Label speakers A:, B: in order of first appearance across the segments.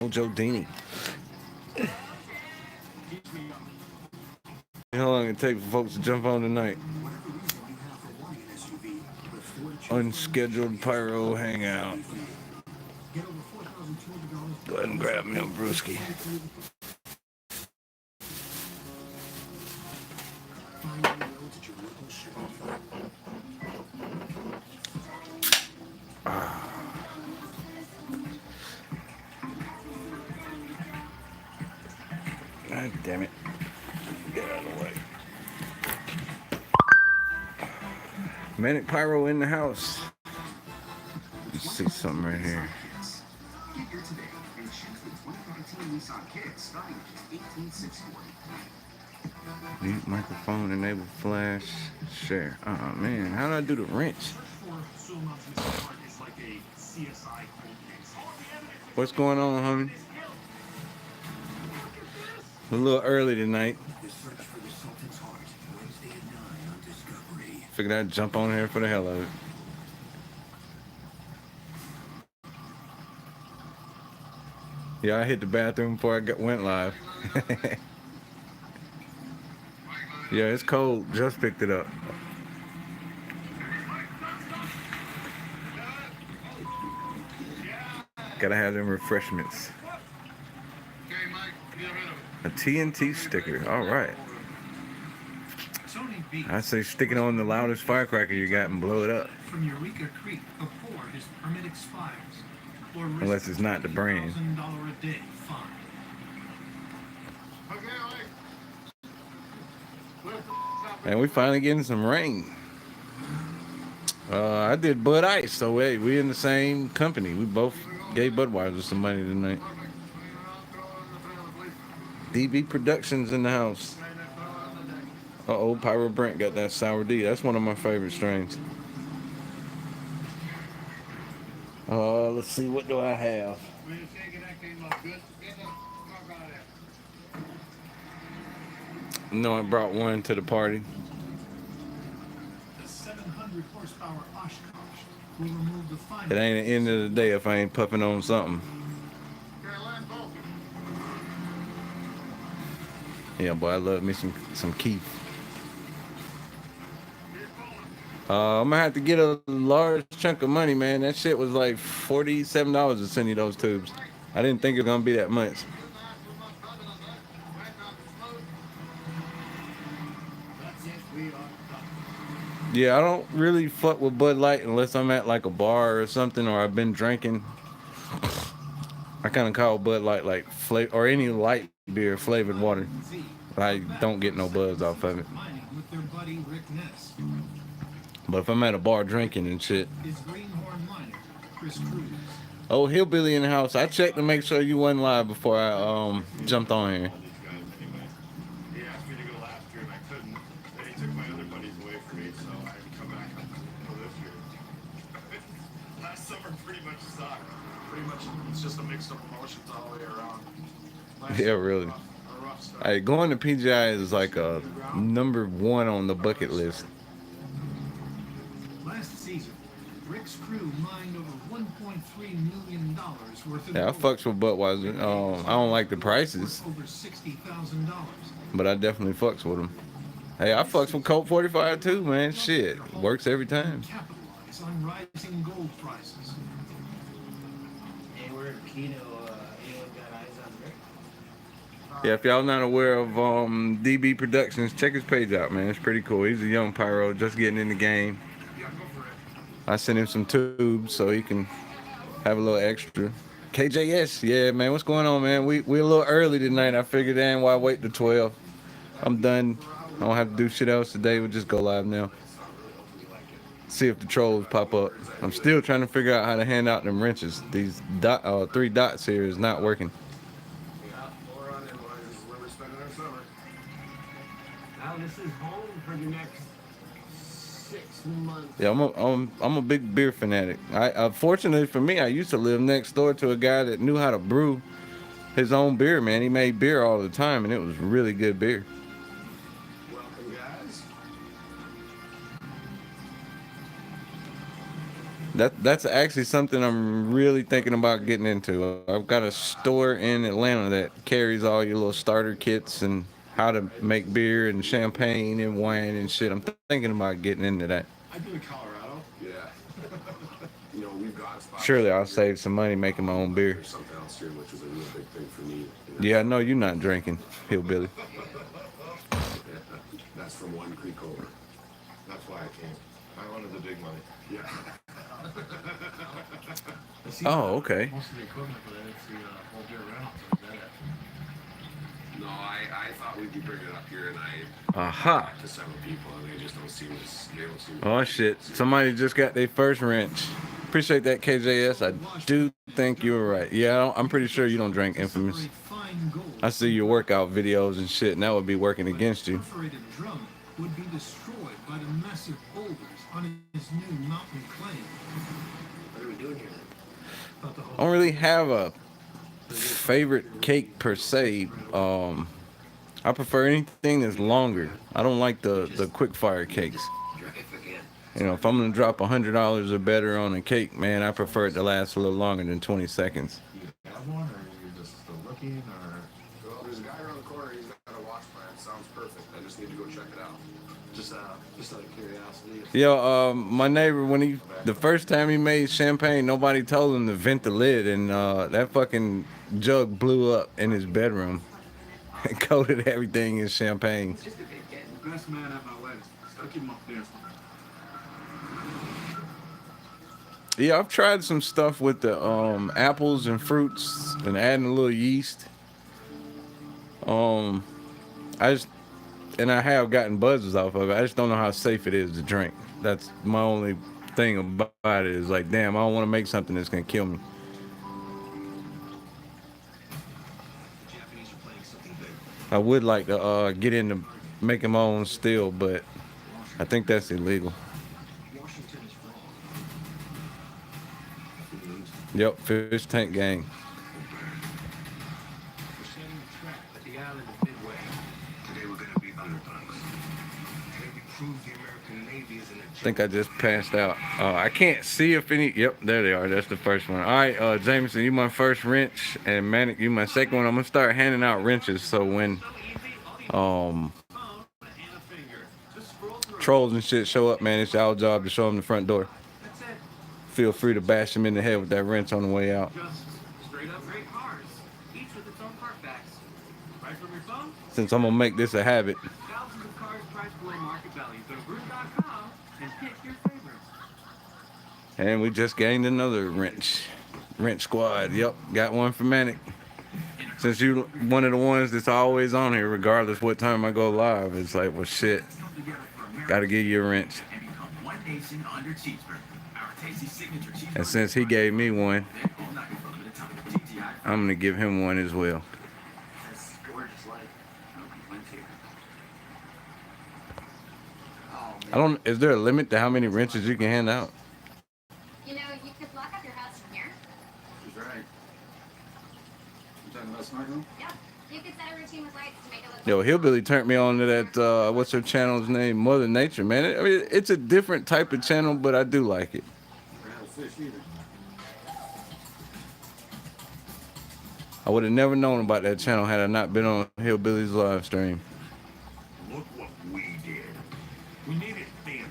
A: Joe Dini. How long it take for folks to jump on tonight? Unscheduled Pyro Hangout. Go ahead and grab me a brewski. God damn it. Get out of the way. Manic Pyro in the house. Let's see something right here. Mute microphone, enable flash, share. Oh man, how do I do the wrench? What's going on, homie? A little early tonight. Figured I'd jump on here for the hell of it. Yeah, I hit the bathroom before I went live. Yeah, it's cold. Just picked it up. Gotta have them refreshments. A TNT sticker. All right. I say stick it on the loudest firecracker you got and blow it up. From Eureka Creek before his permit expires. Unless it's not the brand. And we finally getting some rain. I did Bud Ice, so hey, we in the same company. We both gave Budweiser some money tonight. DB Productions in the house. Uh-oh, Pyro Brent got that sour D. That's one of my favorite strains. Let's see, what do I have? No, I brought one to the party. It ain't the end of the day if I ain't puffing on something. Yeah, boy, I love me some Keith. I'm gonna have to get a large chunk of money, man. That shit was like $47 to send you those tubes. I didn't think it was gonna be that much. Yeah, I don't really fuck with Bud Light unless I'm at like a bar or something, or I've been drinking. I kind of call Bud Light like flavor, or any light beer flavored water. I don't get no buzz off of it. But if I'm at a bar drinking and shit. Oh, Hillbilly in the house. I checked to make sure you wasn't live before I jumped on here.
B: He asked me to go last year and I couldn't. Then he took my other buddies away from me, so I had to come back this year. Last summer pretty much sucked. Pretty much it's just a mix of emotions all the way around.
A: Yeah, really. Hey, going to PGI is like a #1 on the bucket list.
C: Last season, Rick's crew mined over $1.3 million worth of
A: Yeah, I fucks with Budweiser. I don't like the prices,
C: over $60,000.
A: but I definitely fucks with them. Hey, I fucks with Colt 45 too, man. Shit, works every time.
C: Capitalize on rising gold prices.
D: Hey, we're at Keno. Anyone got eyes on Rick?
A: Yeah, if y'all not aware of DB Productions, check his page out, man. It's pretty cool. He's a young pyro, just getting in the game. I sent him some tubes so he can have a little extra. KJS, yeah, man, what's going on, man? We're a little early tonight. I figured, damn, why wait till 12? I'm done. I don't have to do shit else today. We'll just go live now. See if the trolls pop up. I'm still trying to figure out how to hand out them wrenches. These 3 dots here is not working.
D: Now this is home for the next 6 months.
A: Yeah, I'm a big beer fanatic. Fortunately for me, I used to live next door to a guy that knew how to brew his own beer, man. He made beer all the time, and it was really good beer.
B: Welcome, guys.
A: That's actually something I'm really thinking about getting into. I've got a store in Atlanta that carries all your little starter kits and how to make beer and champagne and wine and shit. I'm thinking about getting into that.
B: I've been to Colorado. Yeah. You know, we've got spots
A: Surely I'll
B: here.
A: save some money making my own beer.
B: There's something else here, which is a real big thing for me.
A: Yeah, I know you're not drinking, hillbilly.
B: That's from one creek over. That's why I came. I wanted the big money. Yeah.
A: Oh, okay.
C: Most of the equipment for that, it's the whole beer rental. So is that
B: No, I thought we'd be bringing it up here, and I
A: Aha.
B: talked to several people, and they just don't seem as they don't seem.
A: Oh shit! Somebody just got their first wrench. Appreciate that, KJS. I do think you were right. Yeah, I'm pretty sure you don't drink Infamous.
C: fine gold.
A: I see your workout videos and shit, and that would be working against you.
C: Perforated drum would be destroyed by the massive boulders on his new mountain claim.
D: What are we doing here?
C: About the whole
A: I don't really have a favorite cake per se. I prefer anything that's longer. I don't like the quick fire cakes. You know, if I'm gonna drop $100 or better on a cake, man, I prefer it to last a little longer than 20 seconds.
B: You have one, or you're just still looking, or? Well, there's a guy around the corner. He's got a watch plan. Sounds perfect. I just need to go check it out. Just out of curiosity.
A: Yo, my neighbor, the first time he made champagne, nobody told him to vent the lid, and that fucking jug blew up in his bedroom and coated everything in champagne.
C: best man at my wedding. Still keep him up there.
A: Yeah, I've tried some stuff with the apples and fruits and adding a little yeast. I have gotten buzzes off of it. I just don't know how safe it is to drink. That's my only thing about it is like, damn, I don't want to make something that's gonna kill me. I would like to get into making my own still, but I think that's illegal. Yep, fish tank gang. I think I just passed out. I can't see if any. Yep, there they are. That's the first one. All right, Jameson, you my first wrench, and Manic, you my second one. I'm gonna start handing out wrenches. So when trolls and shit show up, man, it's our job to show them the front door. Feel free to bash them in the head with that wrench on the way out.
D: Straight up great cars, each with its own part backs. Right from your phone?
A: Since I'm gonna make this a habit.
D: Thousands of cars priced below market value. Go to group.com and pick your favorites.
A: And we just gained another wrench. Wrench squad. Yep, got one for Manic. Since you one of the ones that's always on here, regardless what time I go live, it's like, well, shit. Gotta give you a wrench. And since he gave me one, I'm gonna give him one as well. Is there a limit to how many wrenches you can hand out?
E: You know, you could lock up your house from here.
B: She's right. You talking about smart home?
E: Yeah. You could set a routine with lights to make it look
A: Yo, Hillbilly turned me on to that, what's her channel's name? Mother Nature, man. I mean, it's a different type of channel, but I do like it.
B: Fish either.
A: I would have never known about that channel had I not been on Hillbilly's live stream.
B: Look what we did. We need it thin.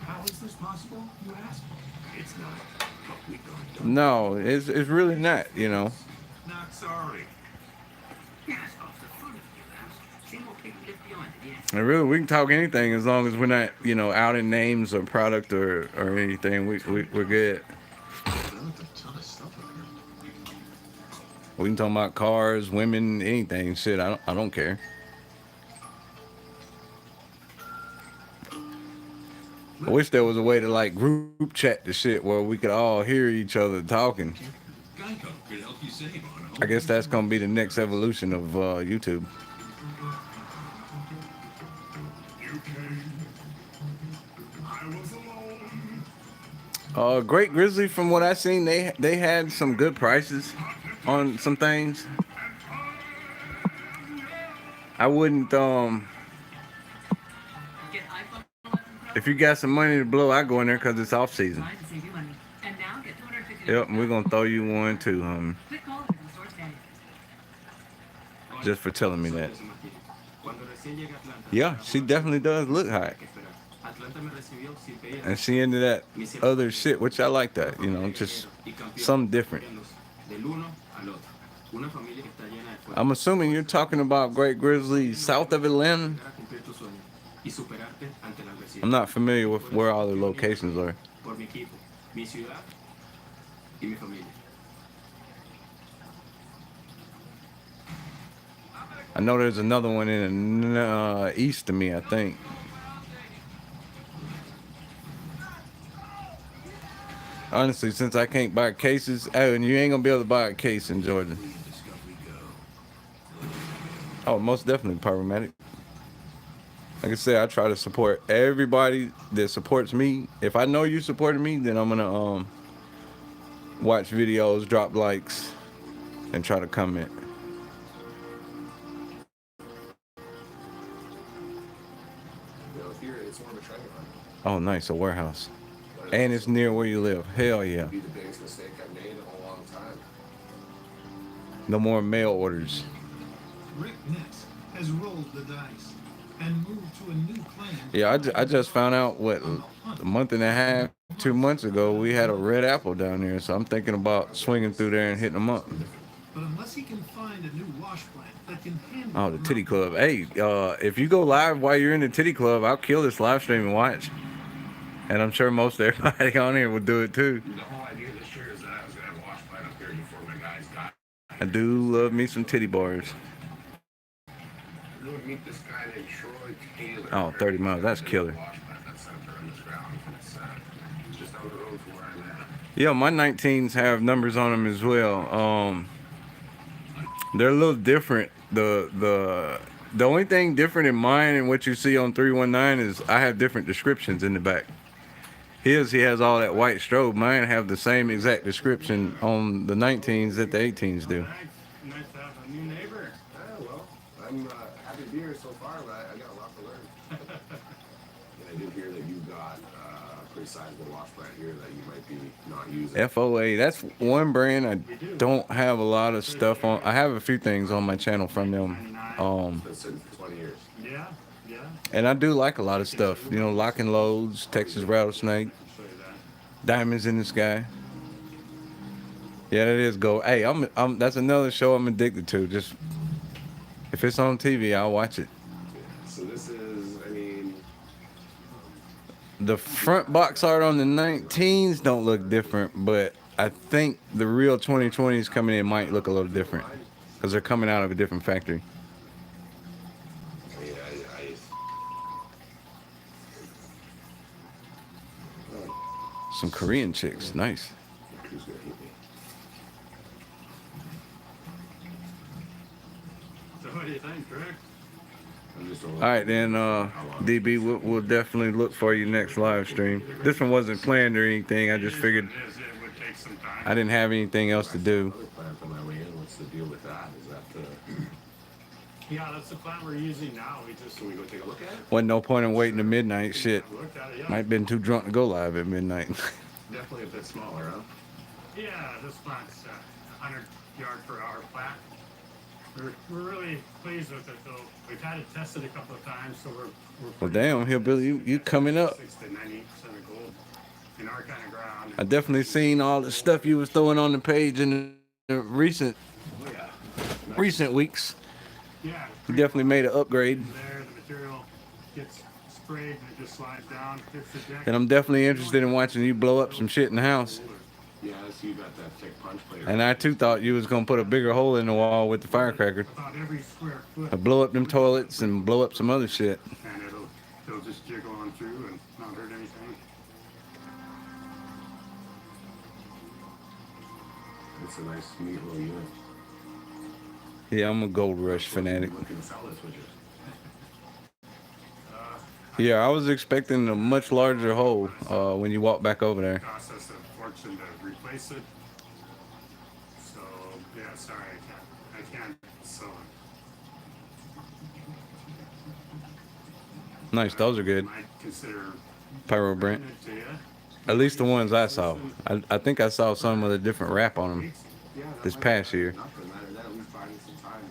B: How is this possible, you ask? It's not. But we got done.
A: No, it's really not, you know.
B: Not sorry.
A: And really, we can talk anything as long as we're not, you know, out in names or product or anything. We're good. We can talk about cars, women, anything. Shit, I don't care. I wish there was a way to like group chat the shit where we could all hear each other talking. I guess that's gonna be the next evolution of YouTube. Great Grizzly, from what I seen, they had some good prices on some things. I wouldn't if you got some money to blow, I go in there because it's off season. Yep, and we're gonna throw you one too, just for telling me that. Yeah, she definitely does look hot. And she into that other shit, which I like that, you know, just something different. I'm assuming you're talking about Great Grizzly south of Atlanta. I'm not familiar with where all the locations are. I know there's another one in the east of me, I think. Honestly, since I can't buy cases, oh, and you ain't gonna be able to buy a case in Georgia. Oh, most definitely Pyromatic. Like I said, I try to support everybody that supports me. If I know you supported me, then I'm gonna watch videos, drop likes, and try to comment.
B: Here it's more of a treasure hunt.
A: Oh, nice, a warehouse. And it's near where you live. Hell yeah.
B: It'd be the biggest mistake I've made in a long time.
A: No more mail orders.
C: Rick Nix has rolled the dice and moved to a new claim.
A: Yeah, I just found out, what, a month and a half, 2 months ago, we had a red apple down there. So I'm thinking about swinging through there and hitting them up.
C: But unless he can find a new wash plant that can handle
A: Oh, the Titty Club. Hey, if you go live while you're in the Titty Club, I'll kill this live stream and watch. And I'm sure most everybody on here will do it too.
B: The whole idea this year is that I was going to have a wash plant up here before my guys died.
A: I do love me some titty bars.
B: We would meet this guy named Troy Taylor.
A: Oh, 30 miles. That's killer.
B: Wash plant that's up there on this ground. It's just down the road from where I'm at.
A: Yeah, my 19s have numbers on them as well. They're a little different. The only thing different in mine and what you see on 319 is I have different descriptions in the back. He has all that white strobe. Mine have the same exact description on the 19s that the 18s do.
D: Nice to have a new neighbor.
B: Yeah, well, I'm happy to be here so far, but I got a lot to learn. And I did hear that you got a pretty sizable wash plant here that you might be not using.
A: FOA, that's one brand I don't have a lot of stuff on. I have a few things on my channel from them.
B: It's been sitting for 20 years.
D: Yeah, yeah.
A: And I do like a lot of stuff. You know, Lock and Loads, Texas Rattlesnake,
D: I'll show you that.
A: Diamonds in the Sky. Yeah, that is gold. Hey, I'm that's another show I'm addicted to. Just if it's on TV, I'll watch it.
B: So this is, I mean,
A: The front box art on the 19s don't look different, but I think the real 2020s coming in might look a little different because they're coming out of a different factory.
B: I mean,
A: Some Korean chicks, nice.
B: who's gonna hit me?
D: So what do you think, Rick?
B: I'm just
A: All right, then, DB, we'll definitely look for you next live stream. This one wasn't planned or anything. I just figured
D: It would take some time.
A: I didn't have anything else to do.
B: Another plant on my way in. What's the deal with that? Is that
D: Yeah, that's the plan we're using now.
B: can we go take a look at it?
A: Wasn't no point in waiting to midnight. Shit,
D: Looked at it, yeah.
A: might have been too drunk to go live at midnight.
B: Definitely a bit smaller, huh?
D: Yeah, this plant's 100 yard per hour plant. We're really pleased with it though. We've had it tested a couple of times, so we're
A: Well, damn, Hillbilly, you coming up.
D: 60 to 98% of gold in our kind of ground.
A: I definitely seen all the stuff you was throwing on the page in the recent
B: Oh, yeah.
A: weeks.
D: Yeah,
A: You definitely made an upgrade.
D: there the material gets sprayed and it just slides down, hits the deck.
A: And I'm definitely interested in watching you blow up some shit in the house.
B: Yeah, so you got that thick punch plate.
A: And I too thought you was gonna put a bigger hole in the wall with the firecracker.
D: About every square foot,
A: I blow up them toilets and blow up some other shit.
D: and it'll just jiggle on through and not hurt anything.
B: It's a nice, neat little unit.
A: Yeah, I'm a Gold Rush fanatic.
B: Looking to sell this, would you?
A: Yeah, I was expecting a much larger hole when you walk back over there.
D: Cost us a fortune to replace it. So yeah, sorry, I can't sell it.
A: Nice, those are good.
D: Might consider
A: Pyro Brent.
D: bringing it to you.
A: At least the ones I saw. I think I saw some with a different wrap on them
B: Yeah, that
A: this
B: might
A: past
B: be
A: year.
B: nothing. That at least buys me some time,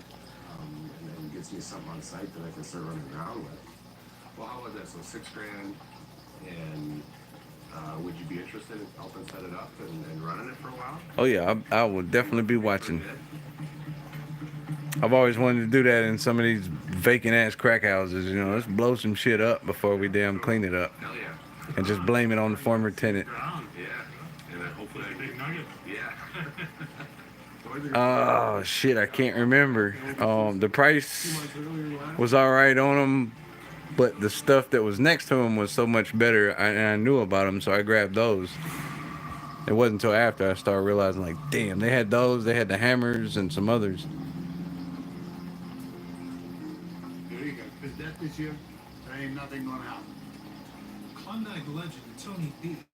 B: and then gets me something on site that I can start running around with. Well, how was that? So $6,000, and would you be interested in helping set it up and running it for a while?
A: Oh yeah, I would definitely be watching. I've always wanted to do that in some of these vacant ass crack houses. You know, let's blow some shit up before we damn clean it up,
B: Hell yeah.
A: and just blame it on the former tenant.
D: Ground.
B: Yeah. And then hopefully I
D: Big nugget.
B: yeah.
A: Oh shit, I can't remember. The price was all right on them, but the stuff that was next to them was so much better, and I knew about them, so I grabbed those. It wasn't until after I started realizing, like, damn, they had those, they had the hammers and some others.
C: There you go. Because that this year, there ain't nothing gonna happen. Klondike legend Tony Beats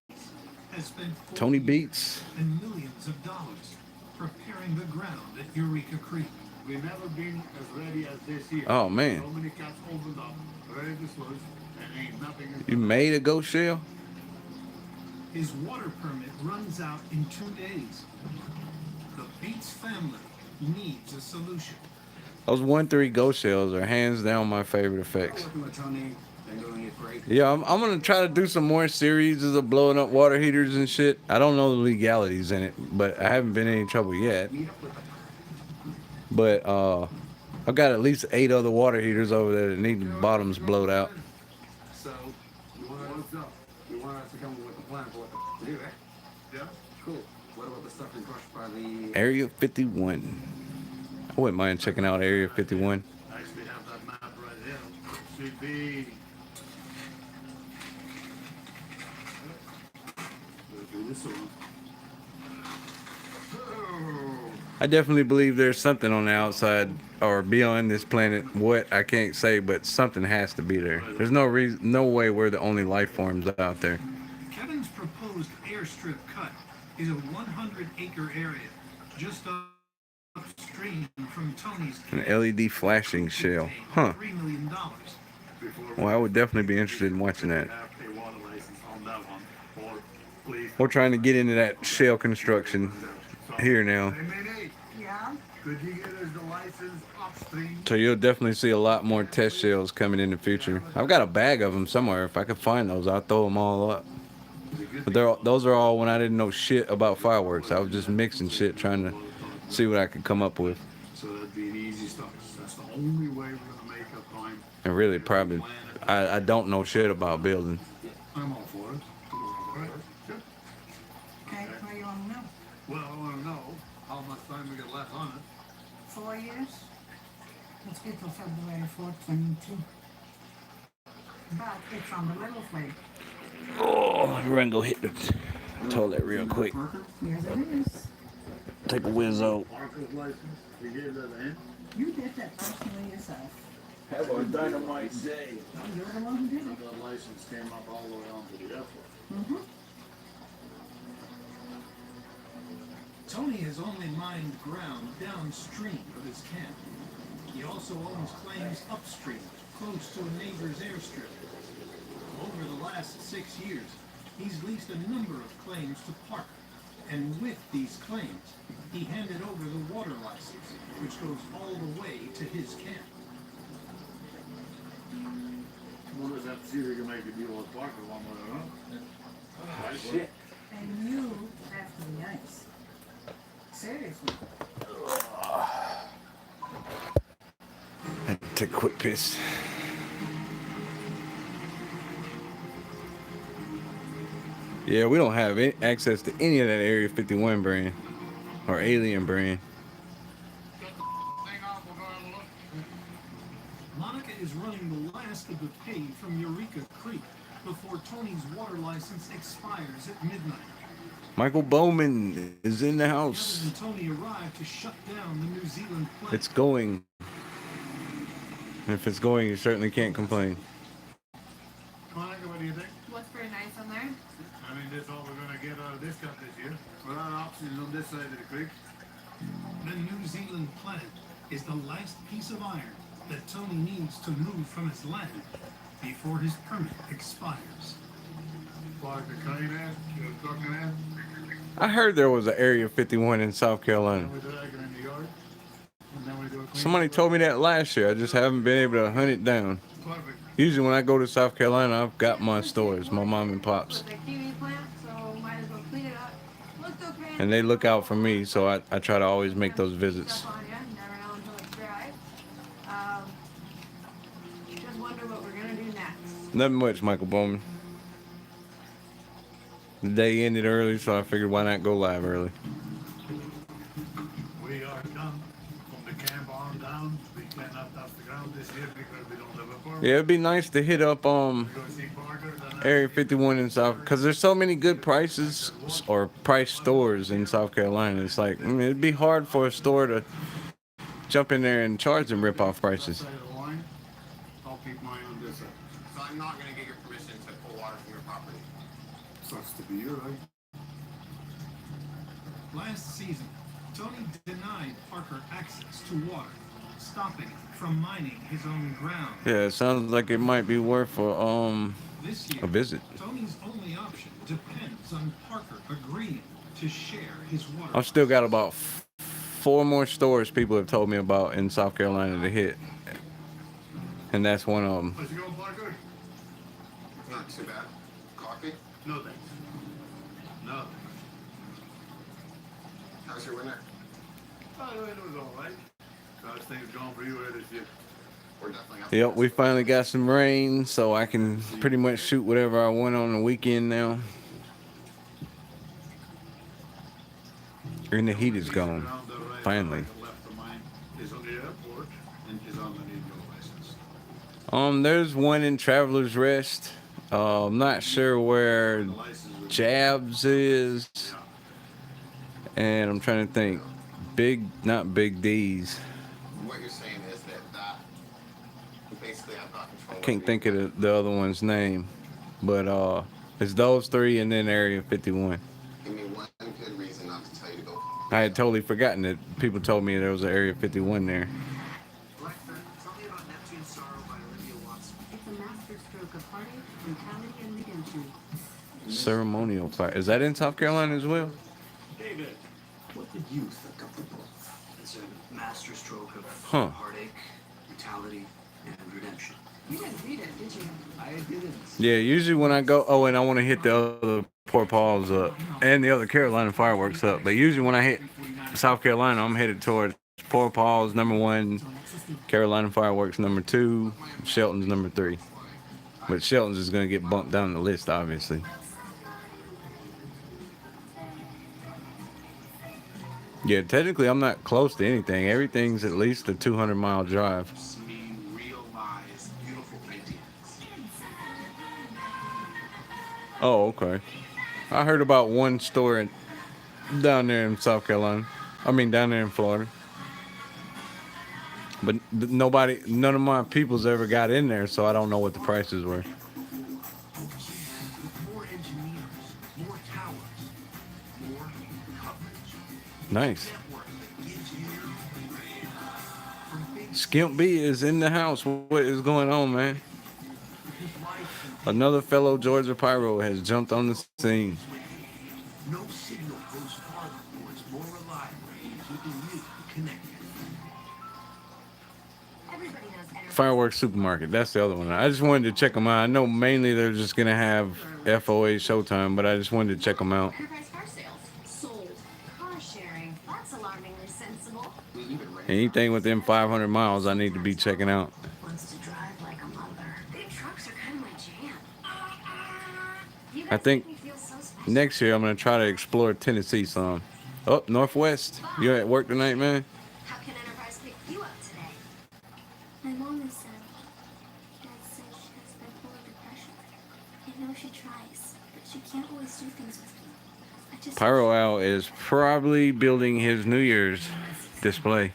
C: has spent
A: Tony
C: 40
A: Beats.
C: and millions of dollars preparing the ground at Eureka Creek. We've never been as ready as this year.
A: Oh man,
C: So many cats opened up, ready to sluice, and ain't nothing.
A: you made a ghost shell?
C: His water permit runs out in 2 days. The Beats family needs a solution.
A: Those 1-3 ghost shells are hands down my favorite effects.
B: Working with Tony and doing it great.
A: Yeah, I'm gonna try to do some more series of blowing up water heaters and shit. I don't know the legalities in it, but I haven't been in any trouble yet. But I've got at least 8 other water heaters over there that need the bottoms blowed out.
B: So you want us to come with a plan for what to do, eh? Yeah. Cool. What about the stuff in crushed by the
A: Area 51. I wouldn't mind checking out Area 51.
C: Actually have that map right here. Should be. We'll do this one.
A: I definitely believe there's something on the outside or beyond this planet. What, I can't say, but something has to be there. There's no reason, no way we're the only life forms out there.
C: Kevin's proposed airstrip cut is a 100-acre area just upstream from Tony's
A: An LED flashing shell. Huh.
C: $3 million.
A: Well, I would definitely be interested in watching that.
D: Have to pay water license on that one. Or please.
A: We're trying to get into that shell construction here now.
C: Yeah. Could you get us the license upstream?
A: So you'll definitely see a lot more test shells coming in the future. I've got a bag of them somewhere. If I could find those, I'll throw them all up. But those are all when I didn't know shit about fireworks. I was just mixing shit, trying to see what I could come up with.
C: So that'd be an easy start. That's the only way we're gonna make up time.
A: And really, probably, I don't know shit about building.
C: I'm all for it. Right. Sure.
F: Okay, what do you want to know?
C: Well, I want to know how much time we got left on it.
F: 4 years? Let's get till February 4th, 22. But it's on the little flake.
A: Oh, we're gonna go hit the toilet real quick.
F: Yes, it is.
A: Take a whiz out.
C: Parker's license. You gave that in?
F: You did that personally yourself.
A: Have a dynamite day.
F: You're the one who did it.
C: That license came up all the way onto the airport.
F: Mm-hmm.
C: Tony has only mined ground downstream of his camp. He also owns claims upstream, close to a neighbor's airstrip. Over the last 6 years, he's leased a number of claims to Parker. And with these claims, he handed over the water license, which goes all the way to his camp. We'll just have to see if we can make a deal with Parker one way or another.
A: Shit.
F: And you have to be nice. Seriously.
A: I take a quick piss. Yeah, we don't have access to any of that Area 51 brand or Alien brand.
C: Monica is running the last of the pay from Eureka Creek before Tony's water license expires at midnight.
A: Michael Bowman is in the
C: Kevin
A: house.
C: and Tony arrived to shut down the New Zealand plant.
A: It's going. And if it's going, you certainly can't complain.
C: Monica, what do you think?
E: Looks pretty nice on there.
C: I mean, that's all we're going to get out of this cut this year. Without options on this side of the creek. The New Zealand plant is the last piece of iron that Tony needs to move from his land before his permit expires.
B: Park the train at, the trucking at,
A: I heard there was an Area 51 in South Carolina.
B: and we drag it in the yard, and then we do a clean.
A: Somebody told me that last year. I just haven't been able to hunt it down.
B: Perfect.
A: Usually when I go to South Carolina, I've got my stores, my mom and pops.
F: With a kiwi plant, so might as well clean it up. Looked okay.
A: And they look out for me, so I try to always make those visits.
F: Stuff on ya, never know until it's dry. Just wonder what we're gonna do next.
A: Nothing much, Michael Bowman. The day ended early, so I figured why not go live early.
B: We are done from the camp on down. We cannot touch the ground this year because we don't have a permit.
A: Yeah, it'd be nice to hit up
B: Go see Parker, then
A: Area 51 in South, because there's so many good prices or price stores in South Carolina. It's like, I mean, it'd be hard for a store to jump in there and charge them rip-off prices.
B: side of the line. I'll keep mine on this side.
G: So I'm not gonna get your permission to pull water from your property.
B: Sucks to be you, right?
C: Last season, Tony denied Parker access to water, stopping him from mining his own ground.
A: Yeah, it sounds like it might be worth
C: This
A: a
C: year,
A: visit.
C: Tony's only option depends on Parker agreeing to share his water.
A: I've still got about 4 more stores people have told me about in South Carolina to hit. And that's one of them.
B: Let's go, Parker.
G: Not too bad. Coffee?
B: No thanks. No thanks.
G: How's your winter?
B: Oh, it was all right. How's things going for you here this year?
G: We're definitely up.
A: Yep, we finally got some rain, so I can pretty much shoot whatever I want on the weekend now. And the heat is gone,
B: Around the right
A: finally.
B: side, the left of mine is on the airport and is underneath your license.
A: There's one in Traveler's Rest. I'm not sure where
B: The license is
A: Jabs is. And I'm trying to think. Not Big D's.
G: What you're saying is that basically I've got control.
A: Can't think of the other one's name. But it's those 3 and then Area 51.
G: Give me one good reason not to tell you to go.
A: I had totally forgotten that people told me there was an Area 51 there.
H: Alexa, tell me about Neptune's Sorrow by Olivia Watson.
I: It's a masterstroke of heartache, brutality, and redemption.
A: Ceremonial fire. Is that in South Carolina as well?
H: David, what did you think of the book? It's a masterstroke of
A: Huh.
H: heartache, brutality, and redemption.
F: You didn't read it, did you?
H: I didn't.
A: Yeah, usually when I go, and I want to hit the other Port Paul's up and the other Carolina fireworks up. But usually when I hit South Carolina, I'm headed towards Port Paul's #1, Carolina fireworks #2, Shelton's #3. But Shelton's is going to get bumped down the list, obviously. Yeah, technically I'm not close to anything. Everything's at least a 200-mile drive.
H: Mean, realized, beautiful paintings.
A: Oh, okay. I heard about one store down there in South Carolina. Down there in Florida. But none of my people's ever got in there, so I don't know what the prices were.
H: More engineers, more towers, more coverage.
A: Nice.
H: Network gives you from big
A: Skimp B is in the house. What is going on, man?
H: life
A: Another fellow Georgia Pyro has jumped on the scene.
H: no signal goes farther or it's more reliable in keeping you connected.
E: Everybody knows energy.
A: Fireworks Supermarket. That's the other one. I just wanted to check them out. I know mainly they're just going to have FOA Showtime, but I just wanted to check them out.
E: Enterprise car sales. Sold. Car sharing. That's alarmingly sensible.
G: We even ran.
A: Anything within 500 miles I need to be checking out.
E: Wants to drive like a mother. Big trucks are kind of my jam. You
A: I
E: guys
A: think
E: make me feel so special.
A: next year I'm going to try to explore Tennessee some. Oh, Northwest. You at work tonight, man?
E: How can Enterprise pick you up today?
I: My mom is sad. Dad says she has bipolar depression. I know she tries, but she can't always do things with me. I just
A: Pyro Owl is probably building his New Year's display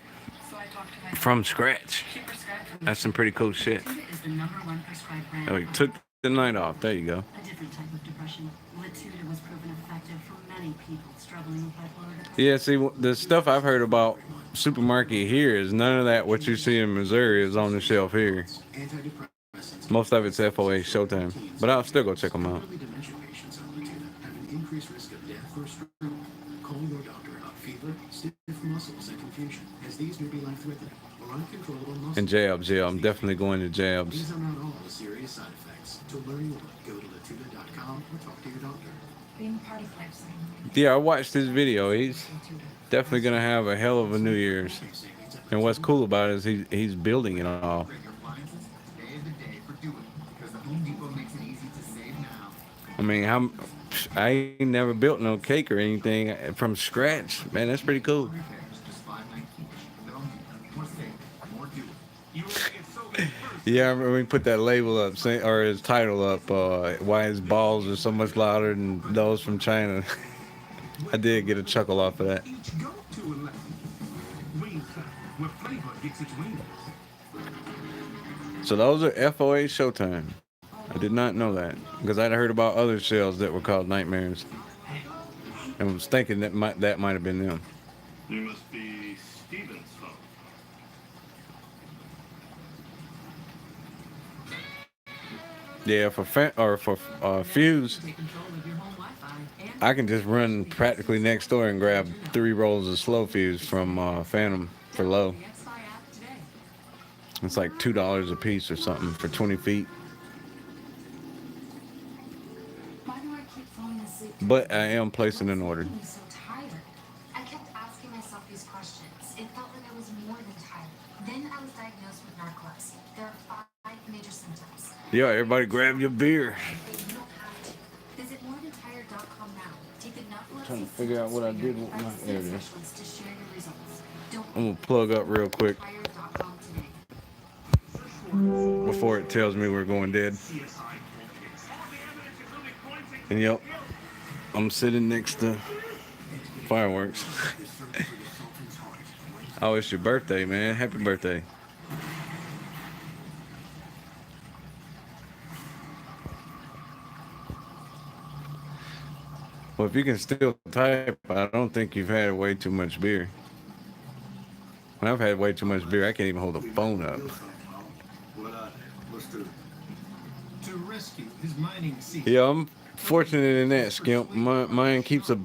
J: So I talked to my
A: from scratch.
J: she prescribed for me.
A: That's some pretty cool shit.
J: Lituda is the #1 prescribed brand.
A: Oh, he took the night off. There you go.
J: A different type of depression. Lituda was proven effective for many people struggling with bipolar depression.
A: Yeah, see, the stuff I've heard about supermarket here is none of that what you see in Missouri is on the shelf here.
H: Antidepressants.
A: Most of it's FOA Showtime, but I'll still go check them out.
H: Early dementia patients with it. Or uncontrollable muscle.
A: And jabs, yeah, I'm definitely going to jabs.
H: These are not all the serious side effects. To learn more, go to latuda.com or talk to your doctor.
J: Being part of LyfeStyle.
A: Yeah, I watched his video. He's definitely gonna have a hell of a New Year's. And what's cool about it is he's building it all.
G: Break your appliances? Today is the day for doing it because the Home Depot makes it easy to save now.
A: I mean, I ain't never built no cake or anything from scratch. Man, that's pretty cool.
G: Repairs just $5.19. The Home Depot. More save, more do it. You want to get so good first.
A: Yeah, I remember when he put that label up, or his title up, why his balls are so much louder than those from China. I did get a chuckle off of that.
H: Each go to 11. Wing Cut, where flavor gets its wings.
A: So those are FOA Showtime. I did not know that because I'd heard about other shells that were called Nightmares, and was thinking that might have been them.
B: You must be Steven's phone.
A: Yeah, for Fuse,
J: Take control of your home Wi-Fi and
A: I can just run practically next door and grab 3 rolls of slow fuse from Phantom for low.
J: the Ep5 app today.
A: It's like $2 a piece or something for 20 feet.
E: Why do I keep falling asleep?
A: But I am placing an order.
E: I'm so tired. I kept asking myself these questions. It felt like I was more than tired. Then I was diagnosed with narcolepsy. There are 5 major symptoms.
A: Yeah, everybody grab your beer.
E: You don't have to. Visit morethantired.com now. Take the narcolepsy
A: Trying to figure out what I did with my. There it is.
E: specialist to share your results. Don't
A: I'm gonna plug up real quick
E: tired.com today.
A: before it tells me we're going dead. And yep, I'm sitting next to fireworks. Oh, it's your birthday, man. Happy birthday. Well, if you can still type, I don't think you've had way too much beer. When I've had way too much beer, I can't even hold the phone up.
H: Let's do it.
C: To rescue his mining secret.
A: Yeah, I'm fortunate in that, Skimp. Mine keeps a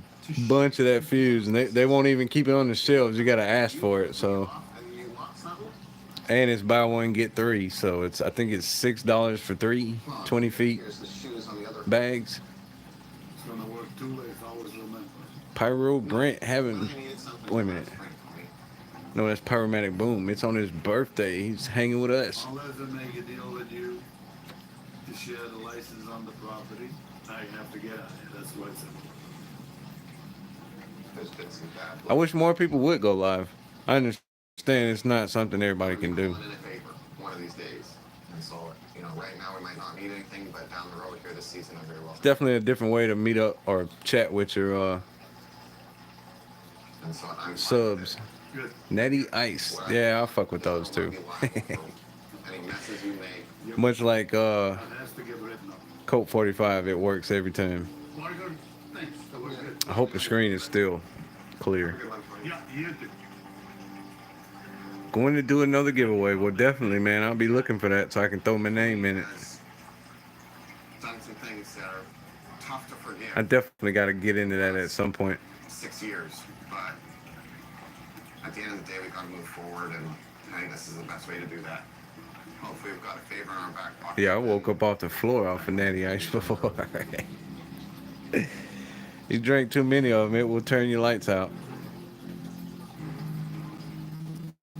A: bunch of that fuse, and they won't even keep it on the shelves. You gotta ask for it. So, and it's buy one get 3. So I think it's $6 for 3 20 feet
G: Here's the shoes on the other.
A: bags.
H: It's gonna work too late. Always remember.
A: Pyro Grant having. Wait a minute. No, that's Pyromatic Boom. It's on his birthday. He's hanging with us.
H: I'll let them make a deal with you to share the license on the property. I have to get out of here. That's what it's
G: There's been some bad
A: I wish more people would go live. I understand it's not something everybody can do.
G: in a favor one of these days. And so, right now we might not need anything, but down the road here this season, I very well.
A: Definitely a different way to meet up or chat with your
G: And so I'm fine with
A: subs.
G: it.
H: good.
A: Natty Ice. Yeah, I'll fuck with those too.
G: Any messes you make.
A: Much like
H: It has to get written up.
A: Colt 45, it works every time.
H: Very good. Thanks. That was good.
A: I hope the screen is still clear.
G: Good one, Tony.
H: Yeah, you did.
A: Going to do another giveaway. Well, definitely, man. I'll be looking for that so I can throw my name in it.
G: Has done some things that are tough to forgive.
A: I definitely got to get into that at some point.
G: 6 years, but at the end of the day, we got to move forward, and I think this is the best way to do that. Hopefully, we've got a favor in our back pocket.
A: Yeah, I woke up off the floor off of Natty Ice before. You drink too many of them, it will turn your lights out.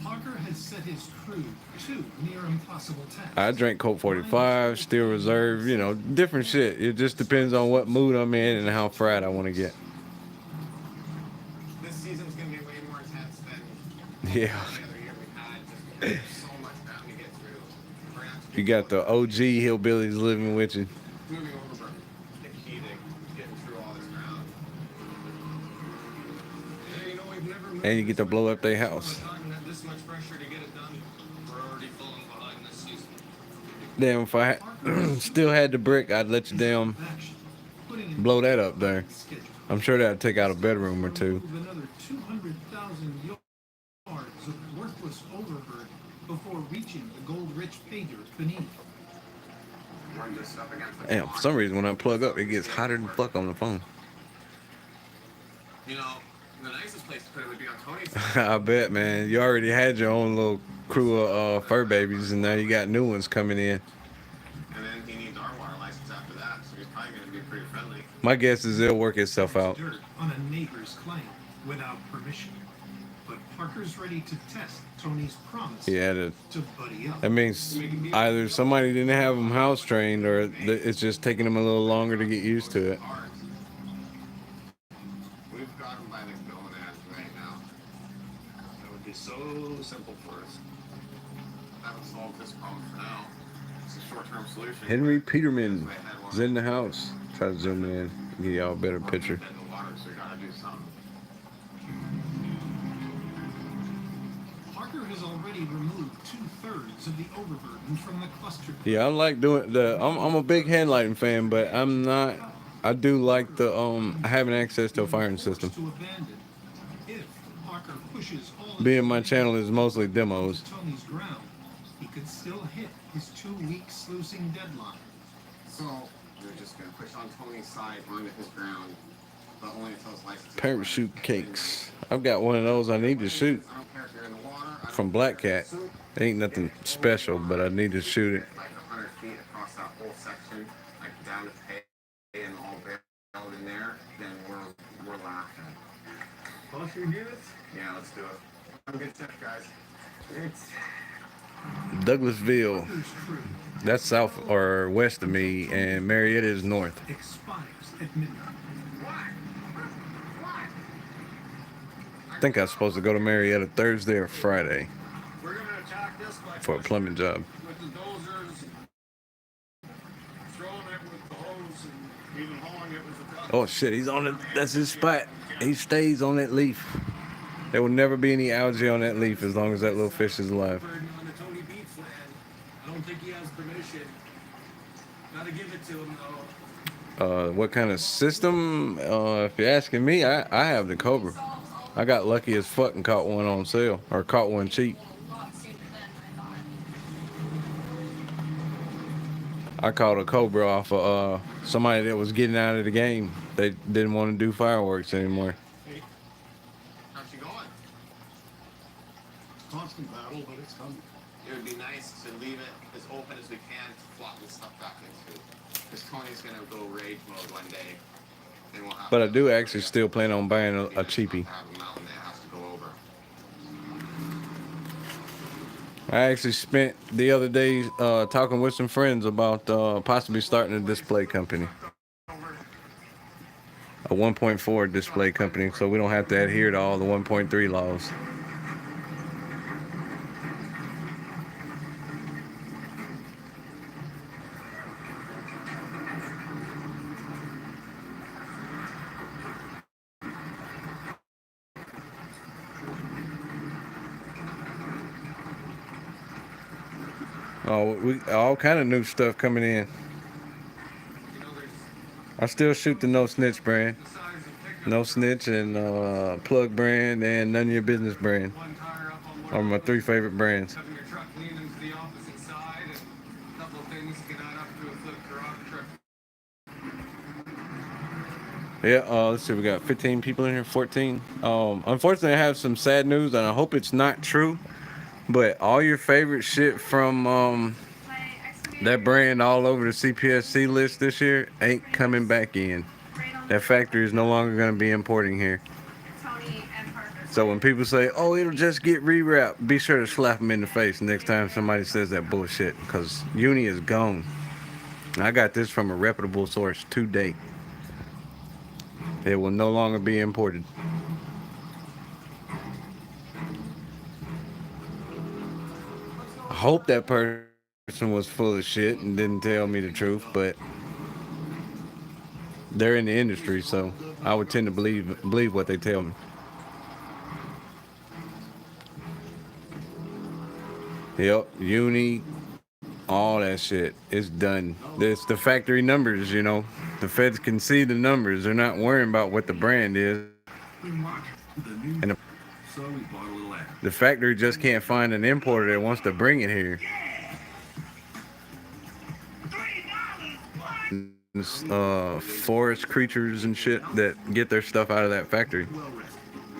C: Parker has set his crew 2 near impossible tasks.
A: I drink Colt 45, Steel Reserve, different shit. It just depends on what mood I'm in and how fried I want to get.
G: This season's going to be way more intense than
A: Yeah.
G: any other year we've had, just because there's so much ground to get through. We're gonna have to
A: You got the OG hillbillies living with you.
G: moving over the key to getting through all this ground. Yeah, we've never moved
A: And you get to blow up their house.
G: time and had this much pressure to get it done. We're already falling behind this season.
A: Damn, if I still had the brick, I'd let you damn
C: Action. Putting in
A: blow that up there.
C: schedule.
A: I'm sure that'd take out a bedroom or two.
C: Remove another 200,000 yards of worthless overburden before reaching the gold-rich pay dirt beneath.
G: We're just up against the
A: Damn, for some reason when I plug up, it gets hotter than fuck on the phone.
G: The nicest place to put it would be on Tony's.
A: I bet, man. You already had your own little crew of fur babies, and now you got new ones coming in.
G: And then he needs our water license after that, so he's probably going to be pretty friendly.
A: My guess is it'll work itself out.
C: Dirt on a neighbor's claim without permission. But Parker's ready to test Tony's promise
A: Yeah,
C: to buddy up.
A: that means either somebody didn't have them house trained, or it's just taking them a little longer to get used to it.
G: We've got him by the gonads right now. That would be so simple for us. That would solve this problem for now. It's a short-term solution.
A: Henry Peterman is in the house. Try to zoom in, give y'all a better picture.
G: So we gotta do something.
C: Parker has already removed 2/3 of the overburden from the cluster.
A: Yeah, I like doing I'm a big headlighting fan, but I'm not. I do like the having access to a firing system.
C: To abandon. If Parker pushes all
A: Being my channel is mostly demos.
C: Tony's ground, he could still hit his 2-week sluicing deadline.
G: So we're just gonna push on Tony's side onto his ground, but only until his license.
A: Parachute cakes. I've got one of those I need to shoot
G: I don't care if you're in the water.
A: from Black Cat. It ain't nothing special, but I need to shoot it.
G: Like 100 feet across that whole section, like down to pay and all barreled in there, then we're laughing.
B: Well, should we do this?
G: Yeah, let's do it. Have a good tip, guys.
B: It's
A: Douglasville.
C: Parker's crew
A: That's south or west of me, and Marietta is north.
C: expires at midnight.
A: I think I was supposed to go to Marietta Thursday or Friday
B: we're gonna attack this by
A: for a plumbing job.
B: with the dozers, throwing it with the hose, and even hauling it with the truck.
A: Oh shit, he's on it. That's his spot. He stays on that leaf. There will never be any algae on that leaf as long as that little fish is alive.
B: On the Tony Beats land. I don't think he has permission. Gotta give it to him though.
A: What kind of system? If you're asking me, I have the Cobra. I got lucky as fuck and caught one on sale, or caught one cheap. I caught a Cobra off of somebody that was getting out of the game. They didn't want to do fireworks anymore.
B: Hey, how's she going?
C: Constant battle, but it's coming.
G: It would be nice to leave it as open as we can to flop this stuff back into. Because Tony's gonna go rage mode one day. And we'll have
A: But I
G: to-
A: do actually still plan on buying a cheapie.
G: Have a mountain that has to go over.
A: I actually spent the other day talking with some friends about possibly starting a display company. A 1.4 display company, so we don't have to adhere to all the 1.3 laws. Oh, we all kind of new stuff coming in. I still shoot the No Snitch brand. No Snitch and Plug brand and None of Your Business brand
B: One tire up on one.
A: are my 3 favorite brands.
B: Having your truck lean into the opposite side, and a couple of things can add up to a flip garage truck.
A: Yeah, let's see, we got 15 people in here, 14. Unfortunately, I have some sad news, and I hope it's not true, but all your favorite shit from that brand all over the CPSC list this year ain't coming back in. That factory is no longer going to be importing here. So when people say, oh, it'll just get rewrapped, be sure to slap them in the face next time somebody says that bullshit, because Uni is gone. I got this from a reputable source today. It will no longer be imported. I hope that person was full of shit and didn't tell me the truth, but they're in the industry, so I would tend to believe what they tell me. Yep, Uni, all that shit is done. It's the factory numbers, you know. The feds can see the numbers. They're not worrying about what the brand is. And
H: So we bought a little ad.
A: the factory just can't find an importer that wants to bring it here. Forest creatures and shit that get their stuff out of that factory.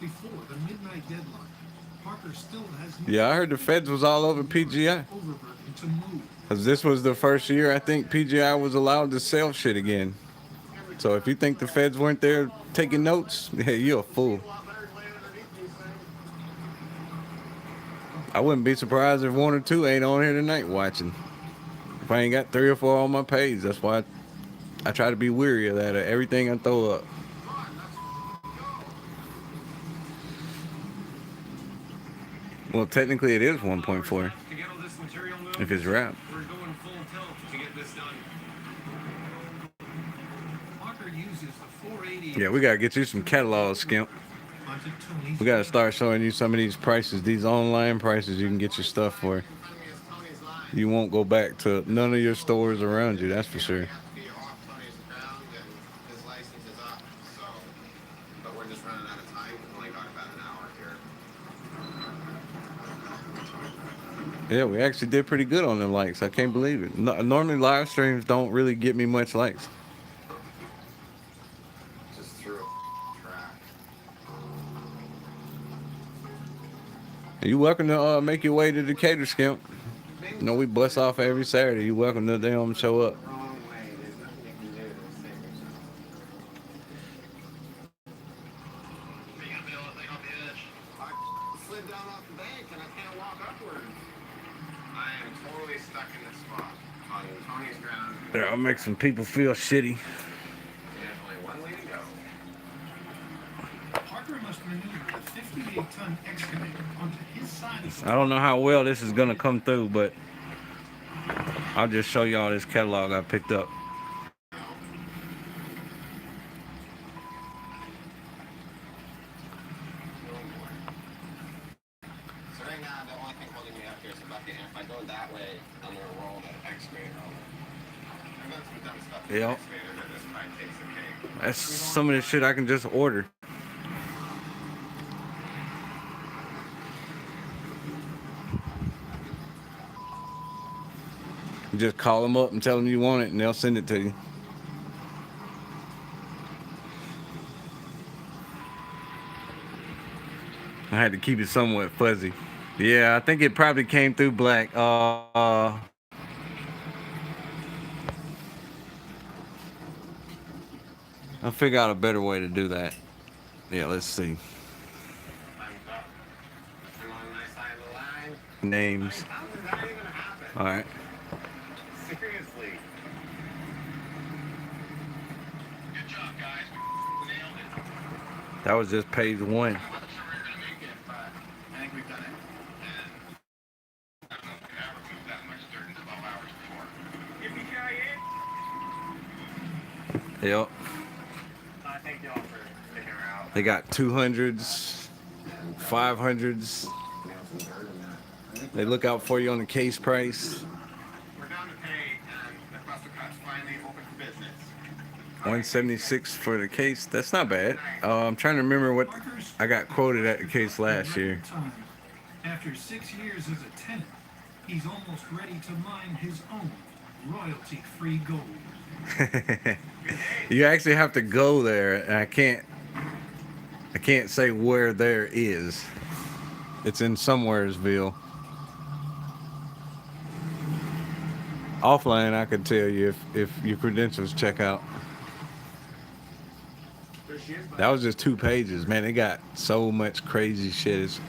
C: before the midnight deadline, Parker still has
A: Yeah, I heard the feds was all over PGI.
C: overburden to move.
A: Cause this was the first year I think PGI was allowed to sell shit again. So if you think the feds weren't there taking notes, yeah, you're a fool. I wouldn't be surprised if one or two ain't on here tonight watching. If I ain't got 3 or 4 on my page, that's why I try to be weary of that, of everything I throw up. Well, technically it is 1.4 if it's rap.
G: We're going full tilt to get this done.
C: Parker uses the 480
A: Yeah, we gotta get you some catalogs, Skimp.
C: onto Tony's
A: We gotta start showing you some of these prices, these online prices you can get your stuff for. You won't go back to none of your stores around you, that's for sure.
G: His license is up, so, but we're just running out of time. We've only got about an hour here.
A: Yeah, we actually did pretty good on the likes. I can't believe it. Normally live streams don't really get me much likes.
G: Just threw a track.
A: You welcome to make your way to Decatur, Skimp. You know we bust off every Saturday. You welcome to them show up.
G: Wrong way. There's nothing you can do to save yourself. You got me all the thing off the edge. I slid down off the bank and I can't walk upward. I am totally stuck in this spot on Tony's ground.
A: There, I'll make some people feel shitty.
G: There's only one way to go.
C: Parker must maneuver the 58-ton excavator onto his side of the
A: I don't know how well this is gonna come through, but I'll just show y'all this catalog I picked up.
G: So right now, the only thing holding me up here is the bucket, and if I go that way, I'm gonna roll the excavator over. I've done some dumb stuff with the
A: Yep.
G: excavator that this probably takes the cake.
A: That's some of the shit I can just order. You just call them up and tell them you want it, and they'll send it to you. I had to keep it somewhat fuzzy. Yeah, I think it probably came through black. I'll figure out a better way to do that. Yeah, let's see.
G: I'm on my side of the line.
A: Names.
G: How did that even happen?
A: All right.
G: Seriously. Good job, guys. We nailed it.
A: That was just page 1.
G: I'm not sure we're gonna make it, but I think we've done it. And I don't know if we've ever moved that much dirt in 12 hours before.
A: Yep.
G: Thank y'all for sticking around.
A: They got 200s, 500s. They look out for you on the case price.
G: We're down to pay, and the cluster cut's finally open for business.
A: 176 for the case. That's not bad. I'm trying to remember what I got quoted at the case last year.
C: time. After 6 years as a tenant, he's almost ready to mine his own royalty-free gold.
A: You actually have to go there, and I can't say where there is. It's in somewheresville. Offline, I could tell you if your credentials check out. That was just 2 pages, man. They got so much crazy shit. It's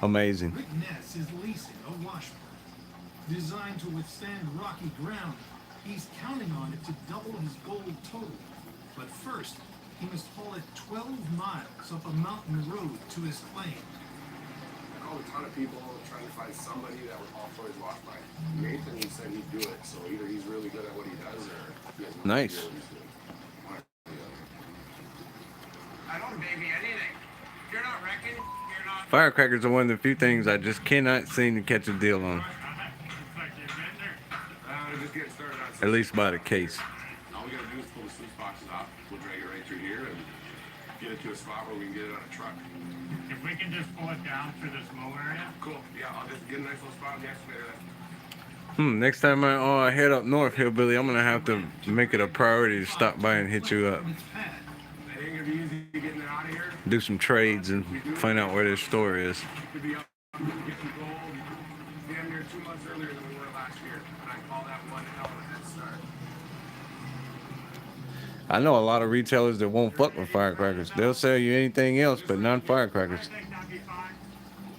A: amazing.
C: Rick Ness is leasing a washburn. Designed to withstand rocky ground, he's counting on it to double his gold total. But first, he must haul it 12 miles up a mountain road to his claim.
B: I called a ton of people trying to find somebody that would haul for his wash pipe. Nathan said he'd do it, so either he's really good at what he does or he has no
A: Nice.
B: idea what he's doing. One or the other.
G: I don't baby anything. If you're not wrecking, you're not.
A: Firecrackers are one of the few things I just cannot seem to catch a deal on.
B: Just get started on
A: At least by the case.
B: all we gotta do is pull the sluice boxes off. We'll drag it right through here and get it to a spot where we can get it on a truck.
D: If we can just pull it down through this mow area.
B: Cool. Yeah, I'll just get a nice little spot on the excavator then.
A: Next time I head up north, Hillbilly, I'm gonna have to make it a priority to stop by and hit you up.
C: From its pad.
B: It ain't gonna be easy getting it out of here.
A: do some trades and find out where their store is.
B: Could be up to get some gold damn near 2 months earlier than we were last year. And I call that one hell of a head start.
A: I know a lot of retailers that won't fuck with firecrackers. They'll sell you anything else, but not firecrackers.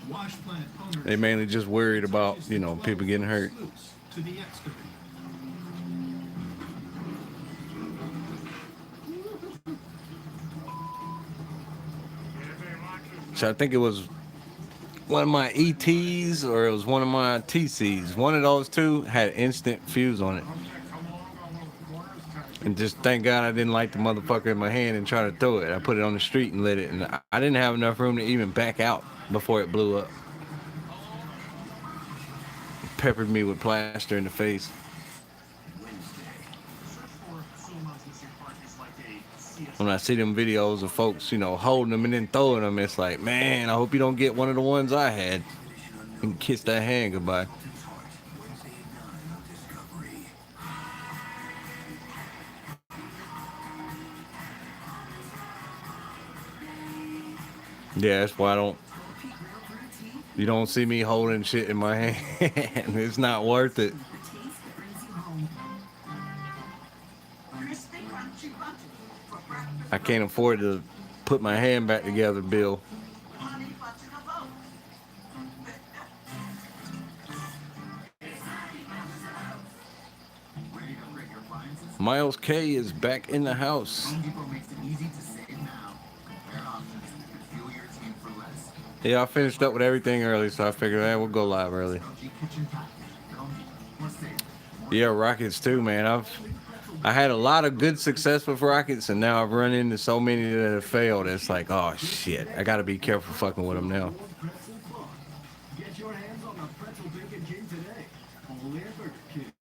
C: Wash plant owners
A: They mainly just worried about, you know, people getting hurt.
C: to the excavator.
A: So I think it was one of my ETs or it was one of my TCs. One of those two had instant fuse on it. And just thank God I didn't light the motherfucker in my hand and try to throw it. I put it on the street and lit it. And I didn't have enough room to even back out before it blew up. It peppered me with plaster in the face. When I see them videos of folks, you know, holding them and then throwing them, it's like, man, I hope you don't get one of the ones I had and kiss that hand goodbye. Yeah, that's why you don't see me holding shit in my hand. It's not worth it. I can't afford to put my hand back together, Bill. Miles K is back in the house. Yeah, I finished up with everything early, so I figured, we'll go live early. Yeah, rockets too, man. I had a lot of good success with rockets, and now I've run into so many that have failed. It's like, oh shit, I gotta be careful fucking with them now.
C: Get your hands on the pretzel bacon king today. Only at Burger King.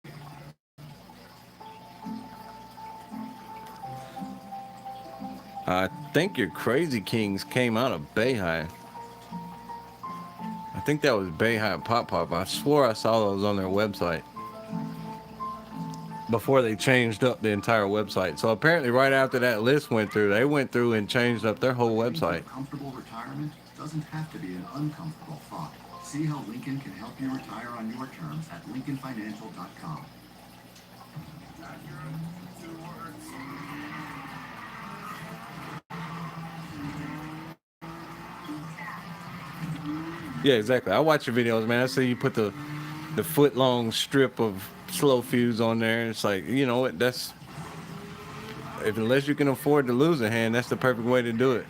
A: I think your Crazy Kings came out of Bayhigh. I think that was Bayhigh Pop Pop. I swore I saw those on their website before they changed up the entire website. So apparently right after that list went through, they went through and changed up their whole website.
K: Comfortable retirement doesn't have to be an uncomfortable thought. See how Lincoln can help you retire on your terms at lincolnfinancial.com.
A: Yeah, exactly. I watch your videos, man. I see you put the foot-long strip of slow fuse on there. It's like, you know what, that's, unless you can afford to lose a hand, that's the perfect way to do it.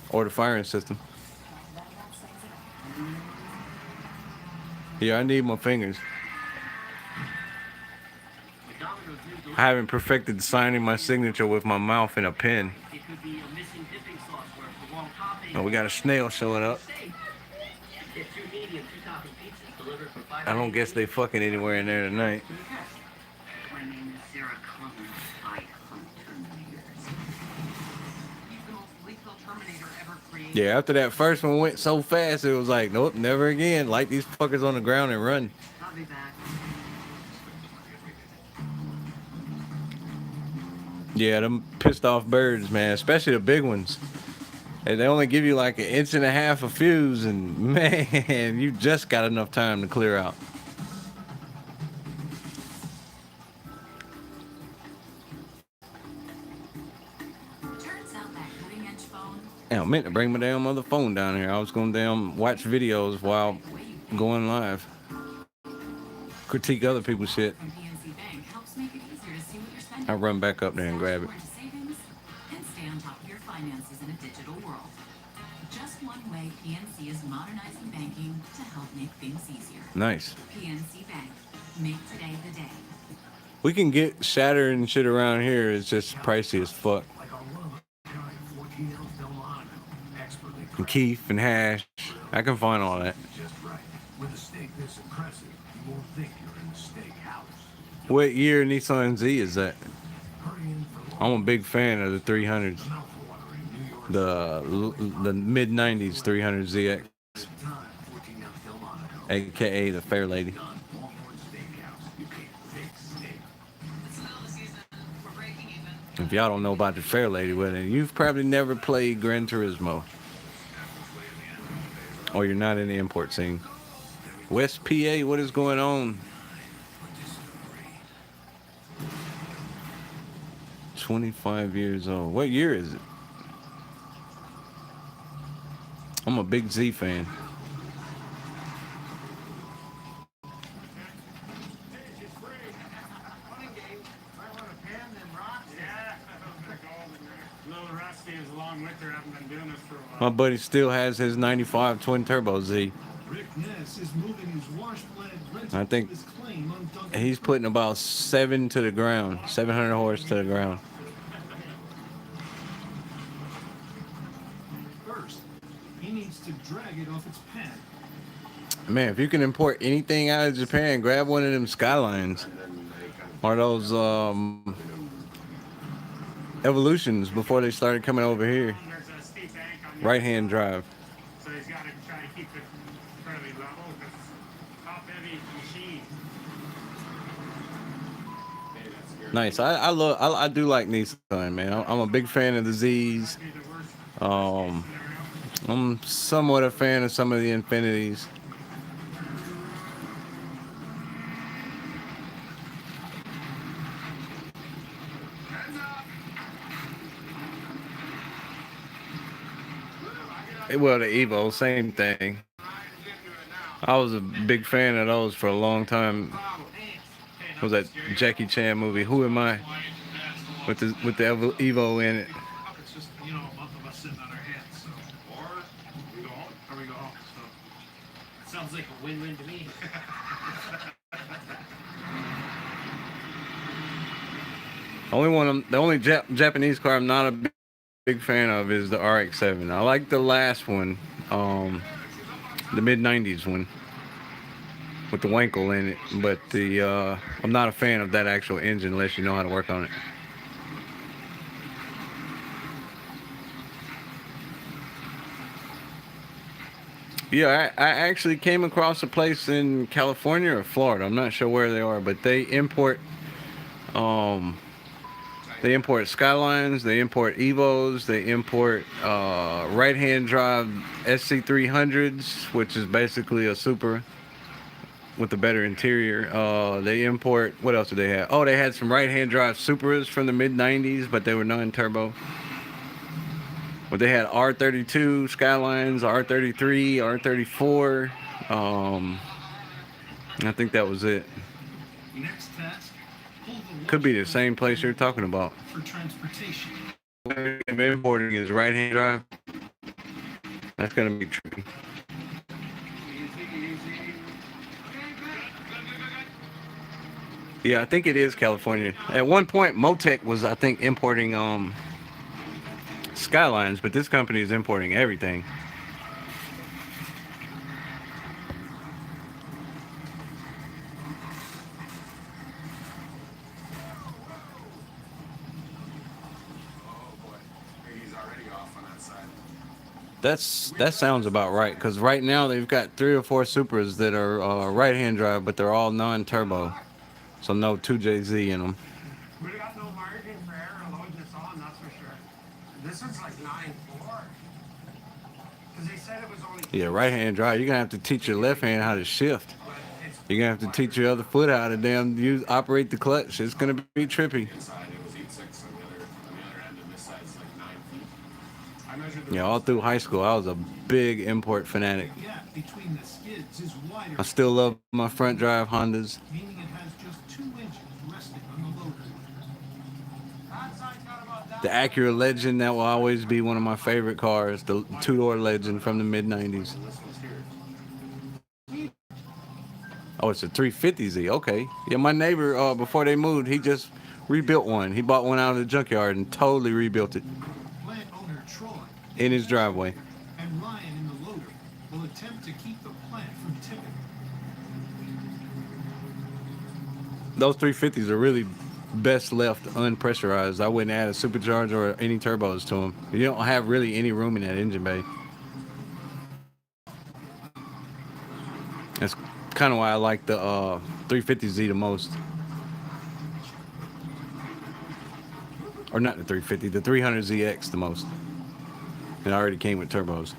A: Or the firing system. Yeah, I need my fingers. I haven't perfected signing my signature with my mouth in a pen. Oh, we got a snail showing up. I don't guess they fucking anywhere in there tonight.
J: My name is Sarah Clemens. I hunt Terminators. He's the most lethal Terminator ever created.
A: Yeah, after that first one went so fast, it was like, nope, never again. Light these fuckers on the ground and run.
J: I'll be back.
A: Yeah, them pissed off birds, man, especially the big ones. And they only give you like 1.5 inches of fuse, and man, you just got enough time to clear out.
J: Turns out that cutting-edge phone.
A: Yeah, I meant to bring my damn other phone down here. I was gonna damn watch videos while going live. Critique other people's shit.
J: From PNC Bank helps make it easier to see what you're spending.
A: I run back up there and grab it.
J: Savings and stay on top of your finances in a digital world. Just one way PNC is modernizing banking to help make things easier.
A: Nice.
J: PNC Bank. Make today the day.
A: We can get shatter and shit around here. It's just pricey as fuck. And Keith and Hash, I can find all that.
C: Just right. With a steak this impressive, you won't think you're in the steak house.
A: What year Nissan Z is that? I'm a big fan of the 300s. The mid 90s 300ZX, aka the Fair Lady. If y'all don't know about the Fair Lady wedding, you've probably never played Gran Turismo, or you're not in the import scene. West PA, what is going on? 25 years old. What year is it? I'm a big Z fan. My buddy still has his 95 twin turbo Z.
C: Rick Ness is moving his wash plant rental
A: I think
C: to his claim on Duncan
A: he's putting about 7 to the ground, 700 horse to the ground.
C: First, he needs to drag it off its pad.
A: Man, if you can import anything out of Japan, grab one of them Skylines or those Evolutions before they started coming over here. Right-hand drive.
D: So he's got to try to keep it fairly level because top-heavy machine.
A: Nice. I do like Nissan, man. I'm a big fan of the Z's. I'm somewhat a fan of some of the Infinities. Well, the Evo, same thing. I was a big fan of those for a long time. What was that Jackie Chan movie? Who Am I? With the Evo in it.
C: It's just, a month of us sitting on our hands, so.
B: Or we go home.
C: Or we go home, so. Sounds like a win-win to me.
A: The only Japanese car I'm not a big fan of is the RX-7. I like the last one, the mid-90s one with the Wankel in it, but I'm not a fan of that actual engine unless you know how to work on it. Yeah, I actually came across a place in California or Florida. I'm not sure where they are, but they import Skylines, they import Evos, they import right-hand drive SC300s, which is basically a Supra with a better interior. They import, what else did they have? Oh, they had some right-hand drive Supras from the mid-90s, but they were non-turbo. But they had R32 Skylines, R33, R34. I think that was it.
C: Next task, pull the
A: Could be the same place you're talking about.
C: for transportation.
A: Importing is right-hand drive. That's gonna be tricky. Yeah, I think it is California. At one point, Motec was, I think, importing Skylines, but this company is importing everything. That sounds about right, because right now they've got 3 or 4 Supras that are right-hand drive, but they're all non-turbo, so no 2JZ in them.
G: We got no margin for error to load this on, that's for sure. This one's like 9.4. Because they said it was only.
A: Yeah, right-hand drive. You're gonna have to teach your left hand how to shift. You're gonna have to teach your other foot how to operate the clutch. It's gonna be trippy.
B: Inside it was 8.6 on the other end, and this side's like 9 feet. I measured the
A: Yeah, all through high school, I was a big import fanatic.
C: The gap between the skids is wider,
A: I still love my front drive Hondas.
C: meaning it has just 2 inches resting on the loader.
A: The Acura Legend, that will always be one of my favorite cars. The 2-door Legend from the mid-90s. Oh, it's a 350Z. Okay. Yeah, my neighbor, before they moved, he just rebuilt one. He bought one out of the junkyard and totally rebuilt it
C: Plant owner Troy
A: in his driveway.
C: and Ryan in the loader will attempt to keep the plant from tipping.
A: Those 350s are really best left unpressurized. I wouldn't add a supercharger or any turbos to them. You don't have really any room in that engine bay. That's kind of why I like the 350Z the most. Or not the 350, the 300ZX the most. It already came with turbos.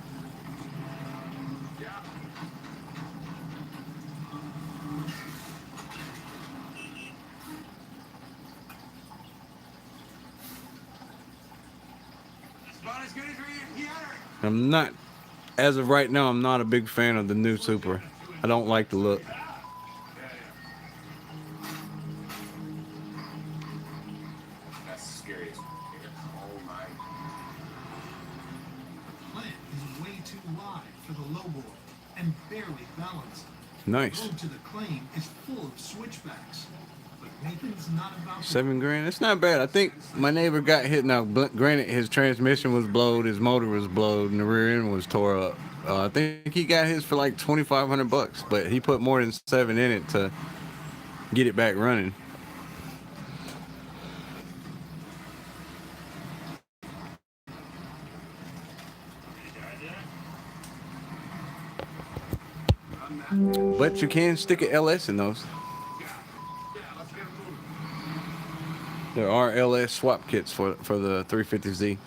A: I'm not, as of right now, I'm not a big fan of the new Supra. I don't like the look.
G: That's the scariest. Oh my.
C: The plant is way too wide for the lowboy and barely balanced.
A: Nice.
C: The road to the claim is full of switchbacks, but Nathan's not about to.
A: $7 grand. It's not bad. I think my neighbor got hit. Now, granted, his transmission was blowed, his motor was blowed, and the rear end was tore up. I think he got his for like $2,500, but he put more than 7 in it to get it back running. But you can stick an LS in those. There are LS swap kits for the 350Z.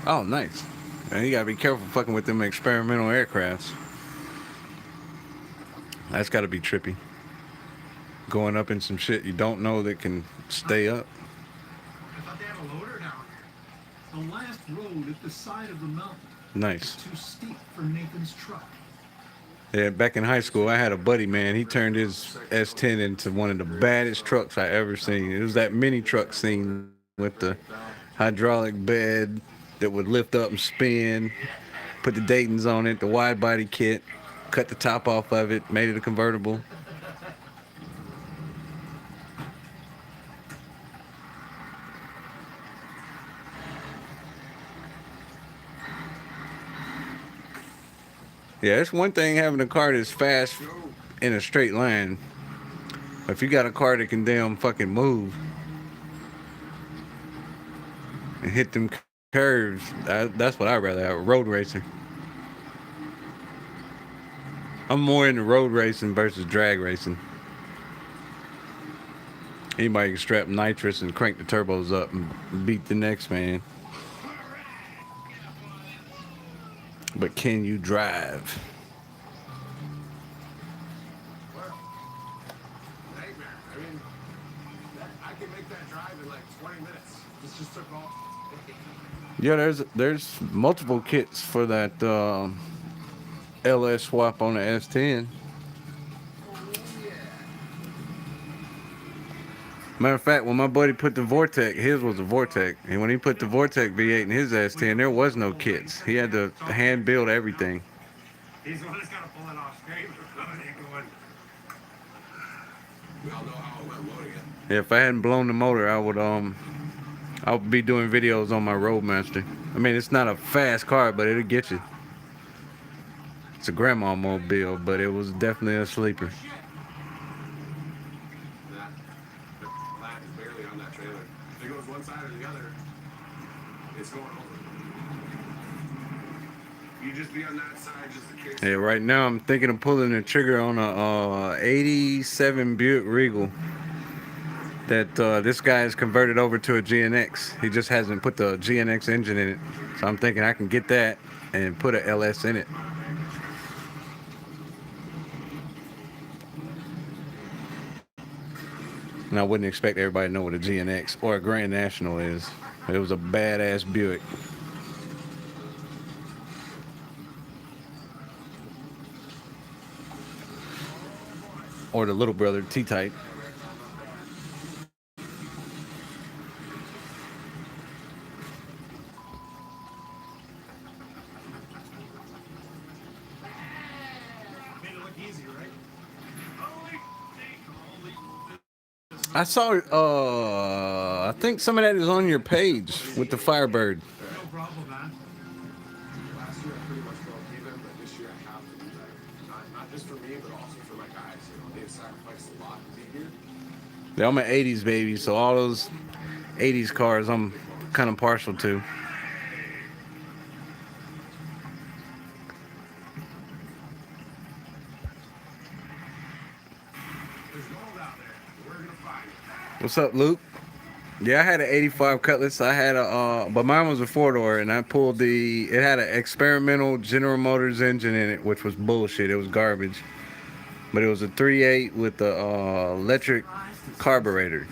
A: Oh, nice. And you gotta be careful fucking with them experimental aircrafts. That's gotta be trippy. Going up in some shit you don't know that can stay up.
C: I thought they had a loader down here. The last road at the side of the mountain
A: Nice.
C: is too steep for Nathan's truck.
A: Yeah, back in high school, I had a buddy, man. He turned his S10 into one of the baddest trucks I ever seen. It was that mini truck scene with the hydraulic bed that would lift up and spin, put the Daytons on it, the wide body kit, cut the top off of it, made it a convertible. Yeah, it's one thing having a car that's fast in a straight line. If you got a car that can damn fucking move and hit them curves, that's what I'd rather have, a road racer. I'm more into road racing versus drag racing. Anybody can strap nitrous and crank the turbos up and beat the next man. But can you drive?
G: Nightmare. I mean, I can make that drive in like 20 minutes. This just took off.
A: Yeah, there's multiple kits for that LS swap on the S10. Matter of fact, when my buddy put the Vortec, his was a Vortec, and when he put the Vortec V8 in his S10, there was no kits. He had to hand build everything.
D: He's the one that's got to pull it off straight.
G: We all know how it went loading it.
A: Yeah, if I hadn't blown the motor, I would be doing videos on my Roadmaster. I mean, it's not a fast car, but it'll get you. It's a grandma mobile, but it was definitely a sleeper.
G: One side or the other, it's going over. You just be on that side just in case.
A: Yeah, right now I'm thinking of pulling the trigger on a 87 Buick Regal that this guy has converted over to a GNX. He just hasn't put the GNX engine in it. So I'm thinking I can get that and put a LS in it. And I wouldn't expect everybody to know what a GNX or a Grand National is. It was a badass Buick. Or the little brother, T-Type. I saw, I think some of that is on your page with the Firebird.
D: No problem, man.
G: Not just for me, but also for my guys. You know, they've sacrificed a lot to be here.
A: Yeah, I'm an 80s baby, so all those 80s cars I'm kind of partial to.
B: There's gold out there. We're gonna find it.
A: What's up, Luke? Yeah, I had an 85 Cutlass. I had a, but mine was a 4-door, and I pulled it had an experimental General Motors engine in it, which was bullshit. It was garbage. But it was a 3.8 with the electric carburetor.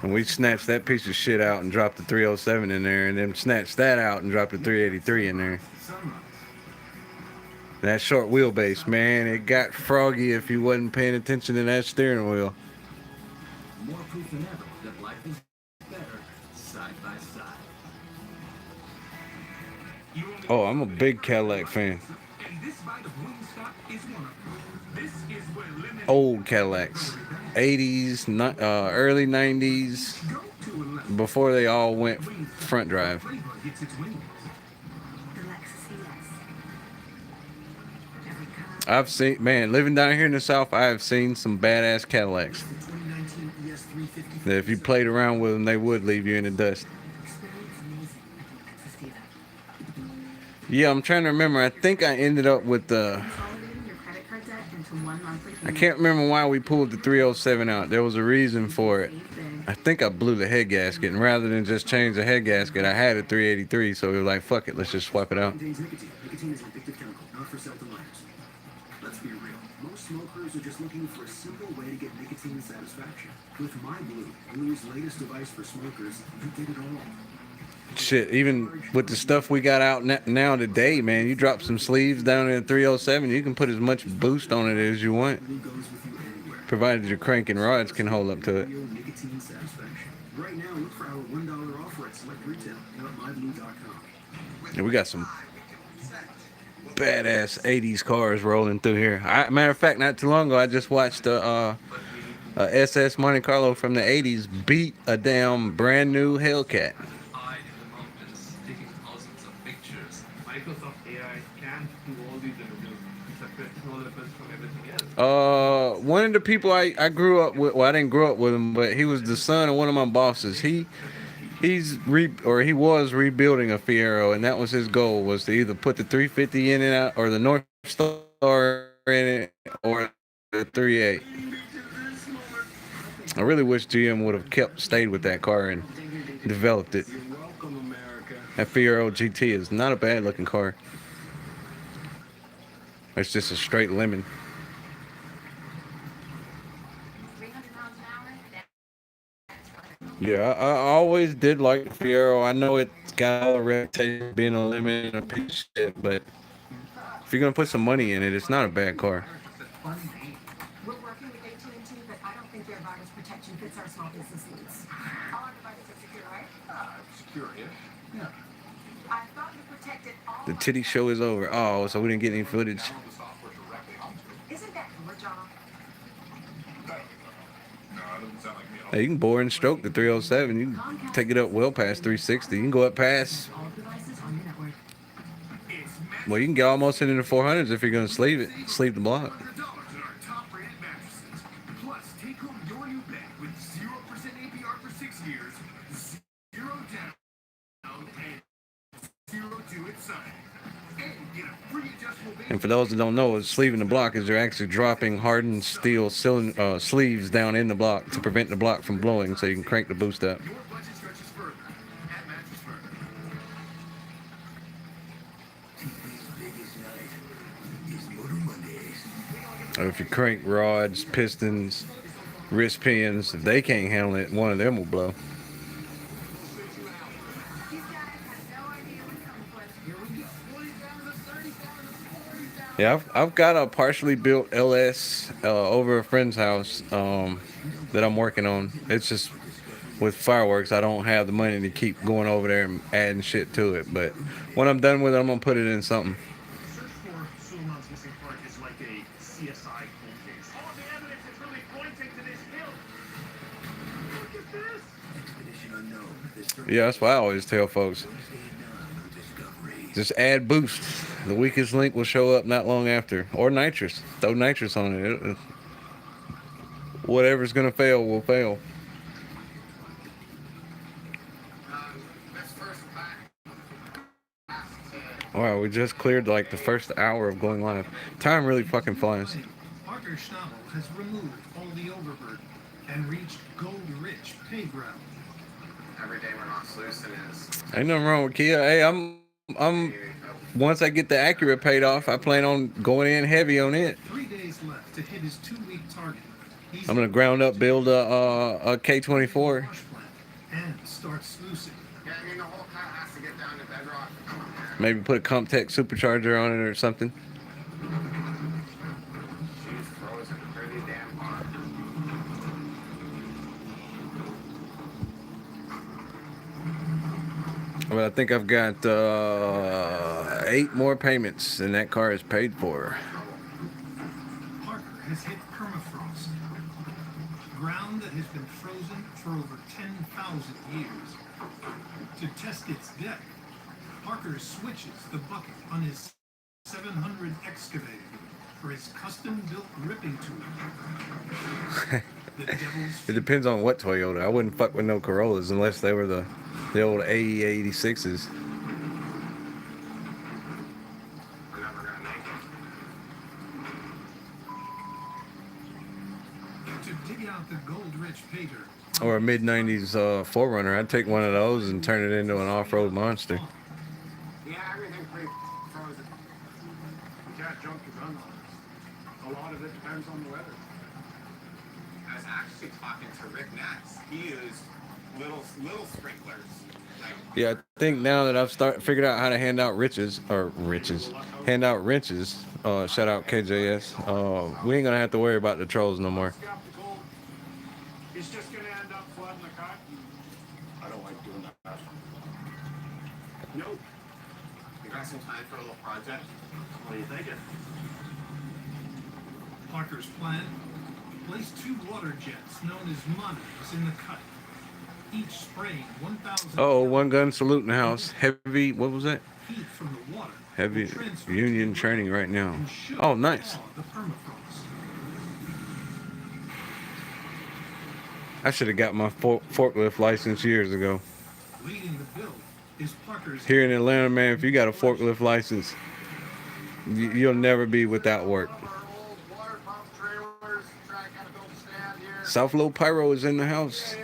A: And we snatched that piece of shit out and dropped the 307 in there, and then snatched that out and dropped the 383 in there. That short wheelbase, man, it got froggy if you wasn't paying attention to that steering wheel.
K: More proof than ever that life is better side by side.
A: Oh, I'm a big Cadillac fan. Old Cadillacs, 80s, early 90s, before they all went front drive. I've seen, man, living down here in the South, I have seen some badass Cadillacs. That if you played around with them, they would leave you in the dust. Yeah, I'm trying to remember. I think I ended up with the... I can't remember why we pulled the 307 out. There was a reason for it. I think I blew the head gasket, and rather than just change the head gasket, I had a 383, so we were like, fuck it, let's just swap it out.
K: Nicotine is an addictive chemical, not for self-deniers. Let's be real. Most smokers are just looking for a simple way to get nicotine satisfaction. With MyBlue, Blue's latest device for smokers, you get it all.
A: Shit, even with the stuff we got out now today, man, you drop some sleeves down in a 307, you can put as much boost on it as you want, provided your crank and rods can hold up to it.
K: Right now, look for our $1 offer at select retail and at myblue.com.
A: And we got some badass 80s cars rolling through here. Matter of fact, not too long ago, I just watched a SS Monte Carlo from the 80s beat a damn brand new Hellcat.
B: Microsoft AI can't do all these images. It's a developers from everything else.
A: One of the people I grew up with, well, I didn't grow up with him, but he was the son of one of my bosses. He was rebuilding a Fiero, and that was his goal, was to either put the 350 in and out, or the North Star in it, or the 3.8. I really wish GM would have stayed with that car and developed it. That Fiero GT is not a bad looking car. It's just a straight lemon.
E: 300 miles an hour?
A: Yeah, I always did like the Fiero. I know it's got all the reputation of being a lemon and a piece of shit, but if you're gonna put some money in it, it's not a bad car.
F: We're working with AT&T, but I don't think their virus protection fits our small business needs. All our devices are secure, right?
G: Secure, yeah.
F: Yeah. I thought you protected all.
A: The titty show is over. Oh, so we didn't get any footage.
F: Isn't that your job?
B: No, it doesn't sound like me.
A: Hey, you can bore and stroke the 307. You can take it up well past 360. You can go up past.
F: All devices on your network.
A: Well, you can get almost into the 400s if you're gonna sleeve the block.
B: $100 in our top rated mattresses. Plus, take home your new bed with 0% APR for 6 years, 0 down, and 0 to its side. And get a free adjustable base.
A: And for those that don't know, sleeving the block is they're actually dropping hardened steel sleeves down in the block to prevent the block from blowing, so you can crank the boost up.
B: Your budget stretches further at Mattress Firm.
A: Or if you crank rods, pistons, wrist pins, if they can't handle it, one of them will blow. Yeah, I've got a partially built LS over a friend's house that I'm working on. It's just with fireworks, I don't have the money to keep going over there and adding shit to it. But when I'm done with it, I'm gonna put it in something.
B: Search for Suleiman's missing part is like a CSI cold case. All the evidence is really pointing to this hill. Look at this.
K: Expedition unknown.
A: Yeah, that's what I always tell folks. Just add boost. The weakest link will show up not long after. Or nitrous. Throw nitrous on it. Whatever's gonna fail will fail.
G: This first pack
A: Wow, we just cleared like the first hour of going live. Time really fucking flies.
C: Parker Schnabel has removed all the overburden and reached gold-rich pay ground.
G: every day we're not sluicing is.
A: Ain't nothing wrong with Kia. Hey, I'm once I get the Acura paid off, I plan on going in heavy on it.
C: 3 days left to hit his 2-week target.
A: I'm gonna ground up build a K24.
C: And start sluicing.
G: Yeah, I mean the whole car has to get down to bedrock.
A: Maybe put a Comptech supercharger on it or something.
G: She's frozen pretty damn hard.
A: But I think I've got 8 more payments, and that car is paid for.
C: Parker has hit permafrost, ground that has been frozen for over 10,000 years. To test its depth, Parker switches the bucket on his 700 excavator for his custom-built ripping tool. The devil's
A: It depends on what Toyota. I wouldn't fuck with no Corollas unless they were the old AE86s.
G: We're never gonna make it.
C: to dig out the gold-rich pay dirt.
A: Or a mid-90s 4Runner. I'd take one of those and turn it into an off-road monster.
G: Yeah, everything's pretty frozen.
B: You can't jump the gun on it. A lot of it depends on the weather.
G: I was actually talking to Rick Nats. He used little sprinklers. Like,
A: Yeah, I think now that I've figured out how to hand out hand out wrenches. Shout out KJS. We ain't gonna have to worry about the trolls no more.
B: Skeptical. He's just gonna end up flooding the cut. I don't like doing that.
G: nope. You got some time for a little project?
B: What are you thinking?
C: Parker's plan: place 2 water jets known as monitors in the cut, each spraying 1,000.
A: Oh, one gun salute in the house. Heavy, what was that?
C: heat from the water.
A: Heavy
C: will transfer
A: union
C: to
A: training right now.
C: and show
A: Oh, nice.
C: thaw the permafrost.
A: I should have got my forklift license years ago.
C: Leading the build is Parker's
A: Here in Atlanta, man, if you got a forklift license, you'll never be without work.
G: Our old water pump trailers, try to kind of build a stand here.
A: South Low Pyro is in the house.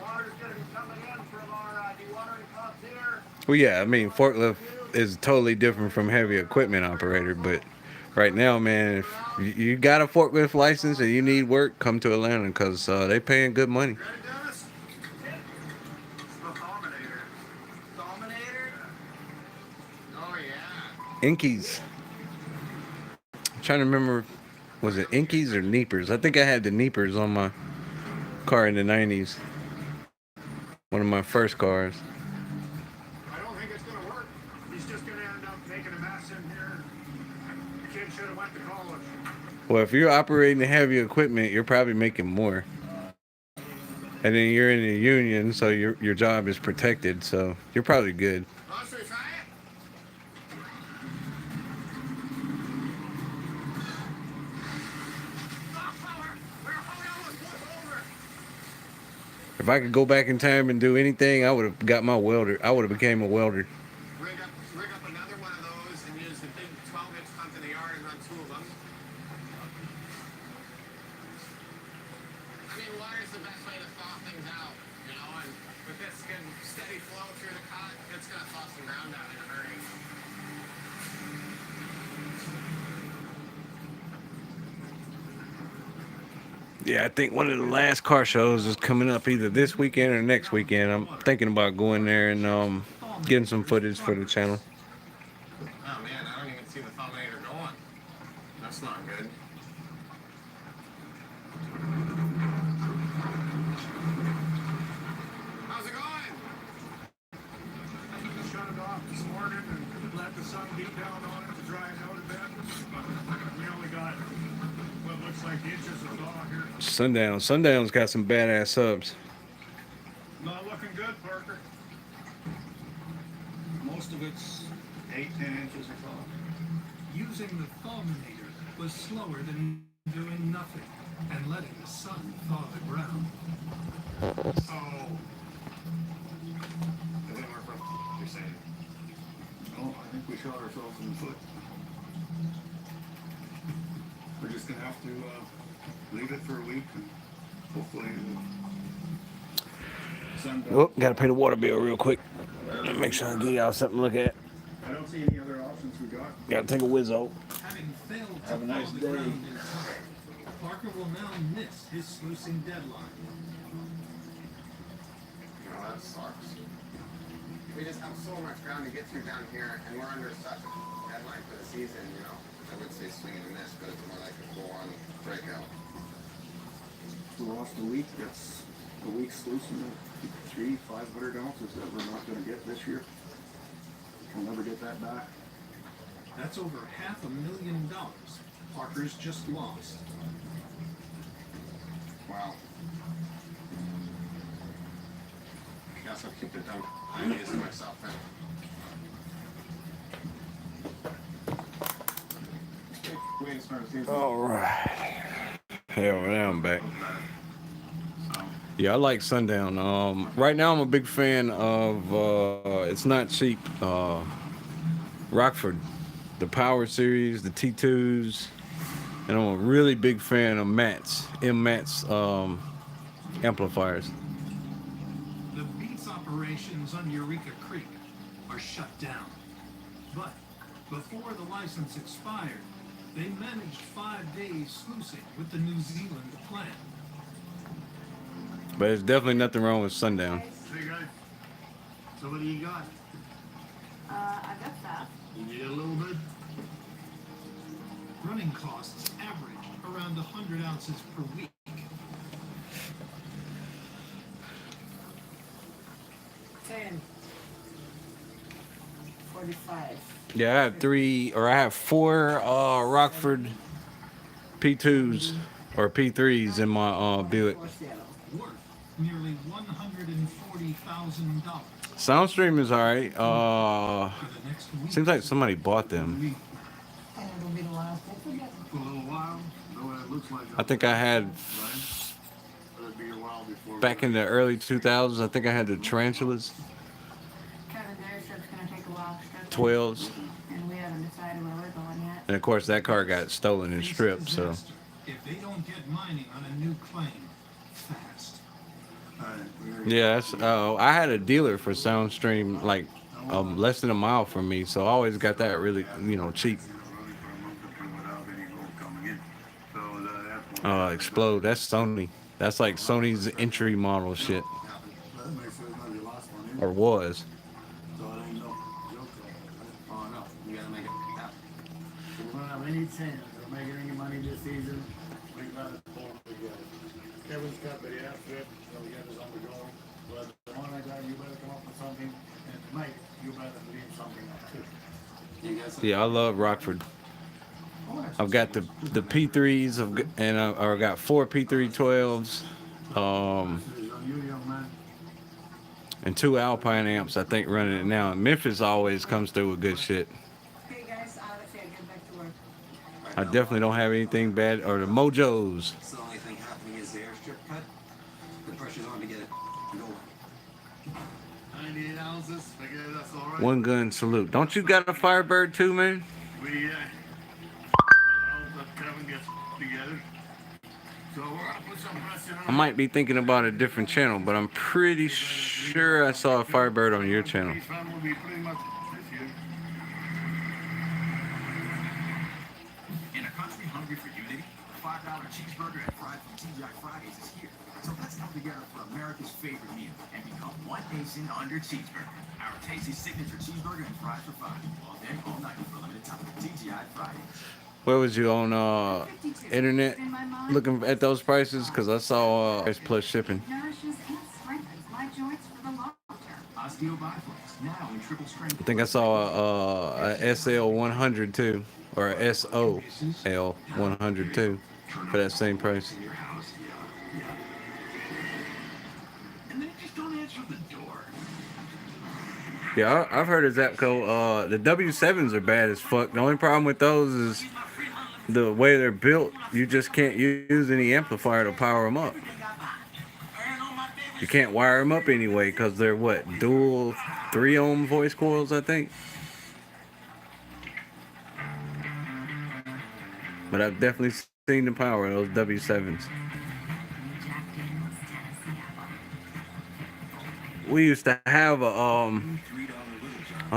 G: Water's gonna be coming in from our dewatering pumps here.
A: Well, yeah, I mean, forklift is totally different from heavy equipment operator, but right now, man, if you got a forklift license and you need work, come to Atlanta because they paying good money.
G: Ready, Dennis? It's the Dominator. Dominator? Oh, yeah.
A: Inkies. I'm trying to remember, was it Inkies or Neepers? I think I had the Neepers on my car in the 90s. One of my first cars.
B: I don't think it's gonna work. He's just gonna end up making a mess in here. The kid should have went to college.
A: Well, if you're operating heavy equipment, you're probably making more. And then you're in a union, so your job is protected, so you're probably good.
G: Want to try it? Stop power! We're almost over!
A: If I could go back in time and do anything, I would have got my welder. I would have became a welder.
G: Rig up another one of those and use the big 12-inch pump in the yard and run 2 of them. I mean, water's the best way to thaw things out, you know, and with this good steady flow through the cut, it's gonna thaw some ground out in a hurry.
A: Yeah, I think one of the last car shows is coming up either this weekend or next weekend. I'm thinking about going there and getting some footage for the channel.
G: Oh man, I don't even see the Dominator going. That's not good. How's it going?
B: Shut it off this morning and let the sun beat down on it to dry it out a bit. But we only got what looks like inches of thaw here.
A: Sundown's got some badass subs.
B: Not looking good, Parker. Most of it's
C: Using the fulminator was slower than doing nothing and letting the sun thaw the ground.
B: So, I think we're from you're saying.
H: No, I think we shot ourselves in the foot. We're just gonna have to leave it for a week and hopefully sundown.
A: Oh, gotta pay the water bill real quick. Make sure I give y'all something to look at.
H: I don't see any other options we got.
A: Gotta take a whiz out.
C: Having failed to
H: Have a nice
C: thaw the
H: day.
C: ground in time, Parker will now miss his sluicing deadline.
G: You know, that sucks. We just have so much ground to get through down here, and we're under such a deadline for the season, you know. I would say swing and a miss, but it's more like a full-on breakout.
H: We lost a week. That's a week's sluicing of 500 ounces that we're not gonna get this year. We'll never get that back.
C: That's over $500,000 Parker's just lost.
G: Wow. I guess I'll keep it down. I'm using myself then. Wait, as far as these.
A: All right. Hell, now I'm back. Yeah, I like Sundown. Right now I'm a big fan of, it's not cheap, Rockford, the Power Series, the T2s, and I'm a really big fan of Matt's, M-Matt's amplifiers.
C: The Beats operations on Eureka Creek are shut down. But before the license expired, they managed 5 days sluicing with the New Zealand plant.
A: But there's definitely nothing wrong with Sundown.
B: Hey guys. So what do you got?
F: I got that.
B: You need a little bit?
C: Running costs average around 100 ounces per week.
F: $10.45.
A: Yeah, I have four Rockford P2s or P3s in my Buick.
C: Worth nearly $140,000.
A: Soundstream is alright.
C: For the next week.
A: Seems like somebody bought them.
F: And it'll be the last one.
H: For a little while, though it looks like.
A: I think I had
H: It'll be a while before.
A: back in the early 2000s. I think I had the Tarantulas,
F: Kevin there said it's gonna take a while to start.
A: 12s,
F: And we haven't decided where we're going yet.
A: and of course that car got stolen and stripped. So
C: If they don't get mining on a new claim fast.
A: yeah, that's, I had a dealer for Soundstream like less than a mile from me, so I always got that really, cheap. Explode. That's Sony. That's like Sony's entry model shit, or was.
H: So it ain't no joke.
G: Oh no, you gotta make it happen.
H: We don't have any chance of making any money this season. We gotta pull it together. Kevin's got the outfit, so we got us on the go. But the one I got, you better come up with something. And Mike, you better leave something up too.
G: You guys
A: Yeah, I love Rockford. I've got the P3s, and I got 4 P312s,
H: It's on you, young man.
A: and 2 Alpine amps. I think running it now. Memphis always comes through with good shit.
F: Okay guys, let's say I get back to work.
A: I definitely don't have anything bad, or the Mojos.
G: So the only thing happening is the airstrip cut. The pressure's on to get it going.
B: 98 ounces. I guess that's all right.
A: One gun salute. Don't you got a Firebird too, man?
B: We, Kevin gets together. So we're gonna put some pressure
A: I
B: on.
A: might be thinking about a different channel, but I'm pretty sure I saw a Firebird on your channel.
B: Each one will be pretty much this year.
K: In a country hungry for unity, the $5 cheeseburger and fries from TGI Fridays is here. So let's come together for America's favorite meal and become one nation under cheeseburger. Our tasty signature cheeseburger and fries for $5. All day, all night for a limited time. TGI Fridays.
A: Where was you on internet looking at those prices? Because I saw price plus shipping.
J: Nourishes and strengthens my joints for the long term.
K: Osteobiflex, now in triple strength.
A: I think I saw a SL 100 too, or a SOL 100 too, for that same price.
K: In your house, yeah. And then you just don't answer the door.
A: Yeah, I've heard of Zapco. The W7s are bad as fuck. The only problem with those is the way they're built. You just can't use any amplifier to power them up. You can't wire them up anyway because they're what, dual 3 ohm voice coils, I think. But I've definitely seen the power of those W7s. We used to have a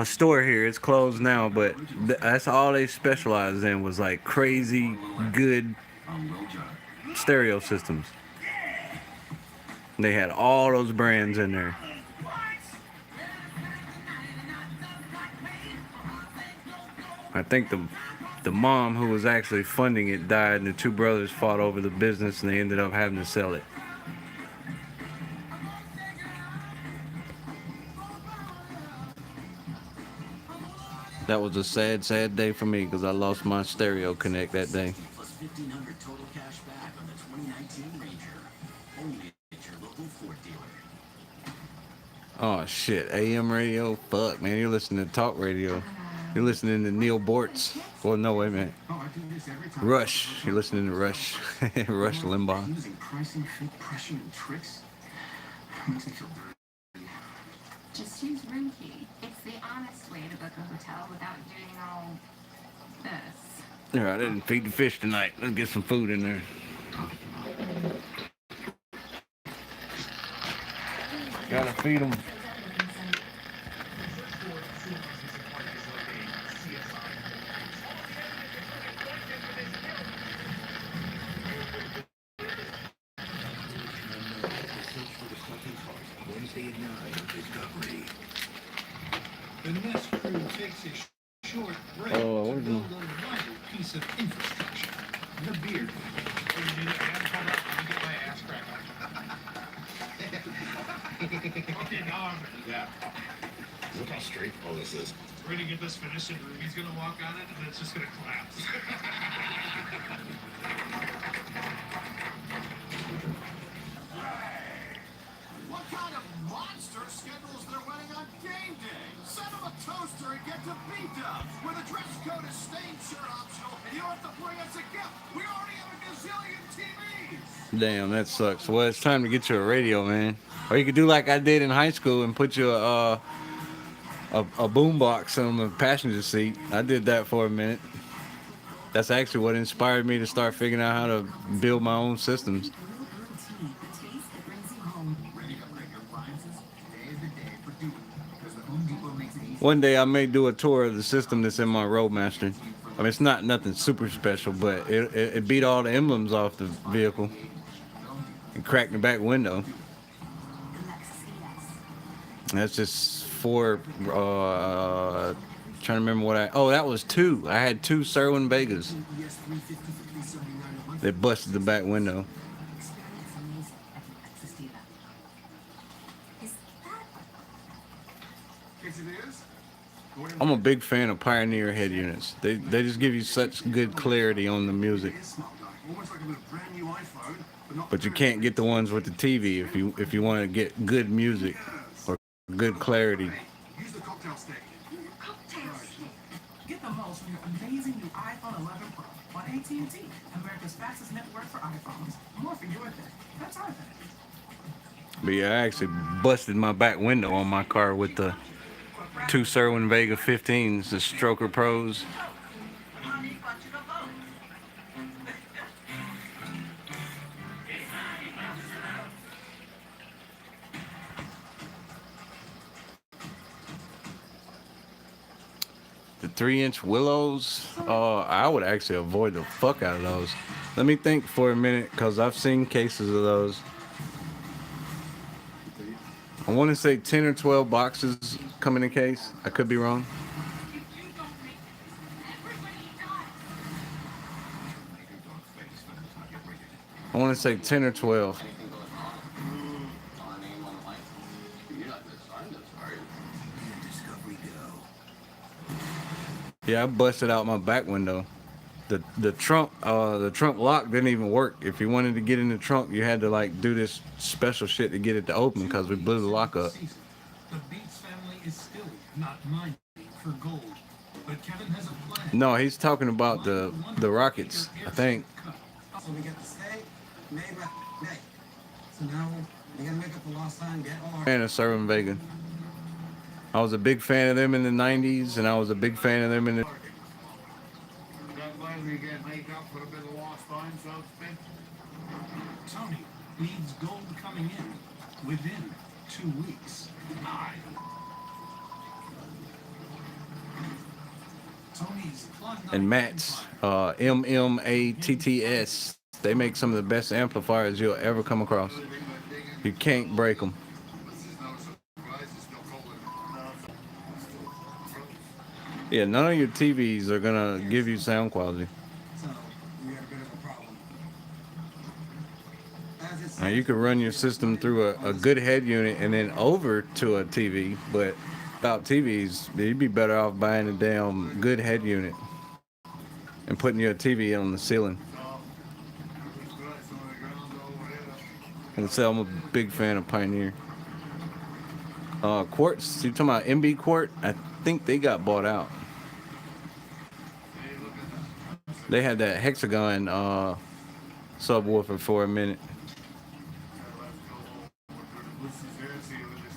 A: store here. It's closed now, but that's all they specialized in was like crazy good stereo systems. They had all those brands in there. I think the mom who was actually funding it died, and the 2 brothers fought over the business, and they ended up having to sell it. That was a sad, sad day for me because I lost my stereo connect that day.
K: Plus $1,500 total cash back on the 2019 Ranger. Only at your local Ford dealer.
A: Oh shit, AM radio? Fuck, man, you're listening to talk radio. You're listening to Neil Bortz. Well, no, wait a minute. Rush. You're listening to Rush. Rush Limbaugh.
K: Using pricing, fake pressure, and tricks makes me feel dirty.
E: Just use room key. It's the honest way to book a hotel without doing all this.
A: Yeah, I didn't feed the fish tonight. Let's get some food in there. Gotta feed them.
C: The Nest crew takes a short break
A: Oh,
C: to
A: what is
C: build a vital piece of infrastructure. The beer. Okay, now I'm ready.
B: Yeah. Look how straight all this is.
C: We're gonna get this finished, and Ruby's gonna walk on it, and then it's just gonna collapse.
G: What kind of monster schedules their wedding on game day? Send them a toaster and get to B-Dub, where the dress code is stained shirt optional, and you don't have to bring us a gift. We already have a gazillion TVs.
A: Damn, that sucks. Well, it's time to get you a radio, man. Or you could do like I did in high school and put you a boombox on the passenger seat. I did that for a minute. That's actually what inspired me to start figuring out how to build my own systems. One day I may do a tour of the system that's in my Roadmaster. I mean, it's not nothing super special, but it beat all the emblems off the vehicle and cracked the back window. That's just 4, trying to remember what that was 2. I had 2 Serwin Vegas that busted the back window. I'm a big fan of Pioneer head units. They just give you such good clarity on the music. But you can't get the ones with the TV if you want to get good music or good clarity.
K: Use the cocktail stick. Get the most from your amazing new iPhone 11 Pro on AT&T, America's fastest network for iPhones. More for your thing. That's our thing.
A: But yeah, I actually busted my back window on my car with the 2 Serwin Vega 15s, the Stroker Pros. The 3-inch Willows, I would actually avoid the fuck out of those. Let me think for a minute, because I've seen cases of those. I want to say 10 or 12 boxes come in a case. I could be wrong. I want to say 10 or 12. Yeah, I busted out my back window. The trunk lock didn't even work. If you wanted to get in the trunk, you had to like do this special shit to get it to open because we blew the lock up.
C: The Beats family is still not mining for gold. But Kevin has a plan.
A: No, he's talking about the rockets, I think.
L: So we get to stay, May, May. So now we gotta make up the lost time, get all our...
A: Fan of Servant Vega. I was a big fan of them in the 90s, and I was a big fan of them in the...
H: That way we get make up for a bit of lost time, so to speak.
C: Tony needs gold coming in within 2 weeks. Tony's
A: And Matt's, MMATTS. They make some of the best amplifiers you'll ever come across. You can't break them. Yeah, none of your TVs are gonna give you sound quality.
L: So we got a bit of a problem. As it
A: Now you could run your system through a good head unit and then over to a TV, but without TVs, you'd be better off buying a damn good head unit and putting your TV on the ceiling. And say I'm a big fan of Pioneer. Quartz, you talking about MB Quart? I think they got bought out. They had that hexagon subwoofer for a minute.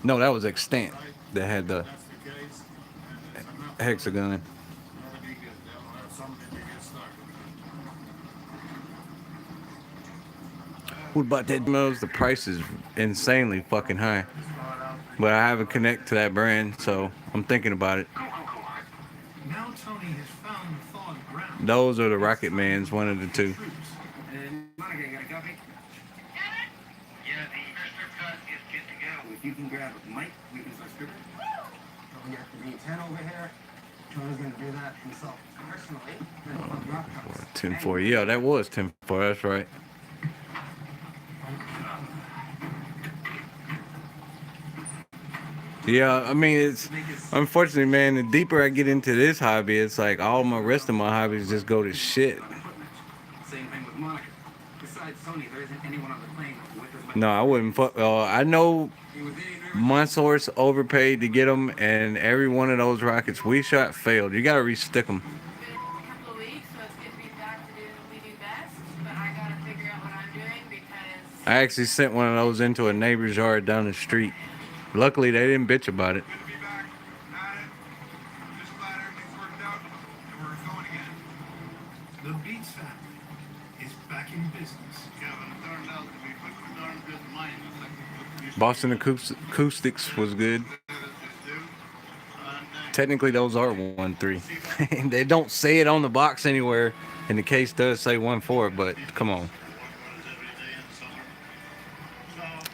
A: No, that was Extant that had the hexagon. What about that? The price is insanely fucking high. But I haven't connected to that brand, so I'm thinking about it.
C: Now Tony has found the thawed ground.
A: Those are the Rocket Mans, one of the two.
K: Monica, you got a copy? Yeah, the first cut is good to go. If you can grab Mike, we can start stripping.
L: We got the V10 over here. Tony's gonna do that himself personally. Then plug rock cups.
A: 10-4. Yeah, that was 10-4. That's right. Yeah, I mean, it's unfortunately, man, the deeper I get into this hobby, it's like all my rest of my hobbies just go to shit.
K: Same thing with Monica. Besides Sony, there isn't anyone on the plane with us.
A: No, I wouldn't fuck. I know my source overpaid to get them, and every one of those rockets we shot failed. You gotta restick them.
M: Been a couple of weeks, so it's good to be back to doing what we do best, but I gotta figure out what I'm doing because...
A: I actually sent one of those into a neighbor's yard down the street. Luckily, they didn't bitch about it.
B: Good to be back at it. Just glad everything's worked out and we're going again.
C: The Beats family is back in business.
H: Kevin, it turned out to be pretty darn good mining.
A: Boston Acoustics was good. Technically, those are 1.3. They don't say it on the box anywhere, and the case does say 1.4, but come on.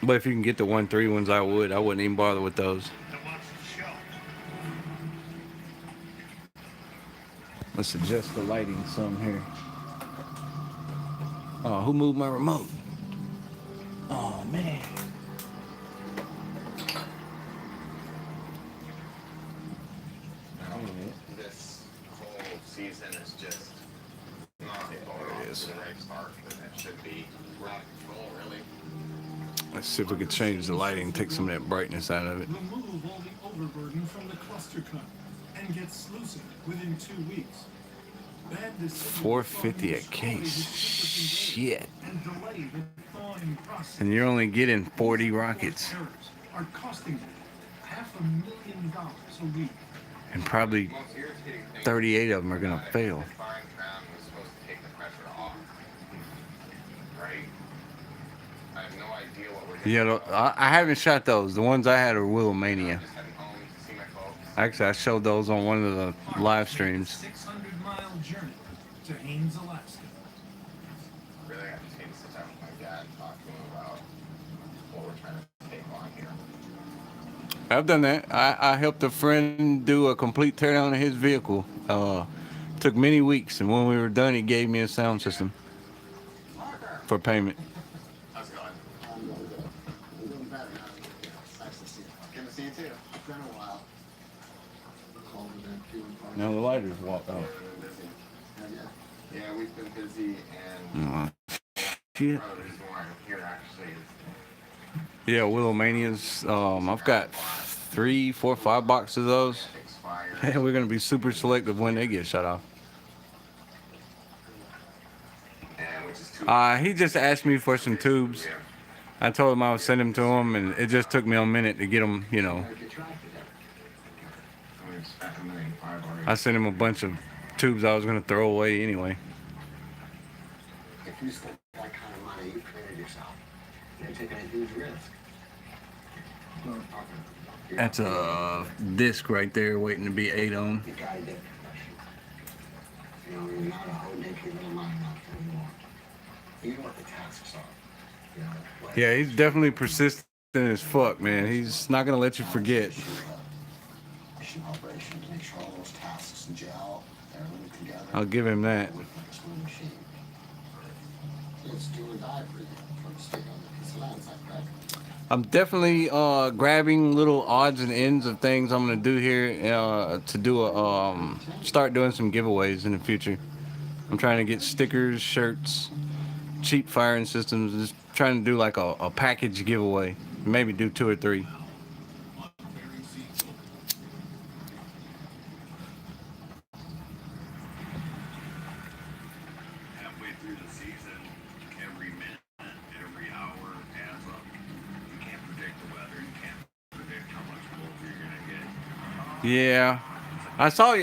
A: But if you can get the 1.3 ones, I would. I wouldn't even bother with those. Let's adjust the lighting some here. Oh, who moved my remote? Oh, man.
B: This whole season is just not going off to the right start than it should be. We're out of control, really.
A: Let's see if we can change the lighting and take some of that brightness out of it.
C: Remove all the overburden from the cluster cut and get sluicing within 2 weeks. Bad decisions
A: 450 a case. Shit.
C: and delay the thawing process.
A: And you're only getting 40 rockets.
C: Errors are costing them $500,000 a week.
A: And probably 38 of them are going to fail.
B: Firing ground was supposed to take the pressure off. Right? I have no idea what we're doing.
A: Yeah, I haven't shot those. The ones I had are Willowmania.
B: Just heading home to see my folks.
A: Actually, I showed those on one of the live streams.
C: 600-mile journey to Haines, Alaska.
B: Really, I just need to sit down with my dad and talk to him about what we're trying to take on here.
A: I've done that. I helped a friend do a complete teardown of his vehicle. Took many weeks, and when we were done, he gave me a sound system for payment.
B: How's it going?
L: I'm doing better now. It's nice to see you.
B: Good to see you too.
L: It's been a while. Called me back, feeling fine.
A: Now the lighters walk out.
B: Yeah, we've been busy, and
A: Shit.
B: part of the reason why I'm here actually is
A: Yeah, Willowmanias. I've got 3, 4, 5 boxes of those. And we're gonna be super selective when they get shut off. He just asked me for some tubes. I told him I would send them to him, and it just took me a minute to get them, you know. I sent him a bunch of tubes I was going to throw away anyway.
K: If you spend that kind of money, you created yourself. You're taking a huge risk.
A: That's a disc right there waiting to be ate on.
K: You gotta get professional. You know, you're not a whole naked little mind mouth anymore. You know what the tasks are. You know,
A: Yeah, he's definitely persistent as fuck, man. He's not gonna let you forget.
K: mission operation to make sure all those tasks gel, they're linked together.
A: I'll give him that.
K: Work like a smooth machine. It's do or die for you. For the state on the piece of land, like that.
A: I'm definitely grabbing little odds and ends of things I'm gonna do here to do a start doing some giveaways in the future. I'm trying to get stickers, shirts, cheap firing systems. Just trying to do like a package giveaway. Maybe do 2 or 3.
B: Halfway through the season, every minute, every hour adds up. You can't predict the weather. You can't predict how much poultry you're gonna get.
A: Yeah, I saw.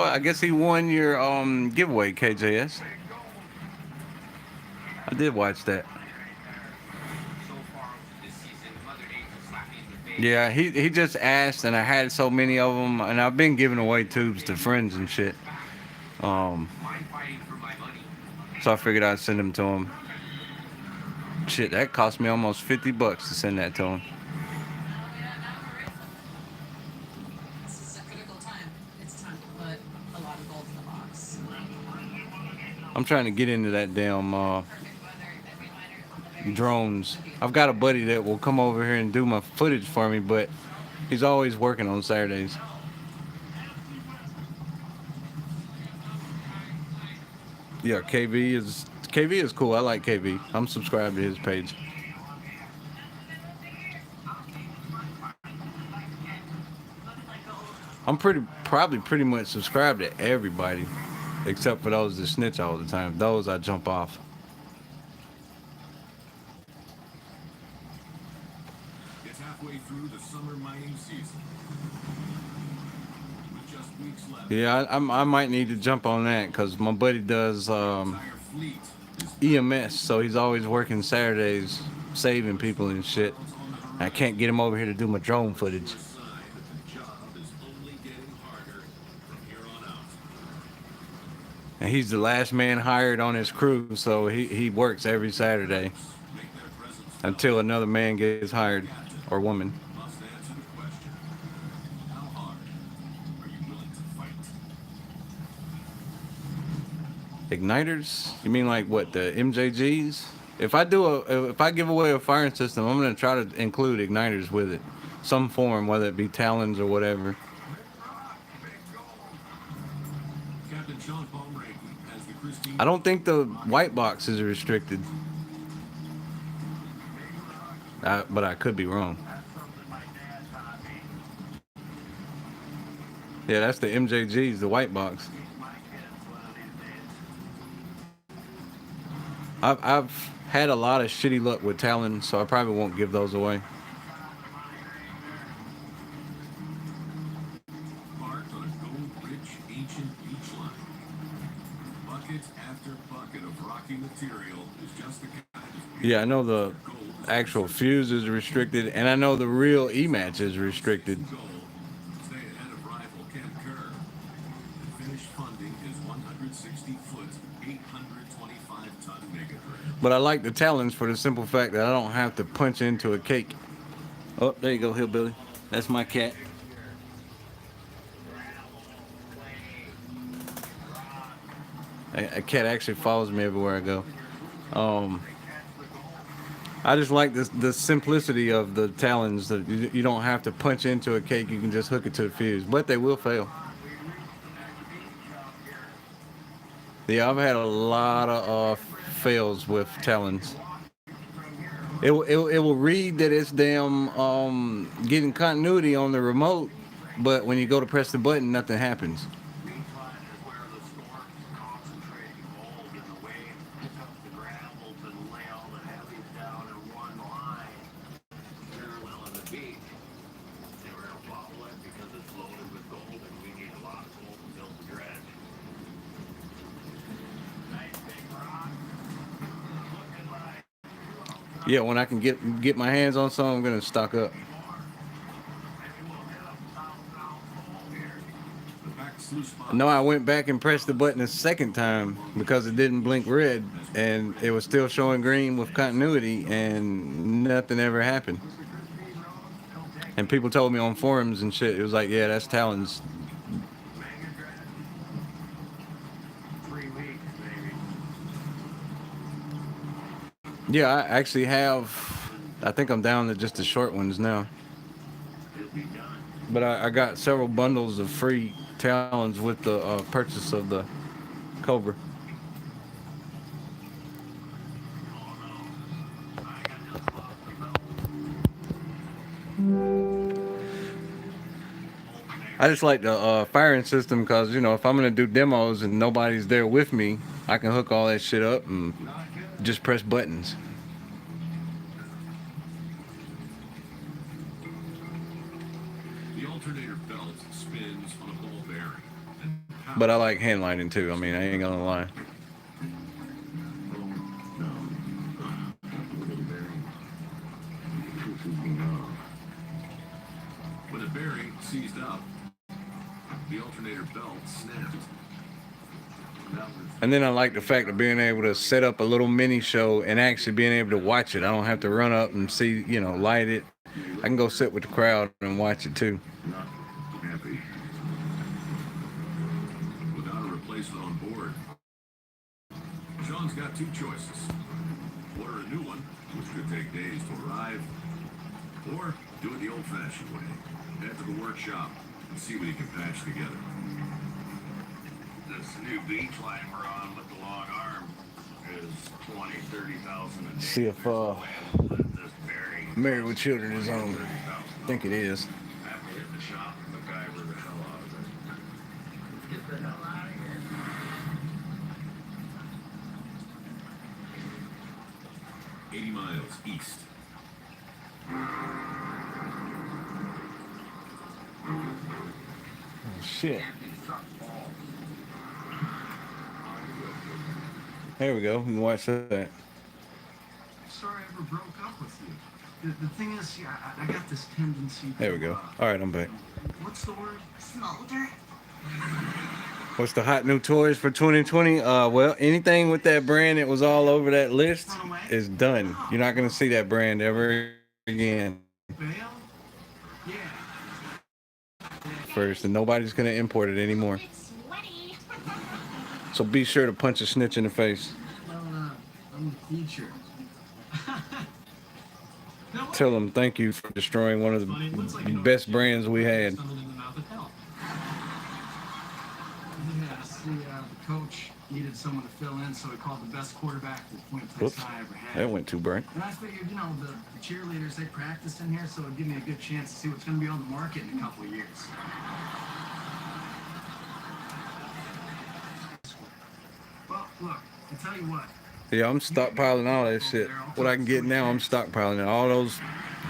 A: I guess he won your giveaway, KJS. I did watch that. Yeah, he just asked, and I had so many of them, and I've been giving away tubes to friends and shit. So I figured I'd send them to him. Shit, that cost me almost $50 to send that to him.
J: This is a critical time. It's time to put a lot of gold in the box.
A: I'm trying to get into that damn drones. I've got a buddy that will come over here and do my footage for me, but he's always working on Saturdays. Yeah, KV is cool. I like KV. I'm subscribed to his page. I'm probably pretty much subscribed to everybody, except for those that snitch all the time. Those I jump off.
G: It's halfway through the summer mining season. With just weeks left,
A: Yeah, I might need to jump on that because my buddy does
G: entire fleet is
A: EMS, so he's always working Saturdays, saving people and shit. I can't get him over here to do my drone footage.
G: a sign that the job is only getting harder from here on out.
A: And he's the last man hired on his crew, so he works every Saturday
G: Make their presence
A: until another man gets hired, or woman.
G: must answer the question. How hard are you willing to fight?
A: Igniters? You mean like what, the MJGs? If I give away a firing system, I'm gonna try to include igniters with it, some form, whether it be talons or whatever.
G: Captain Sean Palmer has the Christine.
A: I don't think the white box is restricted, but I could be wrong. Yeah, that's the MJGs, the white box. I've had a lot of shitty luck with talons, so I probably won't give those away.
G: Parked on a gold-rich ancient beach line. Bucket after bucket of rocky material is just the kind of
A: Yeah, I know the actual fuse is restricted, and I know the real E-match is restricted.
G: goal. Stay ahead of rival Ken Kerr. The finished funding is 160-foot, 825-ton megadrill.
A: But I like the talons for the simple fact that I don't have to punch into a cake. Oh, there you go, Hillbilly. That's my cat. A cat actually follows me everywhere I go. I just like the simplicity of the talons. That you don't have to punch into a cake. You can just hook it to the fuse, but they will fail. Yeah, I've had a lot of fails with talons. It will read that it's damn getting continuity on the remote, but when you go to press the button, nothing happens.
G: Recline is where the storms concentrate gold in the wave, pick up the gravel to lay all the heavies down in one line, parallel on the beach. They were gonna follow it because it's loaded with gold, and we need a lot of gold to build the dredge. Nice big rock, looking like
A: Yeah, when I can get my hands on some, I'm gonna stock up. No, I went back and pressed the button a second time because it didn't blink red, and it was still showing green with continuity, and nothing ever happened. And people told me on forums and shit, it was like, yeah, that's Talon's.
G: 3 weeks, maybe.
A: Yeah, I actually have. I think I'm down to just the short ones now. But I got several bundles of free Talons with the purchase of the Cobra. I just like the firing system because, you know, if I'm going to do demos and nobody's there with me, I can hook all that shit up and just press buttons.
G: The alternator belt spins on a ball bearing.
A: But I like hand lighting too. I mean, I ain't gonna lie.
G: When a bearing seized up, the alternator belt snapped.
A: And then I like the fact of being able to set up a little mini show and actually being able to watch it. I don't have to run up and see, you know, light it. I can go sit with the crowd and watch it too.
G: Not happy. Without a replacement on board, Sean's got two choices. Order a new one, which could take days to arrive, or do it the old-fashioned way. Head to the workshop and see what he can patch together. This new beach line we're on with the long arm is 20, 30,000 a day.
A: See if Married with Children is on. I think it is.
G: I have to hit the shop and MacGyver the hell out of it. Get the hell out of here. 80 miles east.
A: Oh, shit. There we go. We can watch that.
N: Sorry I ever broke up with you. The thing is, yeah, I got this tendency to...
A: There we go. All right, I'm back.
N: What's the word?
I: Smolder.
A: What's the hot new toys for 2020? Well, anything with that brand that was all over that list is done. You're not going to see that brand ever again.
N: Bail? Yeah.
A: First, and nobody's going to import it anymore. So be sure to punch a snitch in the face.
N: I'm the teacher.
A: Tell them thank you for destroying one of the best brands we had.
N: The coach needed someone to fill in, so he called the best quarterback that Point
A: Whoops,
N: I ever had.
A: that went too bright.
N: And I figured, you know, the cheerleaders, they practiced in here, so it'd give me a good chance to see what's going to be on the market in a couple of years. Well, look, I tell you what.
A: Yeah, I'm stockpiling all that shit. What I can get now, I'm stockpiling it.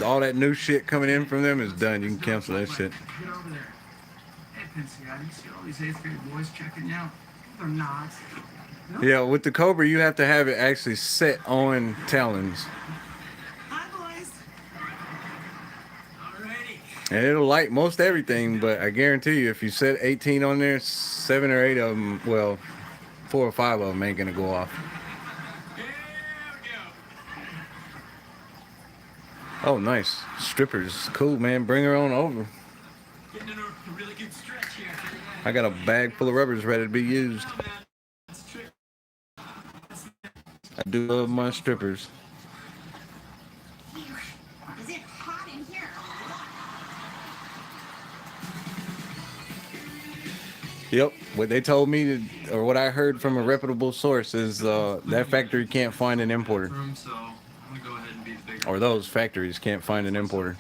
A: All that new shit coming in from them is done. You can cancel that shit.
N: Get over there. Hey, Pincy, you see all these 8th grade boys checking you out? They're not.
A: Yeah, with the Cobra, you have to have it actually set on Talons.
N: Hi, boys. Alrighty.
A: And it'll light most everything, but I guarantee you, if you set 18 on there, 7 or 8 of them, well, 4 or 5 of them ain't gonna go off. Oh, nice. Strippers. Cool, man. Bring her on over.
N: Getting in a really good stretch here.
A: I got a bag full of rubbers ready to be used. I do love my strippers.
I: Is it hot in here?
A: Yep. What they told me, or what I heard from a reputable source, is that factory can't find an importer.
N: So I I'm gonna go ahead and be the bigger.
A: Or those factories can't find an importer.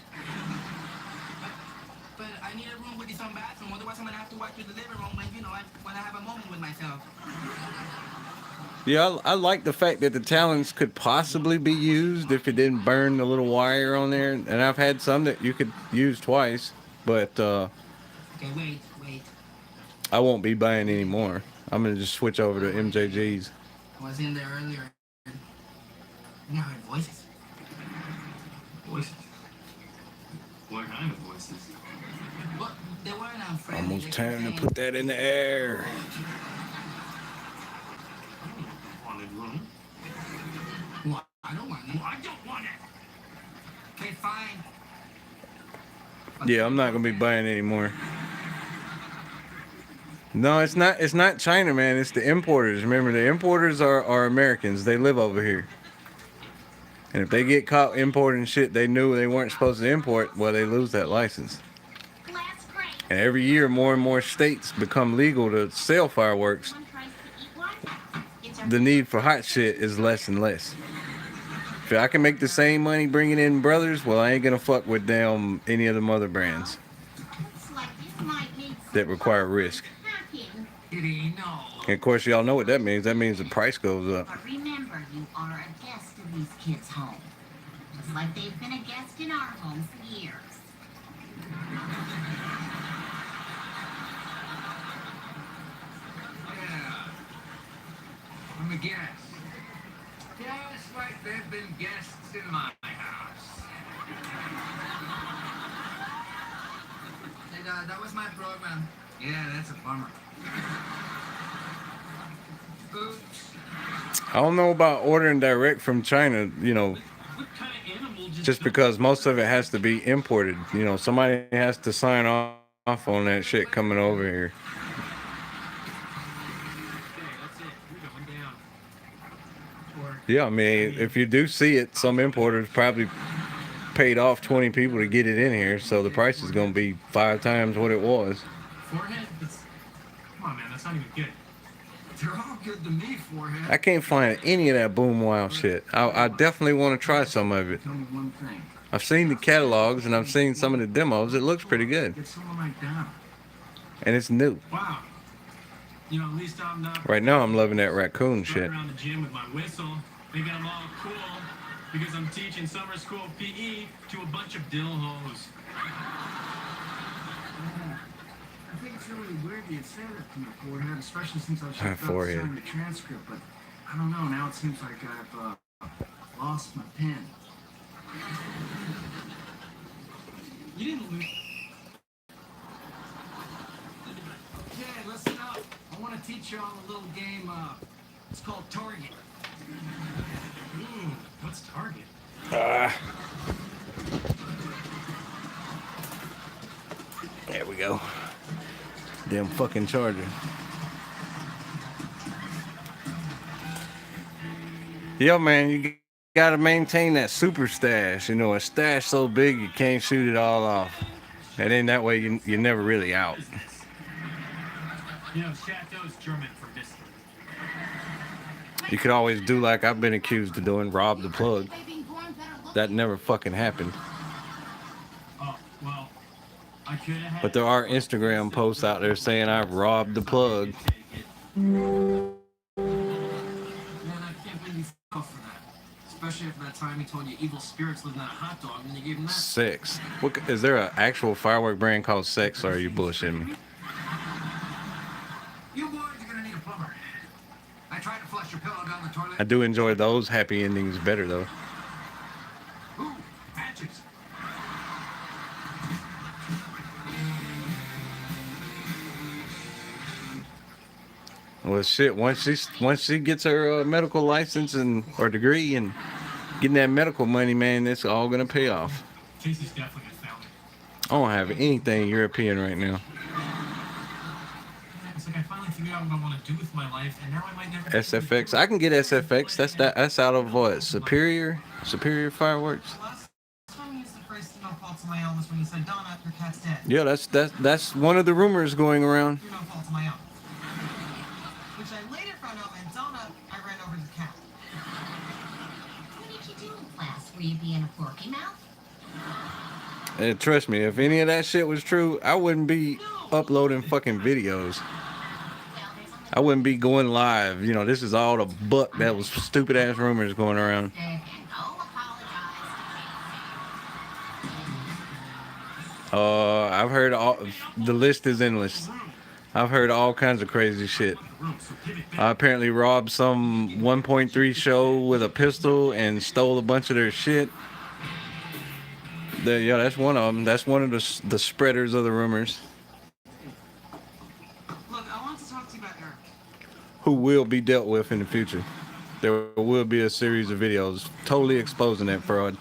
L: But I need a room with its own bathroom. Otherwise, I'm gonna have to walk through the living room when, when I have a moment with myself.
A: Yeah, I like the fact that the talons could possibly be used if it didn't burn the little wire on there. And I've had some that you could use twice, but
L: Okay, wait.
A: I won't be buying any more. I'm gonna just switch over to MJG's.
L: I was in there earlier. And I heard voices.
N: Voices? What kind of voices?
L: Well, they weren't unfriendly.
A: Almost
L: They kept
A: time to
L: saying,
A: put that in the air.
N: Haunted room?
L: Well, I don't want it.
N: Well, I don't want it.
L: Okay, fine.
A: Yeah, I'm not gonna be buying any more. No, it's not China, man. It's the importers. Remember, the importers are Americans. They live over here. And if they get caught importing shit they knew they weren't supposed to import, well, they lose that license. And every year, more and more states become legal to sell fireworks. The need for hot shit is less and less. If I can make the same money bringing in brothers, well, I ain't gonna fuck with them any of them other brands that require risk. And of course, y'all know what that means. That means the price goes up.
O: But remember, you are a guest in these kids' home. Just like they've been a guest in our home for years.
L: Yeah. I'm a guest. Just like they've been guests in my house. And, that was my program. Yeah, that's a bummer. Oops.
A: I don't know about ordering direct from China, you know, just because most of it has to be imported. You know, somebody has to sign off on that shit coming over here. Yeah, I mean, if you do see it, some importers probably paid off 20 people to get it in here, so the price is going to be 5 times what it was.
N: Forehead? Come on, man. That's not even good.
L: They're all good to me, Forehead.
A: I can't find any of that Boom Wow shit. I definitely want to try some of it.
L: Tell me one thing.
A: I've seen the catalogs and I've seen some of the demos. It looks pretty good.
L: Get someone like that.
A: And it's new.
N: Wow. You know, at least I'm not
A: Right now I'm loving that raccoon shit.
N: around the gym with my whistle, thinking I'm all cool because I'm teaching summer school PE to a bunch of dill hoes.
L: I think it's really weird you say that to me, Forehead, especially since I was
A: My
L: just
A: forehead.
L: signing the transcript, but I don't know, now it seems like I've lost my pen.
N: You didn't lose.
L: Okay, listen up. I want to teach y'all a little game, it's called Target.
N: Ooh, what's Target?
A: There we go. Damn fucking charger. Yo, man, you gotta maintain that super stash. You know, a stash so big you can't shoot it all off. And then that way you're never really out.
N: You know, Chateau's German for mystery.
A: You could always do like I've been accused of doing, rob the plug. That never fucking happened.
N: Oh, well, I could have had.
A: But there are Instagram posts out there saying I've robbed the plug.
L: Man, I can't believe you fell for that. Especially after that time he told you evil spirits lived in that hot dog and you gave him that.
A: Sex. What, is there an actual firework brand called Sex, or are you bullshitting me?
L: You boys are gonna need a plumber. I tried to flush your pillow down the toilet.
A: I do enjoy those happy endings better, though.
L: Ooh, matches.
A: Well, shit. Once she gets her medical license and or degree and getting that medical money, man, it's all gonna pay off.
N: Casey's definitely a family.
A: I don't have anything European right now.
N: It's like I finally figured out what I want to do with my life, and now I might never.
A: SFX. I can get SFX. That's out of what? Superior fireworks.
L: Last time you used the phrase "no fault to my own" was when you said, "Donna, your cat's dead."
A: Yeah, that's one of the rumors going around.
L: You're no fault to my own. Which I later found out meant Donna, I ran over the cat.
O: What did you do in class? you being a porky mouth?
A: And trust me, if any of that shit was true, I wouldn't be uploading fucking videos. I wouldn't be going live. You know, this is all the buck that was stupid ass rumors going around. I've heard all, the list is endless. I've heard all kinds of crazy shit. I apparently robbed some 1.3 show with a pistol and stole a bunch of their shit. Yeah, that's one of them. That's one of the spreaders of the rumors.
L: Look, I want to talk to you about Eric.
A: Who will be dealt with in the future. There will be a series of videos totally exposing that fraud.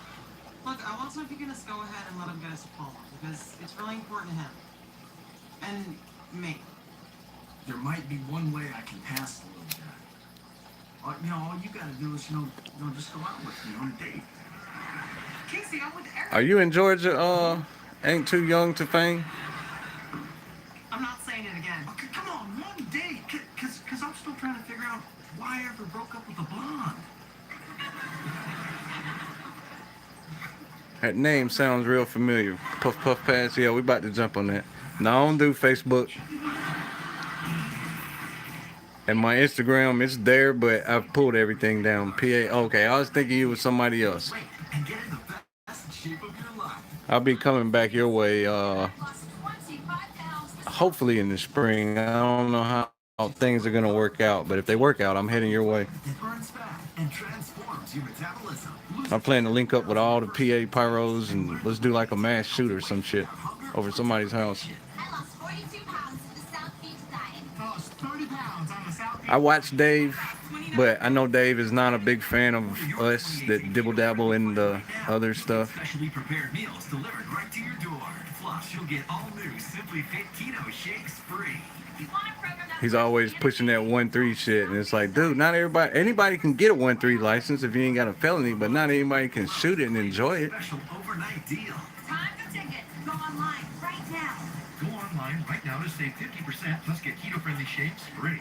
L: Look, I want to know if you can just go ahead and let him get his diploma, because it's really important to him. And me.
G: There might be one way I can pass the little guy. You know, all you gotta do is, just go out with me on a date.
L: Casey, I'm with Eric.
A: Are you in Georgia? Ain't too young to fame?
L: I'm not saying it again.
G: Okay, come on, one date. Cause I'm still trying to figure out why I ever broke up with a blonde.
A: That name sounds real familiar. Puff Puff Pass. Yeah, we about to jump on that. No, I don't do Facebook. And my Instagram, it's there, but I've pulled everything down. Okay, I was thinking you was somebody else. I'll be coming back your way, hopefully in the spring. I don't know how things are going to work out, but if they work out, I'm heading your way. I plan to link up with all the PA Pyros and let's do like a mass shoot or some shit over somebody's house. I watch Dave, but I know Dave is not a big fan of us that dibble dabble in the other stuff.
K: Specially prepared meals delivered right to your door. Plus, you'll get all new Simply Fit Keto Shakes free.
A: He's always pushing that 1-3 shit, and it's like, dude, not anybody can get a 1-3 license if you ain't got a felony, but not anybody can shoot it and enjoy it.
K: Special overnight deal.
O: Time for tickets. Go online right now.
G: Go online right now to save 50% plus get keto-friendly shakes free.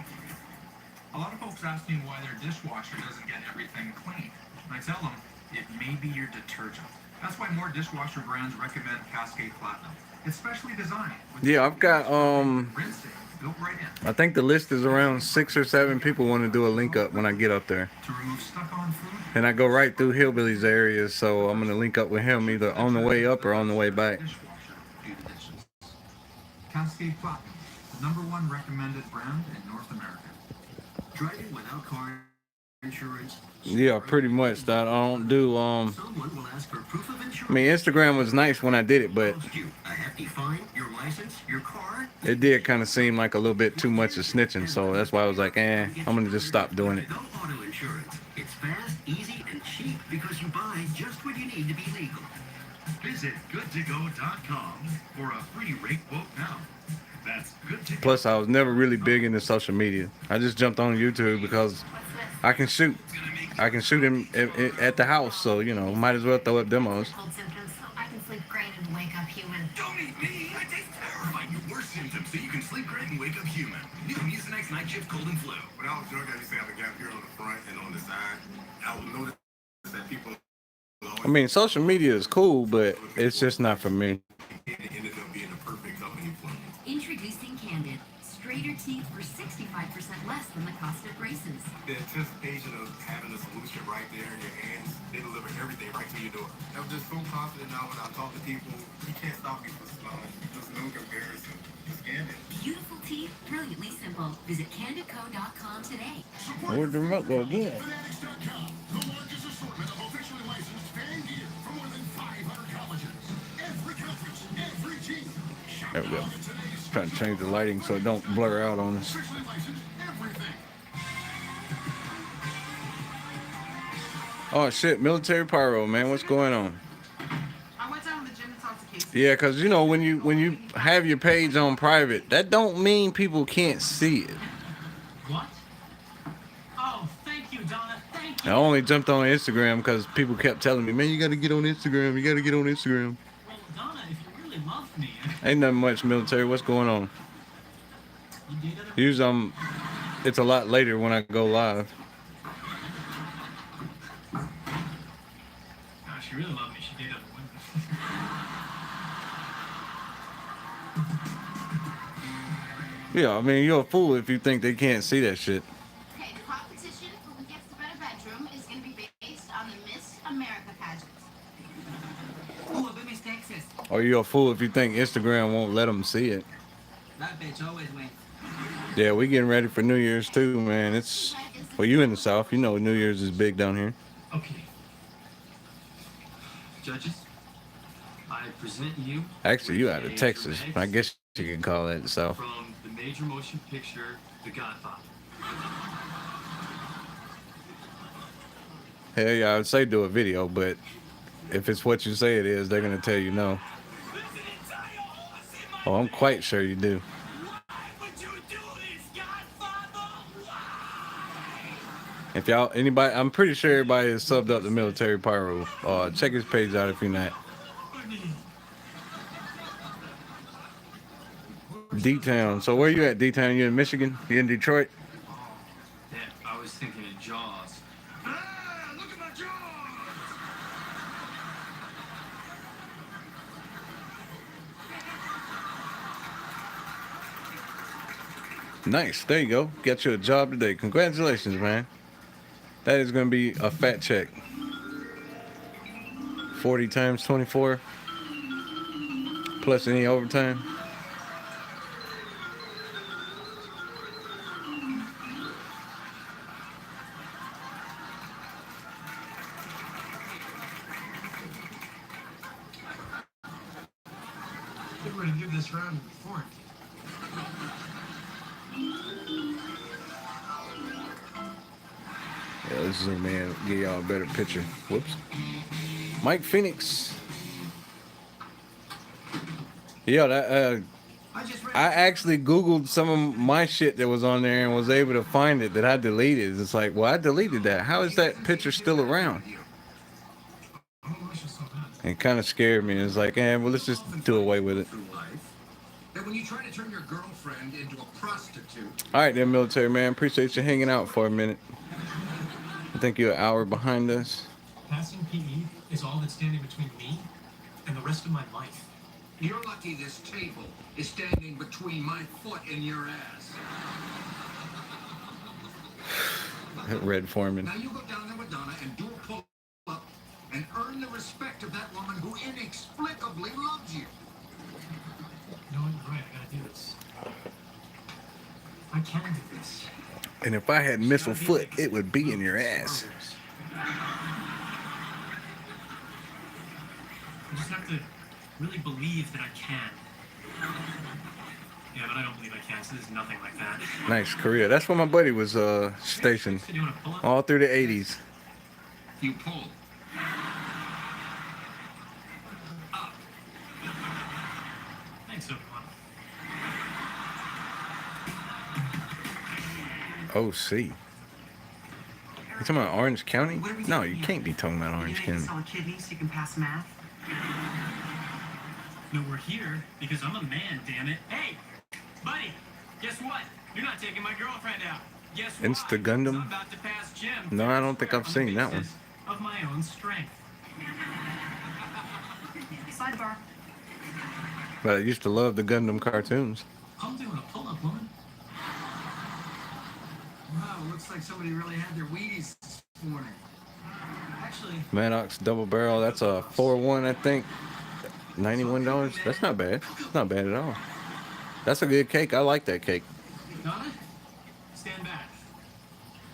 N: A lot of folks ask me why their dishwasher doesn't get everything clean. And I tell them, it may be your detergent. That's why more dishwasher brands recommend Cascade Platinum. It's specially designed.
A: Yeah, I've got,
N: rinsing built right in.
A: I think the list is around 6 or 7 people want to do a link up when I get up there.
N: To remove stuck-on food.
A: And I go right through Hillbilly's area, so I'm going to link up with him either on the way up or on the way back.
N: Cascade Platinum, the #1 recommended brand in North America.
K: Driving without car insurance.
A: Yeah, pretty much. That I don't do.
K: Someone will ask for proof of insurance.
A: I mean, Instagram was nice when I did it, but
K: A hefty fine, your license, your car.
A: it did kind of seem like a little bit too much of snitching. So that's why I was like, I'm gonna just stop doing it.
K: No auto insurance. It's fast, easy, and cheap because you buy just what you need to be legal.
G: Visit goodtogo.com for a free rate quote now. That's good to go.
A: Plus, I was never really big into social media. I just jumped on YouTube because I can shoot. I can shoot him at the house, so you know, might as well throw up demos.
O: Cold symptoms so I can sleep great and wake up human.
G: Don't eat me! I taste terrifying. Your worst symptoms so you can sleep great and wake up human. New Mucinex Night Shift Cold and Flu.
B: When I was drunk, I used to have a gap here on the front and on the side. I would notice that people.
A: I mean, social media is cool, but it's just not for me.
B: It ended up being a perfect company for me.
J: Introducing Candid. Straighter teeth for 65% less than the cost of braces.
B: The anticipation of having a solution right there in your hands, they deliver everything right to your door. I'm just so confident now when I talk to people, you can't stop me from smiling. There's no comparison. Just Candid.
J: Beautiful teeth, brilliantly simple. Visit candidco.com today.
A: Where'd the remote go again?
G: Fanatics.com, the largest assortment of officially licensed fan gear from more than 500 colleges. Every conference, every team.
A: There we go. Trying to change the lighting so it don't blur out on us.
G: Officially licensed everything.
A: Oh shit, military pyro, man, what's going on?
L: I went down to the gym to talk to Casey.
A: Yeah, cause you know when you have your page on private, that don't mean people can't see it.
L: What? Oh, thank you, Donna. Thank you.
A: I only jumped on Instagram because people kept telling me, man, you gotta get on Instagram. You gotta get on Instagram.
L: Well, Donna, if you really love me.
A: Ain't nothing much military. What's going on? Usually it's a lot later when I go live.
L: she really loved me. She did have a window.
A: Yeah, I mean, you're a fool if you think they can't see that shit.
O: Okay, the competition for who gets the better bedroom is going to be based on the Miss America pageant.
L: Oh, Miss Texas.
A: Or you're a fool if you think Instagram won't let them see it.
L: That bitch always wins.
A: Yeah, we getting ready for New Year's too, man. It's, well, you in the South, you know New Year's is big down here.
L: Okay. Judges, I present you.
A: Actually, you out of Texas. I guess you can call that the South.
L: From the major motion picture, The Godfather.
A: Hell yeah, I would say do a video, but if it's what you say it is, they're gonna tell you no. Oh, I'm quite sure you do. If y'all, anybody, I'm pretty sure everybody is subbed up to Military Pyro. Check his page out if you're not. D-Town. So where you at, D-Town? You in Michigan? You in Detroit?
L: Yeah, I was thinking of Jaws. Ah, look at my Jaws!
A: Nice. There you go. Got you a job today. Congratulations, man. That is going to be a fat check. 40 times 24 plus any overtime.
L: I think we're gonna give this round before.
A: Yeah, let's zoom in, get y'all a better picture. Whoops. Mike Phoenix. Yeah, that I actually Googled some of my shit that was on there and was able to find it that I deleted. It's like, well, I deleted that. How is that picture still around? It kind of scared me. It's like, well, let's just do away with it.
G: That when you try to turn your girlfriend into a prostitute.
A: All right, then, military man. Appreciate you hanging out for a minute. I think you're an hour behind us.
L: Passing PE is all that's standing between me and the rest of my life.
G: You're lucky this table is standing between my foot and your ass.
A: Red Foreman.
G: Now you go down there with Donna and do a pull-up and earn the respect of that woman who inexplicably loves you.
L: No, you're right. I gotta do this. I can do this.
A: And if I had missile foot, it would be in your ass.
L: I just have to really believe that I can. Yeah, but I don't believe I can, so there's nothing like that.
A: Nice, Korea. That's where my buddy was stationed all through the 80s.
G: You pull.
L: Thanks, everyone.
A: OC. You talking about Orange County? No, you can't be talking about Orange County.
J: Sell a kidney so you can pass math.
L: No, we're here because I'm a man, damn it. Hey, buddy, guess what? You're not taking my girlfriend out. Guess what?
A: Insta Gundam?
L: I'm about to pass Jim.
A: No, I don't think I've seen that one.
L: Of my own strength.
J: Sidebar.
A: But I used to love the Gundam cartoons.
L: I'm doing a pull-up, woman. Wow, looks like somebody really had their Wheaties this morning. Actually,
A: Maddox Double Barrel, that's a 4-1, I think. $91. That's not bad. It's not bad at all. That's a good cake. I like that cake.
L: Donna, stand back.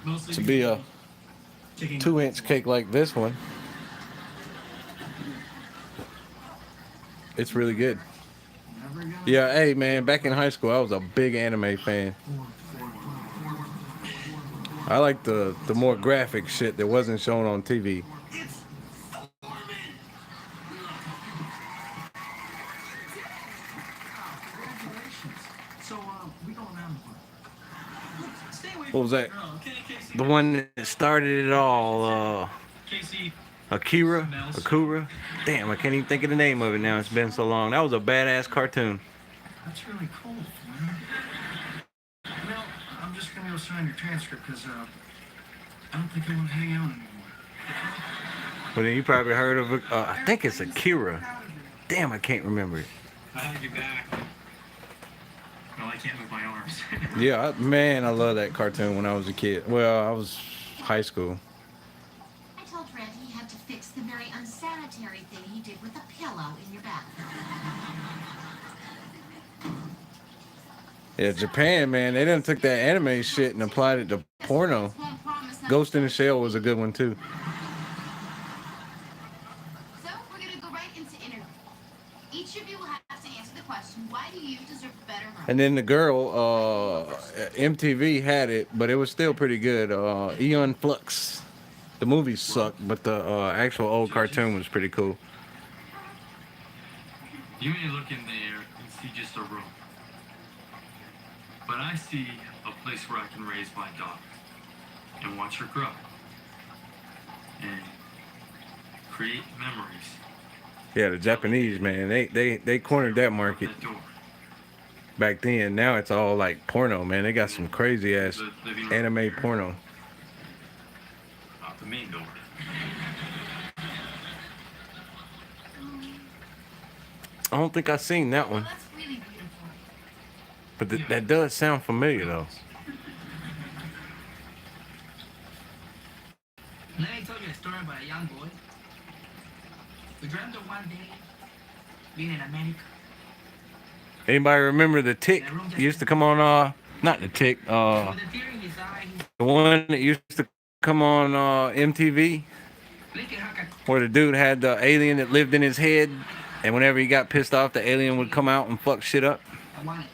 L: Mostly
A: To be a 2-inch cake like this one, it's really good. Yeah, hey man, back in high school, I was a big anime fan. I like the more graphic shit that wasn't shown on TV. What was that? The one that started it all, Akira? Damn, I can't even think of the name of it now. It's been so long. That was a badass cartoon.
L: That's really cool, man. Well, I'm just gonna go sign your transcript because I don't think I want to hang out anymore.
A: But then you probably heard of it. I think it's Akira. Damn, I can't remember it.
N: I had you back. Well, I can't move my arms.
A: Yeah, man, I love that cartoon when I was a kid. Well, I was high school.
O: I told Randy he had to fix the very unsanitary thing he did with a pillow in your bathroom.
A: Yeah, Japan, man, they done took that anime shit and applied it to porno. Ghost in the Shell was a good one too.
E: So we're gonna go right into interview. Each of you will have to answer the question, why do you deserve a better home?
A: And then the girl, MTV had it, but it was still pretty good. Eon Flux. The movie sucked, but the actual old cartoon was pretty cool.
L: You may look in there and see just a room. But I see a place where I can raise my daughter and watch her grow and create memories.
A: Yeah, the Japanese, man, they cornered that market back then. Now it's all like porno, man. They got some crazy ass anime porno.
L: Out the main door.
A: I don't think I've seen that one.
E: That's really beautiful.
A: But that does sound familiar though.
P: Let me tell you a story about a young boy. We dreamt of one day being in America.
A: Anybody remember the Tick? Used to come on not the Tick, the one that used to come on MTV, where the dude had the alien that lived in his head, and whenever he got pissed off, the alien would come out and fuck shit up.
P: I want it.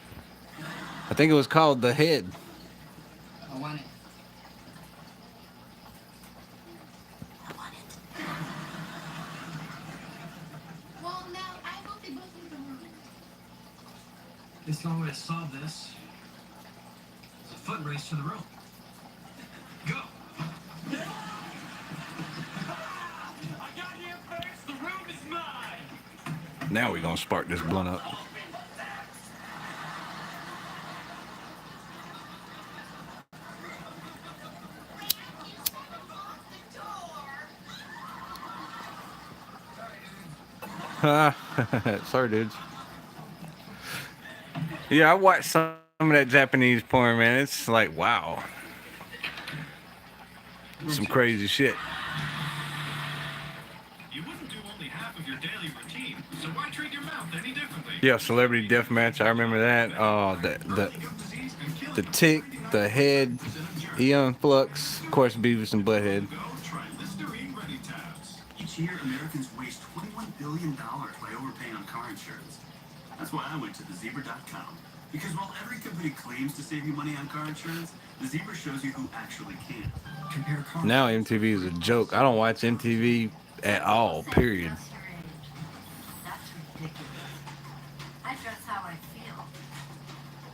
A: I think it was called The Head.
P: I want it.
E: Well, now I will be looking for room.
L: The only way to solve this is a foot race to the room. Go! I got here first. The room is mine.
A: Now we're gonna spark this blunt up. Sorry, dudes. Yeah, I watched some of that Japanese porn, man. It's like, wow. Some crazy shit.
G: You wouldn't do only half of your daily routine, so why treat your mouth any differently?
A: Yeah, Celebrity Deathmatch. I remember that. The Tick, The Head, Eon Flux, of course, Beavis and Butthead.
K: Each year, Americans waste $21 billion by overpaying on car insurance. That's why I went to thezebra.com. Because while every company claims to save you money on car insurance, the Zebra shows you who actually can. Compare car
A: Now MTV is a joke. I don't watch MTV at all, period.
J: That's ridiculous. I dress how I feel.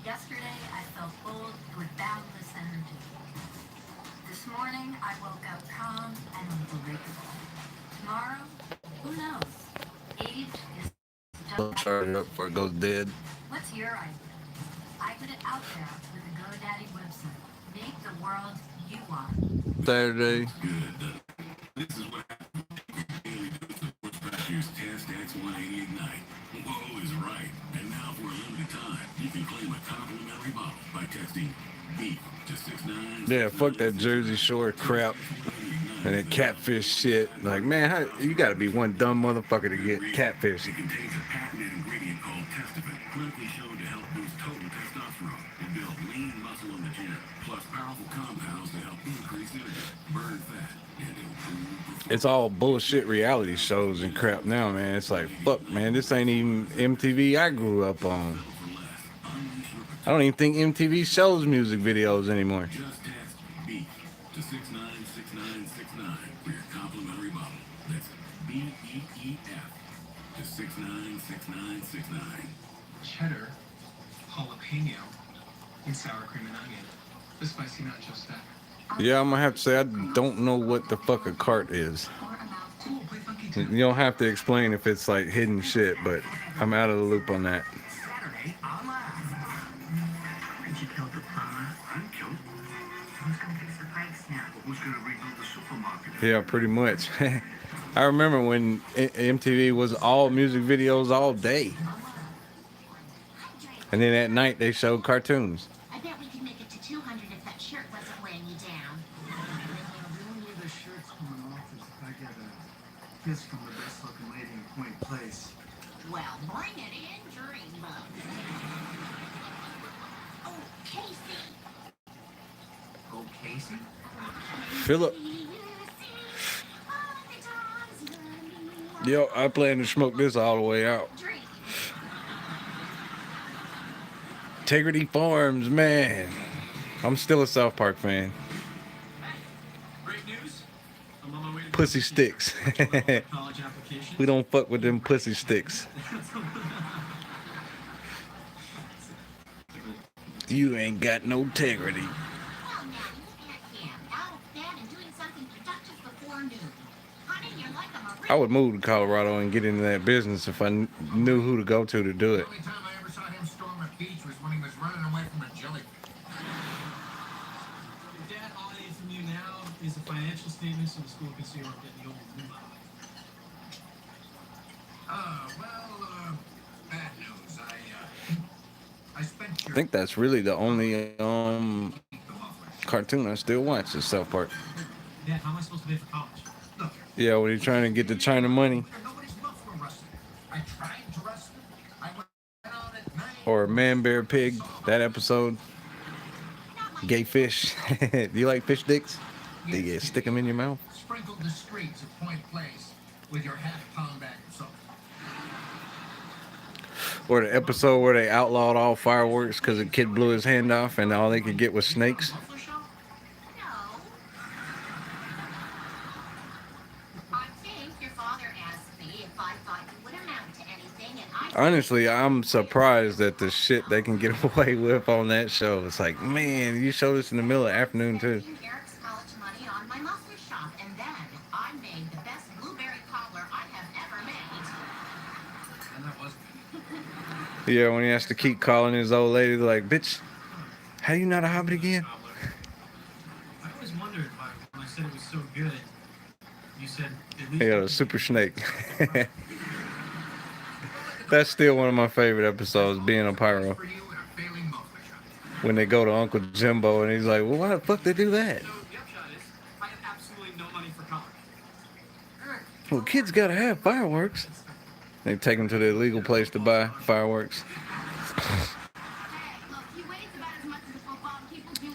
J: Yesterday, I felt bold with boundless energy. This morning, I woke up calm and unbreakable. Tomorrow, who knows? Age is just...
A: Charge it up before it goes dead.
J: What's your idea? I put it out there with the GoDaddy website. Make the world you want.
A: Saturday.
G: This is what happens. Daily dose of sports pressures test X180 Ignite. Whoa is right. And now for a limited time, you can claim a complimentary bottle by texting BEEF to 69.
A: Yeah, fuck that Jersey Shore crap and that catfish shit. Like, man, how, you gotta be one dumb motherfucker to get catfish.
G: It contains a patented ingredient called Testofen, clinically shown to help boost total testosterone and build lean muscle in the gym, plus powerful compounds to help increase energy, burn fat, and improve performance.
A: It's all bullshit reality shows and crap now, man. It's like, fuck, man, this ain't even MTV I grew up on. I don't even think MTV shows music videos anymore.
G: Just text BEEF to 696969 for your complimentary bottle. That's BEEF to 696969.
L: Cheddar, jalapeno, and sour cream and onion. The spicy nacho stack.
A: Yeah, I'm gonna have to say I don't know what the fuck a cart is. You don't have to explain if it's like hidden shit, but I'm out of the loop on that.
K: Saturday online. Did you kill the plumber? I'm killed. Who's gonna fix the pipes now? Who's gonna rebuild the supermarket?
A: Yeah, pretty much. I remember when MTV was all music videos all day. And then at night they showed cartoons.
O: I bet we could make it to 200 if that shirt wasn't weighing you down.
C: The only way the shirt's coming off is if I get a kiss from the best looking lady in Point Place.
O: Well, bring it in, Dreamboat. Oh, Casey.
L: Oh, Casey?
A: Philip. Yo, I plan to smoke this all the way out. Integrity Farms, man. I'm still a South Park fan.
L: Great news. I'm on my way to
A: Pussy sticks.
L: college application.
A: We don't fuck with them pussy sticks. You ain't got no integrity.
O: Well, now look at him, out of bed and doing something productive before noon. Honey, you're like a marine.
A: I would move to Colorado and get into that business if I knew who to go to do it.
G: The only time I ever saw him storm a beach was when he was running away from a jellyfish.
L: Dad, all I need from you now is a financial statement so the school can see we're getting the old room out.
G: Bad news. I spent
A: I think that's really the only cartoon I still watch is South Park.
L: Dad, how am I supposed to pay for college?
G: Look,
A: Yeah, when he's trying to get the China money.
G: nobody's muff were rusted. I tried to rust them. I went out at night.
A: Or Man Bear Pig, that episode. Gay fish. Do you like fish dicks? Do you stick them in your mouth?
G: Sprinkled the streets of Point Place with your half-pound bag of soap.
A: Or the episode where they outlawed all fireworks because a kid blew his hand off and all they could get was snakes.
O: No. I think your father asked me if I thought you would amount to anything, and I...
A: Honestly, I'm surprised at the shit they can get away with on that show. It's like, man, you showed us in the middle of the afternoon too.
O: Eric's college money on my muffler shop, and then I made the best blueberry cobbler I have ever made.
L: And that was
A: Yeah, when he has to keep calling his old lady, like, bitch, how you not a hobbit again?
L: I always wondered why when I said it was so good, you said at least.
A: He got a super snake. That's still one of my favorite episodes, being a pyro. When they go to Uncle Jimbo and he's like, well, why the fuck they do that?
L: So the upshot is, I have absolutely no money for college.
A: Well, kids gotta have fireworks. They take him to the illegal place to buy fireworks.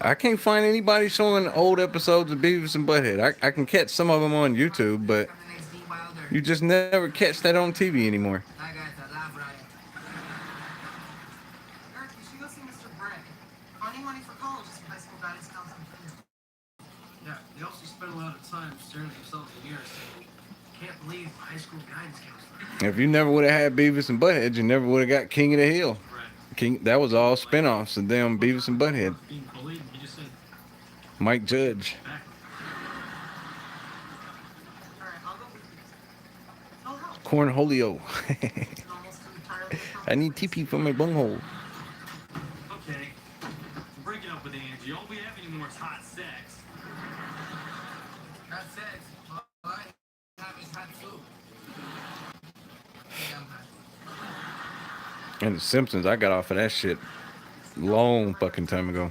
A: I can't find anybody showing old episodes of Beavis and Butthead. I can catch some of them on YouTube, but you just never catch that on TV anymore.
L: Eric, you should go see Mr. Bragg. Finding money for college is what high school guidance counseling for. Yeah, they also spend a lot of time staring at themselves in the mirror saying, can't believe my high school guidance counselor.
A: If you never would have had Beavis and Butthead, you never would have got King of the Hill. King, that was all spinoffs of them Beavis and Butthead.
L: Being bullied, he just said,
A: Mike Judge. Cornholio. I need TP for my bunghole.
L: okay, I'm breaking up with Angie. All we have anymore is hot sex.
G: Hot sex. All I have is hot food.
A: And The Simpsons, I got off of that shit long fucking time ago.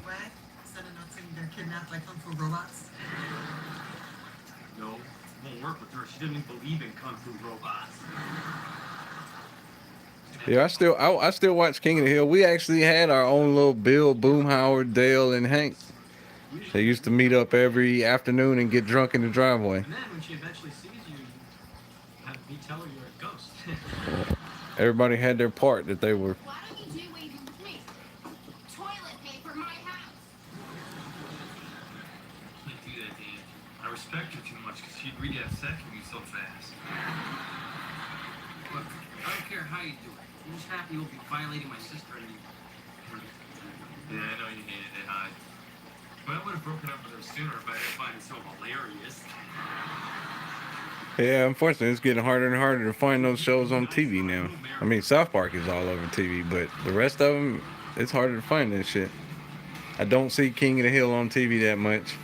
L: Instead of not saying they're kidnapped like Kung Fu robots. No, won't work with her. She doesn't even believe in Kung Fu robots.
A: Yeah, I still watch King of the Hill. We actually had our own little Bill, Boomhauer, Dale, and Hank. They used to meet up every afternoon and get drunk in the driveway.
L: And then when she eventually sees you, you have me tell her you're a ghost.
A: Everybody had their part that they were.
E: Why don't you do what you did with me? Toilet paper my house.
L: Can't do that, Dan. I respect her too much because she'd really have sex with you so fast. Look, I don't care how you do it. I'm just happy you'll be violating my sister and you. Yeah, I know you hated it, Hi. But I would have broken up with her sooner if I didn't find it so hilarious.
A: Yeah, unfortunately, it's getting harder and harder to find those shows on TV now. I mean, South Park is all over TV, but the rest of them, it's harder to find that shit. I don't see King of the Hill on TV that much.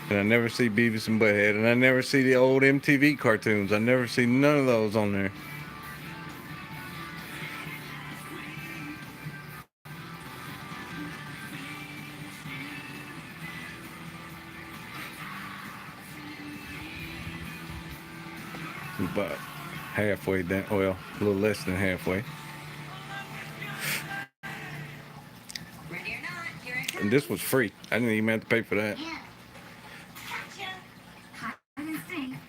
A: And I never see Beavis and Butthead, and I never see the old MTV cartoons. I never see none of those on there. About halfway down, well, a little less than halfway. And this was free. I didn't even have to pay for that.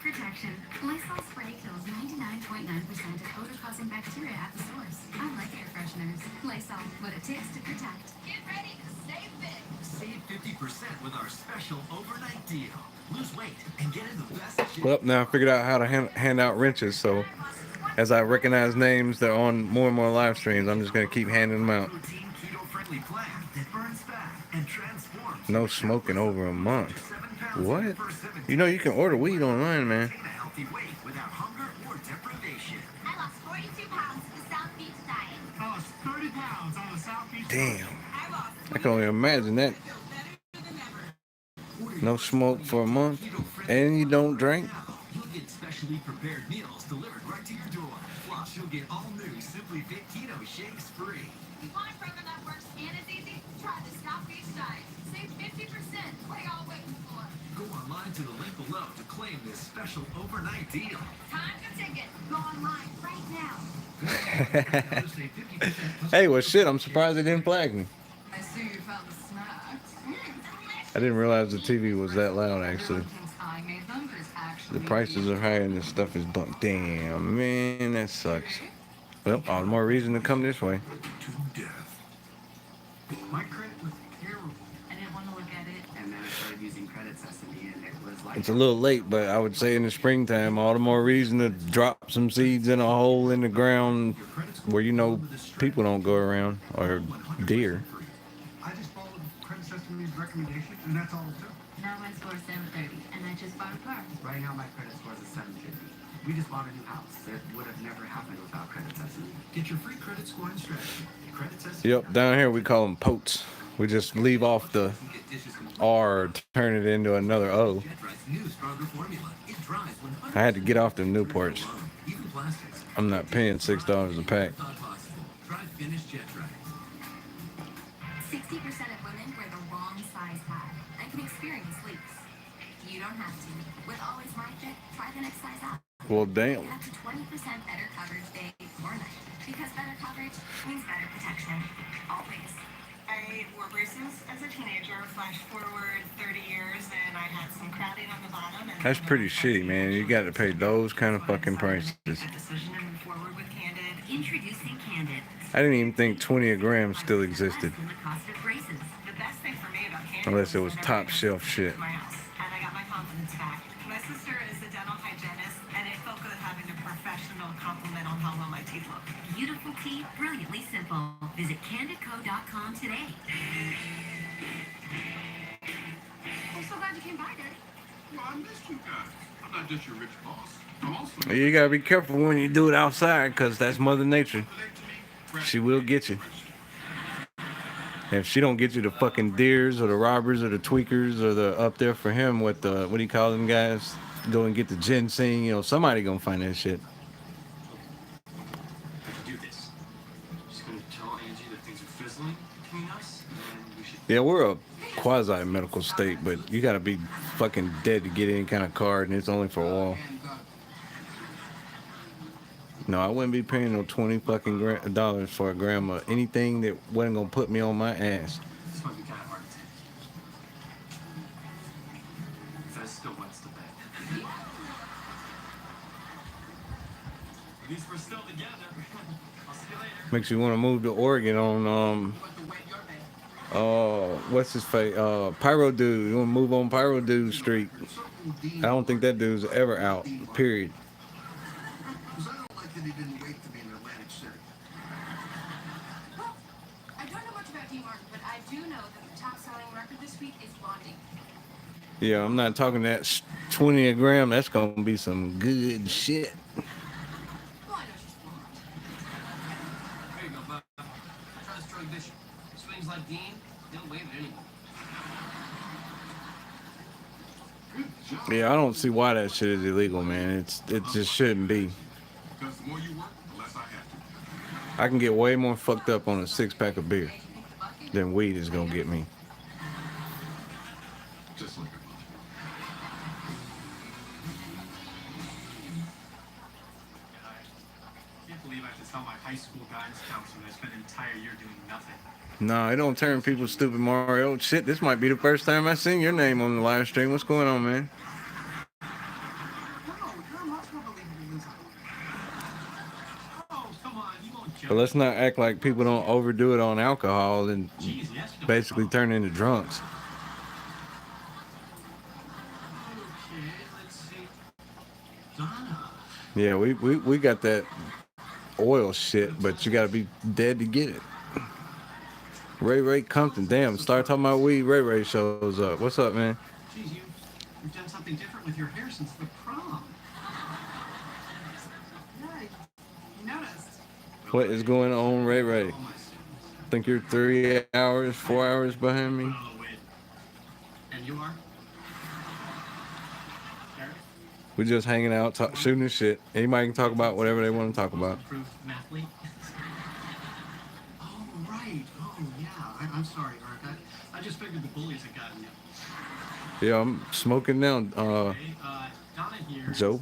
E: Protection. Lysol spray kills 99.9% of odor-causing bacteria at the source. I like air fresheners. Lysol, what it takes to protect. Get ready to save big.
G: Save 50% with our special overnight deal. Lose weight and get in the best shape.
A: Well, now I figured out how to hand out wrenches, so as I recognize names that are on more and more live streams, I'm just going to keep handing them out.
G: Keto-friendly plan that burns fat and transforms.
A: No smoking over a month. What? You know you can order weed online, man.
G: Healthy weight without hunger or deprivation.
E: I lost 42 pounds at the South Beach diet.
D: I lost 30 pounds on the South Beach.
A: Damn. I can only imagine that. No smoke for a month, and you don't drink.
G: You'll get specially prepared meals delivered right to your door. Plus, you'll get all new Simply Fit Keto Shakes free.
E: You want a program that works and is easy? Try the South Beach diet. Save 50%. What are y'all waiting for?
G: Go online to the link below to claim this special overnight deal.
E: Time to ticket. Go online right now.
A: Hey, well, shit, I'm surprised they didn't flag me.
E: I see you found the snacks.
A: I didn't realize the TV was that loud, actually.
E: I made them, but it's actually
A: The prices are higher and the stuff is bumped. Damn, man, that sucks. Well, all the more reason to come this way.
G: To death. My credit was terrible.
E: I didn't want to look at it.
K: And then I started using Credit Sesame, and it was like...
A: It's a little late, but I would say in the springtime, all the more reason to drop some seeds in a hole in the ground where you know people don't go around, or deer.
H: I just followed Credit Sesame's recommendation, and that's all it took.
E: Now my score's 730, and I just bought a car.
K: Right now, my credit score is a 750. We just bought a new house. It would have never happened without Credit Sesame.
G: Get your free credit scoring strategy. Credit Sesame.
A: Yep, down here we call them potes. We just leave off the R, turn it into another O. I had to get off the Newports. I'm not paying $6 a pack.
E: 60% of women wear the wrong size pad and can experience leaks. You don't have to. With Always My Fit, try the next size up.
A: Well, damn.
E: Get up to 20% better coverage day or night. Because better coverage means better protection. Always.
Q: I wore braces as a teenager, flash forward 30 years, and I had some crowding on the bottom. And
A: That's pretty shitty, man. You got to pay those kind of fucking prices.
Q: decision to move forward with Candid.
E: Introducing Candid.
A: I didn't even think 20 a gram still existed.
E: The cost of braces.
Q: The best thing for me about Candid
A: Unless it was top shelf shit.
Q: my house, and I got my confidence back. My sister is a dental hygienist, and it felt good having a professional compliment on how well my teeth look.
E: Beautiful teeth, brilliantly simple. Visit candidco.com today. I'm so glad you came by, Daddy.
B: Well, I missed you guys. I'm not just your rich boss. I'm also...
A: You got to be careful when you do it outside, because that's Mother Nature. She will get you. If she don't get you, the fucking deers or the robbers or the tweakers or the up there for him with the, what do you call them guys? Go and get the ginseng, you know, somebody gonna find that shit.
B: do this. Just gonna tell Angie that things are fizzling between us, and then we should...
A: Yeah, we're a quasi-medical state, but you gotta be fucking dead to get any kind of card, and it's only for a while. No, I wouldn't be paying no 20 fucking dollars for a gram of anything that wasn't gonna put me on my ass.
B: This might be kind of hard to take. Fez still wants to bet. At least we're still together. I'll see you later.
A: Makes you want to move to Oregon on what's his face? Pyro Dude. You want to move on Pyro Dude Street? I don't think that dude's ever out. Period.
G: He didn't wait to be in Atlantic City.
E: Well, I don't know much about D-Martin, but I do know that the top-selling record this week is Bonding.
A: Yeah, I'm not talking that 20 a gram. That's gonna be some good shit.
E: Well, I know she's blonde.
L: There you go, bud. Try this drug bishop. Swings like Dean, he'll wave it anyway.
A: Yeah, I don't see why that shit is illegal, man. It just shouldn't be.
G: Because the more you work, the less I have to.
A: I can get way more fucked up on a 6-pack of beer than weed is gonna get me.
G: Just like a mother.
D: I can't believe I have to tell my high school guidance counselor that I spent an entire year doing nothing.
A: Nah, it don't turn people stupid, Mario. Shit, this might be the first time I seen your name on the live stream. What's going on, man? But let's not act like people don't overdo it on alcohol and basically turn into drunks. Yeah, we got that oil shit, but you gotta be dead to get it. Ray Compton, damn, start talking about weed, Ray shows up. What's up, man?
L: Geez, you've done something different with your hair since the prom.
Q: Yeah, you noticed.
A: What is going on, Ray? I think you're 3 hours, 4 hours behind me.
L: And you are?
A: We're just hanging out, shooting the shit. Anybody can talk about whatever they want to talk about.
L: Approved mathlete? Oh, right. Oh, yeah. I'm sorry, Eric. I just figured the bullies had gotten you.
A: Yeah, I'm smoking now.
L: Donna here
A: Joe.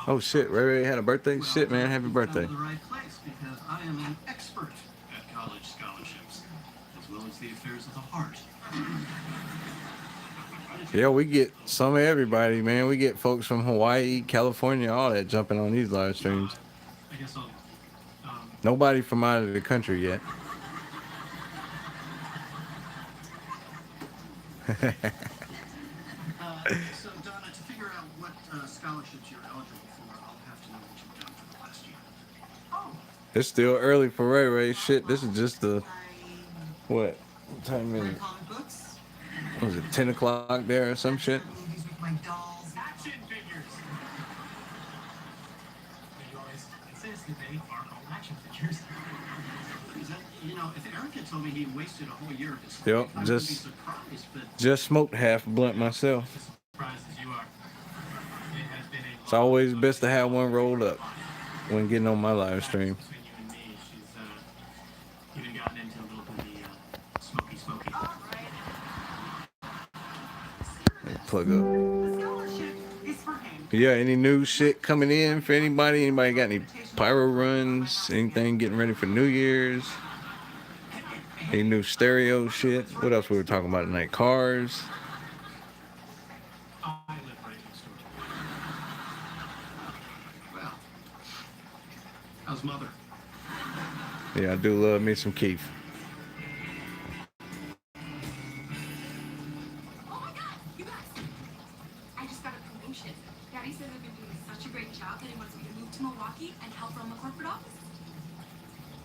A: Oh shit, Ray had a birthday. Shit, man, happy birthday.
L: The right place because I am an expert at college scholarships, as well as the affairs of the heart.
A: Yeah, we get some of everybody, man. We get folks from Hawaii, California, all that jumping on these live streams.
L: I guess I'll.
A: Nobody from out of the country yet.
L: So, Donna, to figure out what scholarships you're eligible for, I'll have to know what you've done for the last year. Oh.
A: It's still early for Ray. Shit, this is just the what time is it? What was it, 10 o'clock there or some shit?
L: Movies with my dolls. Action figures. You always insist that they are called action figures. You know, if Eric had told me he wasted a whole year of his life, I would be surprised, but
A: just smoked half a blunt myself.
D: Surprised as you are. It has been a
A: It's always best to have one rolled up when getting on my live stream.
D: between you and me. She's even gotten into a little bit of the smoky.
A: Plug up. Yeah, any new shit coming in for anybody? Anybody got any pyro runs? Anything getting ready for New Year's? Any new stereo shit? What else we were talking about tonight? Cars?
L: well, how's mother?
A: Yeah, I do love me some Keith.
E: I just got a promotion. Daddy says I've been doing such a great job that he wants me to move to Milwaukee and help run the corporate office.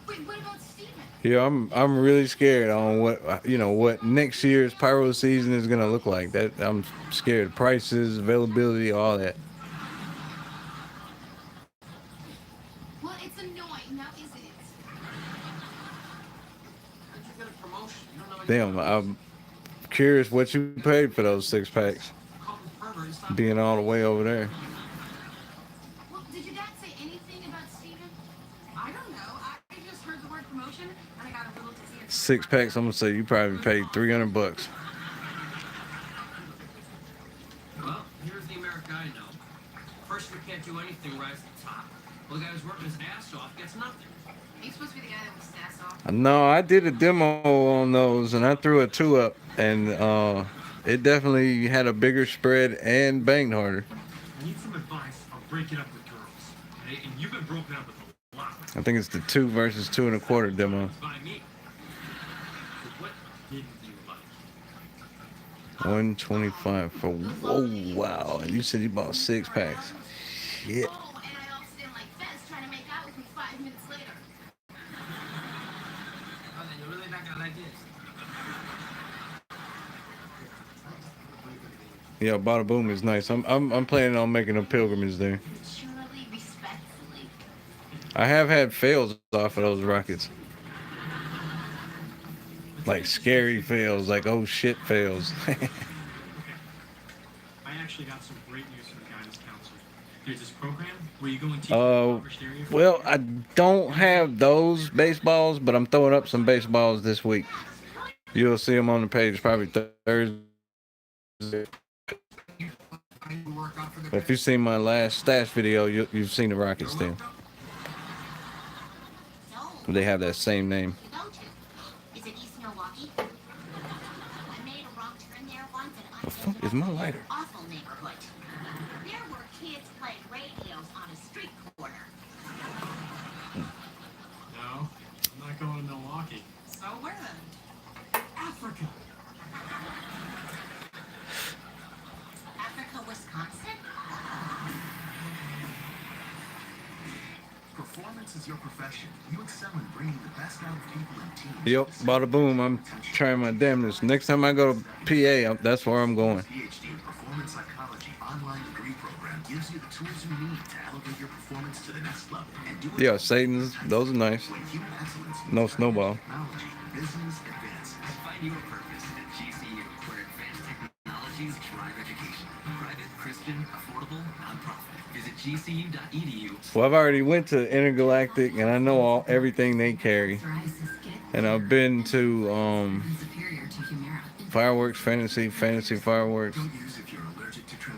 E: Wait, what about Steven?
A: Yeah, I'm really scared on what next year's pyro season is gonna look like. That I'm scared. Prices, availability, all that.
E: Well, it's annoying, now isn't it?
L: How'd you get a promotion? You don't know
A: Damn, I'm curious what you paid for those 6-packs. Being all the way over there.
E: Well, did your dad say anything about Steven? I don't know. I just heard the word promotion and I got a little dizzy.
A: 6-packs, I'm gonna say you probably paid $300.
L: Well, here's the America I know. Person who can't do anything right at the top. Well, the guy who's working his ass off gets nothing.
E: Are you supposed to be the guy that was ass off?
A: No, I did a demo on those and I threw a 2 up and it definitely had a bigger spread and banged harder.
D: I need some advice. I'll break it up with girls. Okay? And you've been broken up with a lot.
A: I think it's the 2 versus 2 1/4 demo.
D: By me. What didn't you like?
A: 125 for whoa, wow. And you said you bought 6-packs. Shit.
E: Oh, and I also didn't like Fez trying to make out with me 5 minutes later.
L: Oh, then you're really not gonna like this.
A: Yeah, Bada Boom is nice. I'm planning on making a pilgrimage there.
E: Truly, respectfully.
A: I have had fails off of those rockets. Like scary fails, like oh shit fails.
D: I
L: actually got some great news for guidance counselors. There's this program where you go and teach in an impoverished area.
A: Well, I don't have those baseballs, but I'm throwing up some baseballs this week. You'll see them on the page probably Thursday. But if you've seen my last stash video, you've seen the Rockets team. They have that same name.
O: Is it East Milwaukee? I made a wrong turn there once and
A: The fuck is my lighter?
O: awful neighborhood. There were kids playing radios on a street corner.
L: No, I'm not going to Milwaukee.
Q: So where then?
L: Africa.
O: Africa, Wisconsin?
K: Performance is your profession. You excel in bringing the best out of people and teams.
A: Yep, bada boom. I'm trying my damnness. Next time I go to PA, that's where I'm going.
K: PhD in Performance Psychology online degree program gives you the tools you need to elevate your performance to the next level. And do it
A: Yeah, Satan's. Those are nice.
K: when human excellence
A: No snowball.
K: technology, business advance.
R: Find your purpose at GCU, where advanced technologies drive education. Private, Christian, affordable, nonprofit. Visit gcu.edu.
A: Well, I've already went to Intergalactic, and I know everything they carry. And I've been to Fireworks, Fantasy Fireworks.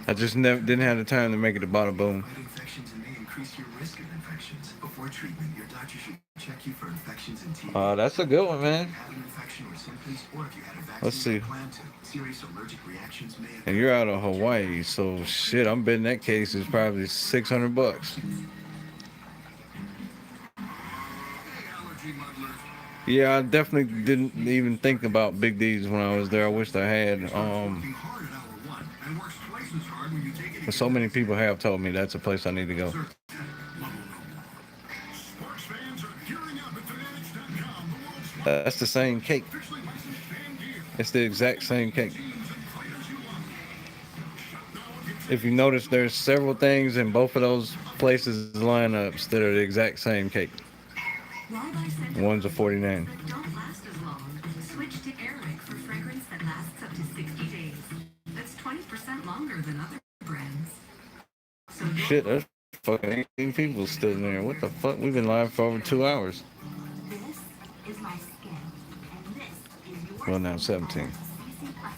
A: I just didn't have the time to make it to Bada Boom.
K: Infections and may increase your risk of infections. Before treatment, your doctor should check you for infections and TB.
A: That's a good one, man.
K: Have an infection or symptoms, or if you had a vaccine
A: Let's see.
K: or plan to. Serious allergic reactions may occur.
A: And you're out of Hawaii, so shit, I'm betting that case is probably $600. Yeah, I definitely didn't even think about Big D's when I was there. I wished I had. But so many people have told me that's a place I need to go. That's the same cake. It's the exact same cake. If you notice, there's several things in both of those places lineups that are the exact same cake. One's a 49.
E: Don't last as long. Switch to Airwick for fragrance that lasts up to 60 days. That's 20% longer than other brands. So
A: Shit, there's fucking 18 people still in there. What the fuck? We've been live for over 2 hours.
O: This is my skin, and this is yours.
A: Well, now 17.
O: CC Plus.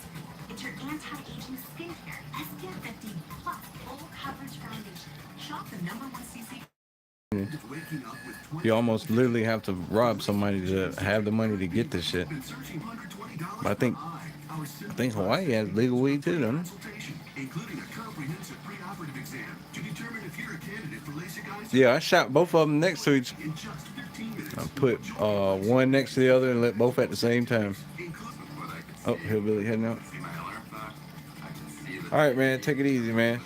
O: It's your anti-aging skincare. SPF 50 plus full coverage foundation. Shop the #1 CC.
A: You almost literally have to rob somebody to have the money to get this shit. But I think Hawaii has legal weed too, doesn't it?
K: Including a comprehensive preoperative exam to determine if you're a candidate for LASIK.
A: Yeah, I shot both of them next to each. I put one next to the other and lit both at the same time. Oh, Hillbilly heading out. All right, man, take it easy, man.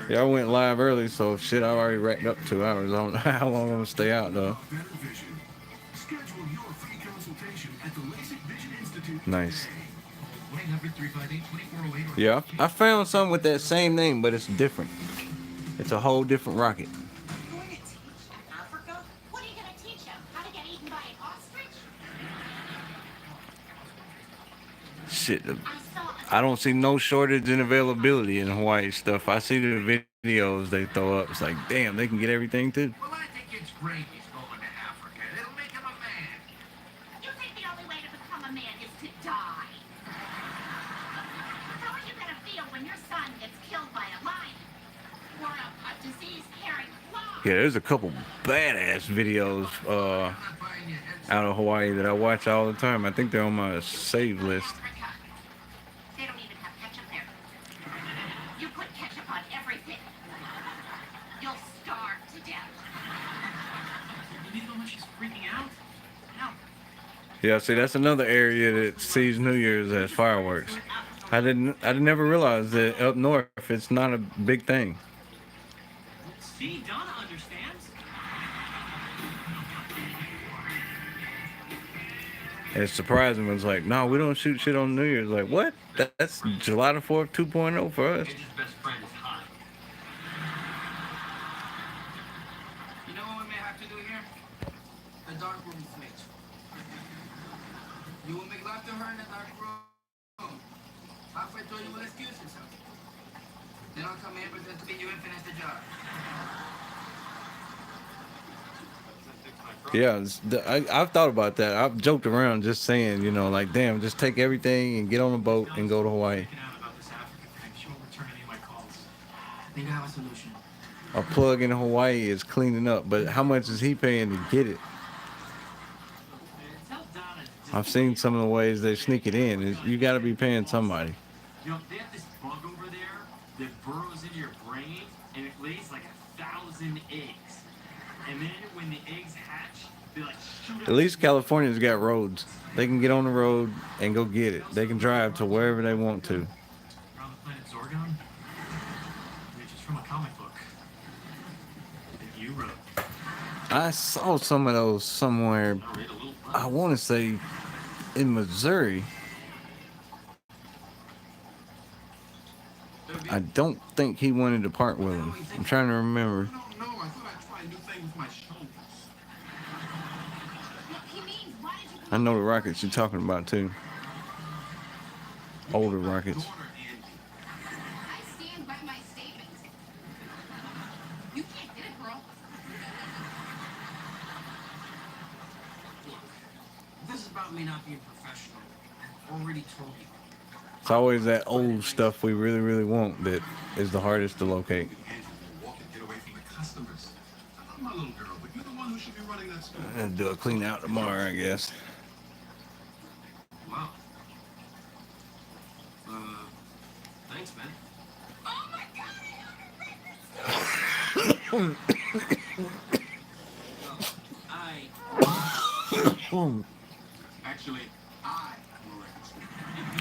A: Yeah, I went live early, so shit, I already racked up 2 hours. I don't know how long I'm gonna stay out though. Nice. Yeah, I found some with that same name, but it's different. It's a whole different rocket.
O: Africa? What are you going to teach them? How to get eaten by an ostrich?
A: Shit, I don't see no shortage in availability in Hawaii stuff. I see the videos they throw up. It's like, damn, they can get everything too.
G: Well, I think it's great he's going to Africa. It'll make him a man.
O: You think the only way to become a man is to die? How are you going to feel when your son gets killed by a lion? Or a disease-carrying fly?
A: Yeah, there's a couple badass videos out of Hawaii that I watch all the time. I think they're on my save list.
O: They don't even have ketchup there. You put ketchup on everything. You'll starve to death.
L: You know how much he's freaking out? No.
A: Yeah, see, that's another area that sees New Year's as fireworks. I never realized that up north it's not a big thing.
L: See, Donna understands.
A: And it's surprising when it's like, no, we don't shoot shit on New Year's. Like, what? That's July the 4th 2.0 for us.
L: His best friend is hot. You know what we may have to do here? A dark room switch. You will make love to her in the dark room. Halfway through, you will excuse yourself.
P: Then I'll come here pretend to be you and finish the job.
A: Yeah, I've thought about that. I've joked around just saying, you know, like, damn, just take everything and get on a boat and go to Hawaii.
D: About this Africa thing. She won't return any of my calls. I think I have a solution.
A: A plug in Hawaii is cleaning up, but how much is he paying to get it? I've seen some of the ways they sneak it in. You got to be paying somebody.
B: You know, they have this bug over there that burrows into your brain and it lays like 1,000 eggs. And then when the eggs hatch, they like shoot
A: At least California's got roads. They can get on the road and go get it. They can drive to wherever they want to.
D: Around the planet Zorgon? Which is from a comic book that you wrote.
A: I saw some of those somewhere. I want to say in Missouri. I don't think he wanted to part with him. I'm trying to remember.
G: I don't know. I thought I'd try a new thing with my shoulders.
A: I know the rockets you're talking about too. Older rockets.
O: I stand by my statement. You can't get it, girl.
L: This is about me not being professional. I've already told you.
A: It's always that old stuff we really, really want that is the hardest to locate.
G: Walk and get away from the customers. I'm my little girl, but you're the one who should be running that store.
A: I'll do a clean out tomorrow, I guess.
L: Wow. Thanks, man.
O: Oh my god,
G: Actually, I am a record store.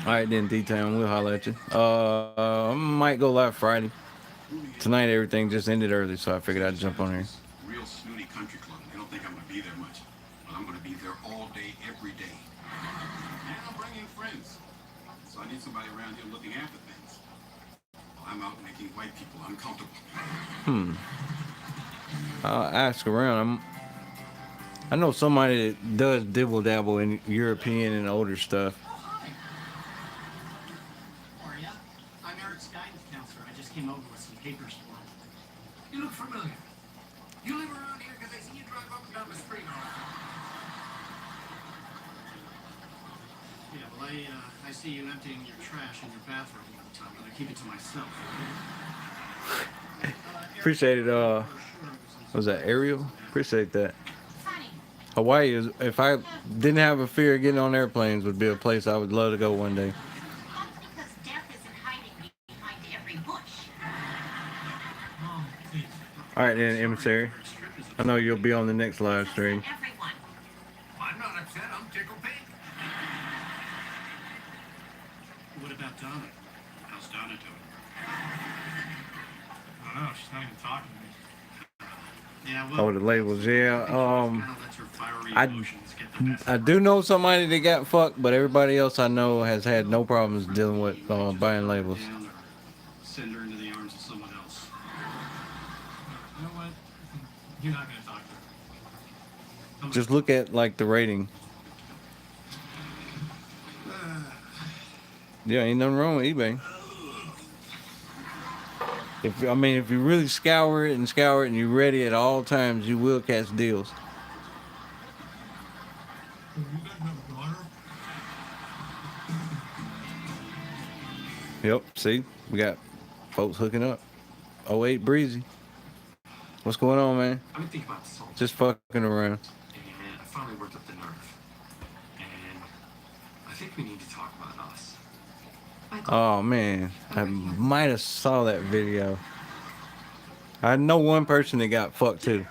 A: All right then, D-Town, we'll holler at you. I might go live Friday. Tonight everything just ended early, so I figured I'd jump on here.
G: Real snooty country club. They don't think I'm going to be there much. But I'm going to be there all day, every day. And I'm bringing friends. So I need somebody around here looking after things. I'm out making white people uncomfortable.
A: I'll ask around. I know somebody that does dibble dabble in European and older stuff.
L: How are ya? I'm Eric's guidance counselor. I just came over with some papers for him. You look familiar. You live around here because I see you drive up and down the street all the time. Yeah, well, I see you emptying your trash in your bathroom all the time, but I keep it to myself.
A: Appreciate it. Was that Ariel? Appreciate that. Hawaii is, if I didn't have a fear of getting on airplanes, would be a place I would love to go one day.
O: That's because death isn't hiding behind every bush.
A: All right then, emissary. I know you'll be on the next live stream.
O: Everyone.
G: I'm not upset. I'm tickled pink.
L: What about Donna?
G: How's Donna doing?
D: I don't know. She's not even talking to me.
L: Yeah,
A: Oh, the labels, yeah. I do know somebody that got fucked, but everybody else I know has had no problems dealing with buying labels.
L: Send her into the arms of someone else.
D: You know what? You're not going to talk to her.
A: Just look at like the rating. Yeah, ain't nothing wrong with eBay. If you really scour it and you're ready at all times, you will catch deals. Yep, see, we got folks hooking up. 08 Breezy. What's going on, man?
B: I've been thinking about this all.
A: Just fucking around.
B: And I finally worked up the nerve. And I think we need to talk about us.
A: Oh man, I might have saw that video. I know one person that got fucked too.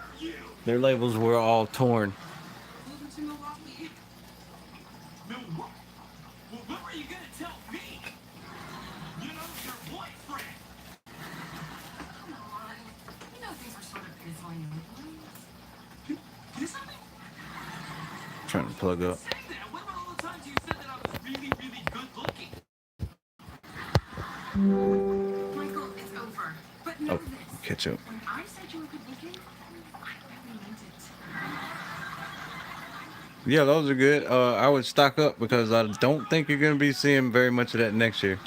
A: Their labels were all torn.
B: What were you gonna tell me? You know, your boyfriend.
J: Come on. You know things were sort of fizzling anyways.
B: Do something?
A: Trying to plug up.
B: Say that. What about all the times you said that I was really, really good looking?
J: Michael, it's over. But know
A: Oh,
J: this.
A: catch up.
J: When I said you were good looking, I really meant it.
A: Yeah, those are good. I would stock up because I don't think you're gonna be seeing very much of that next year.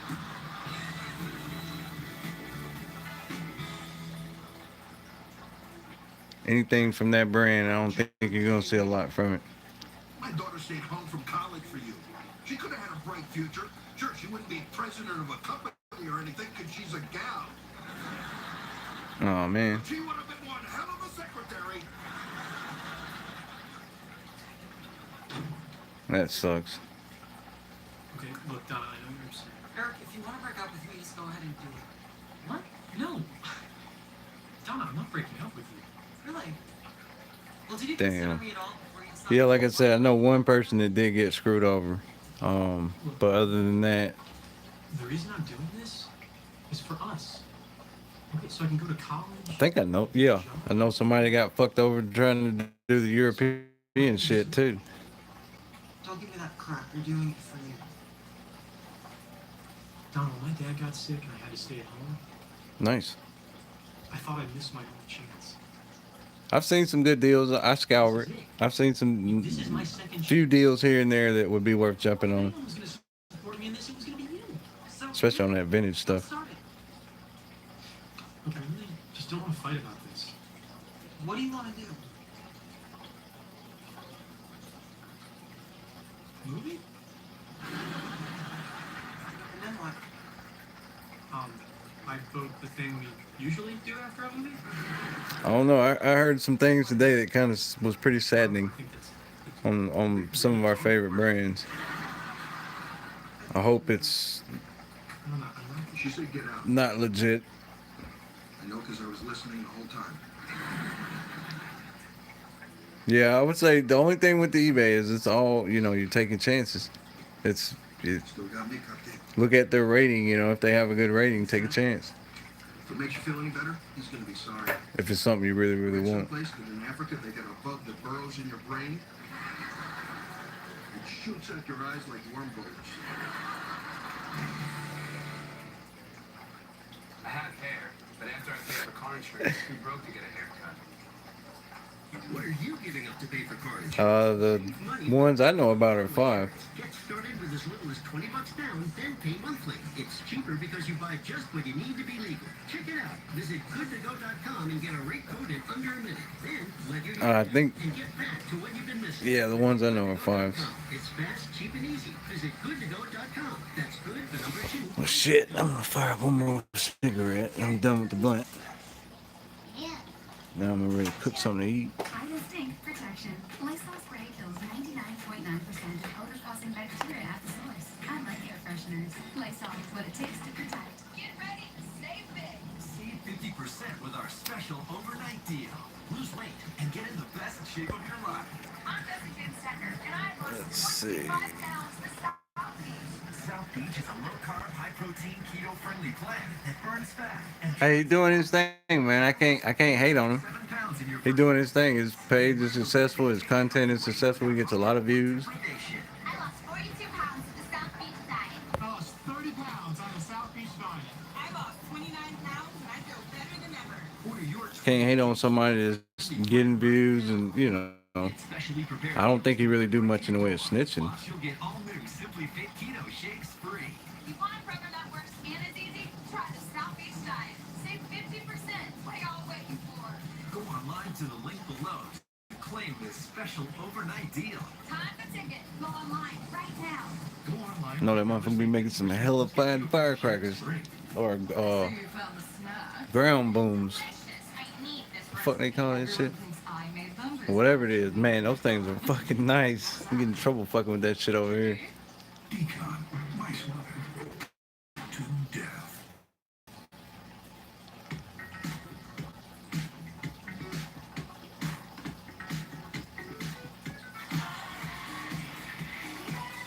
A: anything from that brand, I don't think you're gonna see a lot from it.
G: My daughter stayed home from college for you. She could have had a bright future. Sure, she wouldn't be president of a company or anything because she's a gal.
A: Oh man.
G: She would have been one hell of a secretary.
A: That sucks.
L: Okay, look, Donna, I know you're upset.
P: Eric, if you want to break up with me, just go ahead and do it.
L: What? No. Donna, I'm not breaking up with you.
P: Really? Well, did you consider
A: Damn.
P: me at all?
A: Yeah, like I said, I know one person that did get screwed over. But other than that,
L: The reason I'm doing this is for us. Okay, so I can go to college.
A: I think I know. Yeah, I know somebody got fucked over trying to do the European shit too.
P: Don't give me that crap. You're doing it for you.
L: Donna, when my dad got sick and I had to stay at home,
A: Nice.
L: I thought I missed my only chance.
A: I've seen some good deals. I scour it. I've seen some few deals here and there that would be worth jumping on,
L: Who was going to support me in this? It was going to be you. So
A: especially on that vintage stuff.
L: Look, I really just don't want to fight about this.
P: What do you want to do?
L: Movie?
P: And then what?
L: I vote the thing we usually do after a movie.
A: I don't know. I heard some things today that kind of was pretty saddening on some of our favorite brands. I hope it's
G: She said get out.
A: not legit.
G: I know because I was listening the whole time.
A: Yeah, I would say the only thing with the eBay is it's all, you're taking chances. It's
G: Still got me cupcake.
A: look at their rating, if they have a good rating, take a chance.
G: If it makes you feel any better, he's going to be sorry.
A: If it's something you really, really want.
G: Someplace that in Africa they got a bug that burrows in your brain. It shoots out your eyes like worm bullets.
R: I have hair, but after I paid for car insurance, too broke to get a haircut.
K: What are you giving up to pay for car insurance?
A: The ones I know about are 5.
K: Get started with as little as $20 down, then pay monthly. It's cheaper because you buy just what you need to be legal. Check it out. Visit goodtogo.com and get a rate quote in under a minute. Then let your
A: I think,
K: and get back to what you've been missing.
A: yeah, the ones I know are 5s.
K: It's fast, cheap, and easy. Visit goodtogo.com. That's good, the number 2.
A: Well, shit, I'm gonna fire up one more cigarette. I'm done with the blunt. Now I'm ready to cook something to eat.
E: Pyros Stink Protection. LyfeStyle spray kills 99.9% of odor-causing bacteria at the source. I like air fresheners. LyfeStyle is what it takes to protect.
O: Get ready to save big.
R: Save 50% with our special overnight deal. Lose weight and get in the best shape of your life.
O: I'm Jessica Stecker, and I lost
A: Let's see.
O: 25 pounds this South Beach.
R: South Beach is a low-carb, high-protein, keto-friendly plan that burns fat and
A: Hey, he doing his thing, man. I can't hate on him.
R: 7 pounds in your
A: He doing his thing. His page is successful. His content is successful. He gets a lot of views.
O: I lost 42 pounds with the South Beach diet.
C: I lost 30 pounds on the South Beach diet.
Q: I lost 29 pounds and I feel better than ever.
R: Order your
A: Can't hate on somebody that's getting views and,
R: specially prepared.
A: I don't think he really do much in the way of snitching.
R: Plus, you'll get all new Simply Fit Keto Shakes free.
O: You want a program that works and is easy? Try the South Beach diet. Save 50%. What are y'all waiting for?
R: Go online to the link below to claim this special overnight deal.
O: Time for ticket. Go online right now.
R: Go online.
A: I know that motherfucker be making some hella fine firecrackers or ground booms. The fuck they call that shit? Or whatever it is, man, those things are fucking nice. I'm getting in trouble fucking with that shit over here.
G: Decon, my slaughter. To death.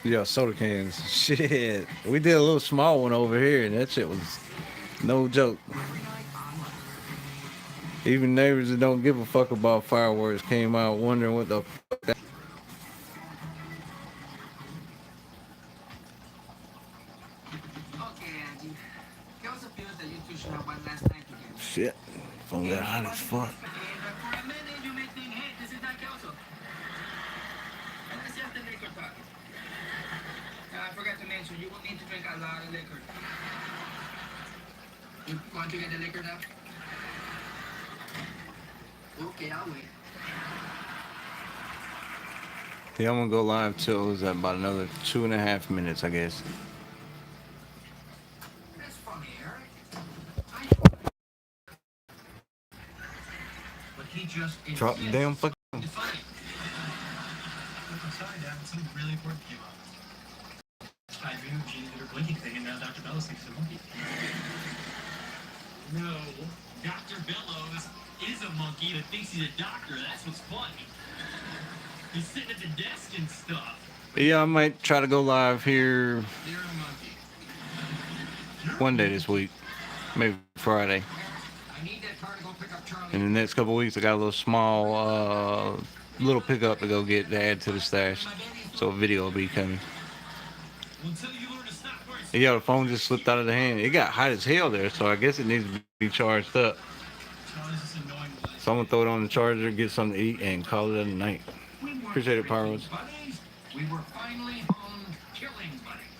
A: Yeah, soda cans. Shit. We did a little small one over here, and that shit was no joke. Even neighbors that don't give a fuck about fireworks came out wondering what the fuck that.
P: Okay, Angie. ¿Qué os appears that you two should have one last night together?
A: Shit. Phone got hot as fuck.
P: For a minute, you may think, hey, this is not Kelso. And it's just the liquor talking. I forgot to mention, you will need to drink a lot of liquor. You want to get the liquor now? Okay, I'll wait.
A: Yeah, I'm gonna go live till is that about another 2.5 minutes, I guess.
P: That's funny, Eric. But he just
A: Drop the damn fucking.
D: I'm sorry, Dad, but something really important came up. I dreamed she did her blinking thing, and now Dr. Bellows thinks it's a monkey. No, Dr. Bellows is a monkey that thinks he's a doctor. That's what's funny. He's sitting at the desk and stuff.
A: Yeah, I might try to go live here
P: You're a monkey.
A: one day this week, maybe Friday.
P: I need that car to go pick up Charlie.
A: In the next couple of weeks, I got a little small, little pickup to go get to add to the stash. So a video will be coming.
D: Until you learn to stop where it's
A: Yeah, the phone just slipped out of the hand. It got hot as hell there, so I guess it needs to be charged up. So I'm gonna throw it on the charger, get something to eat, and call it a night. Appreciate it, Pyros.
P: We were finally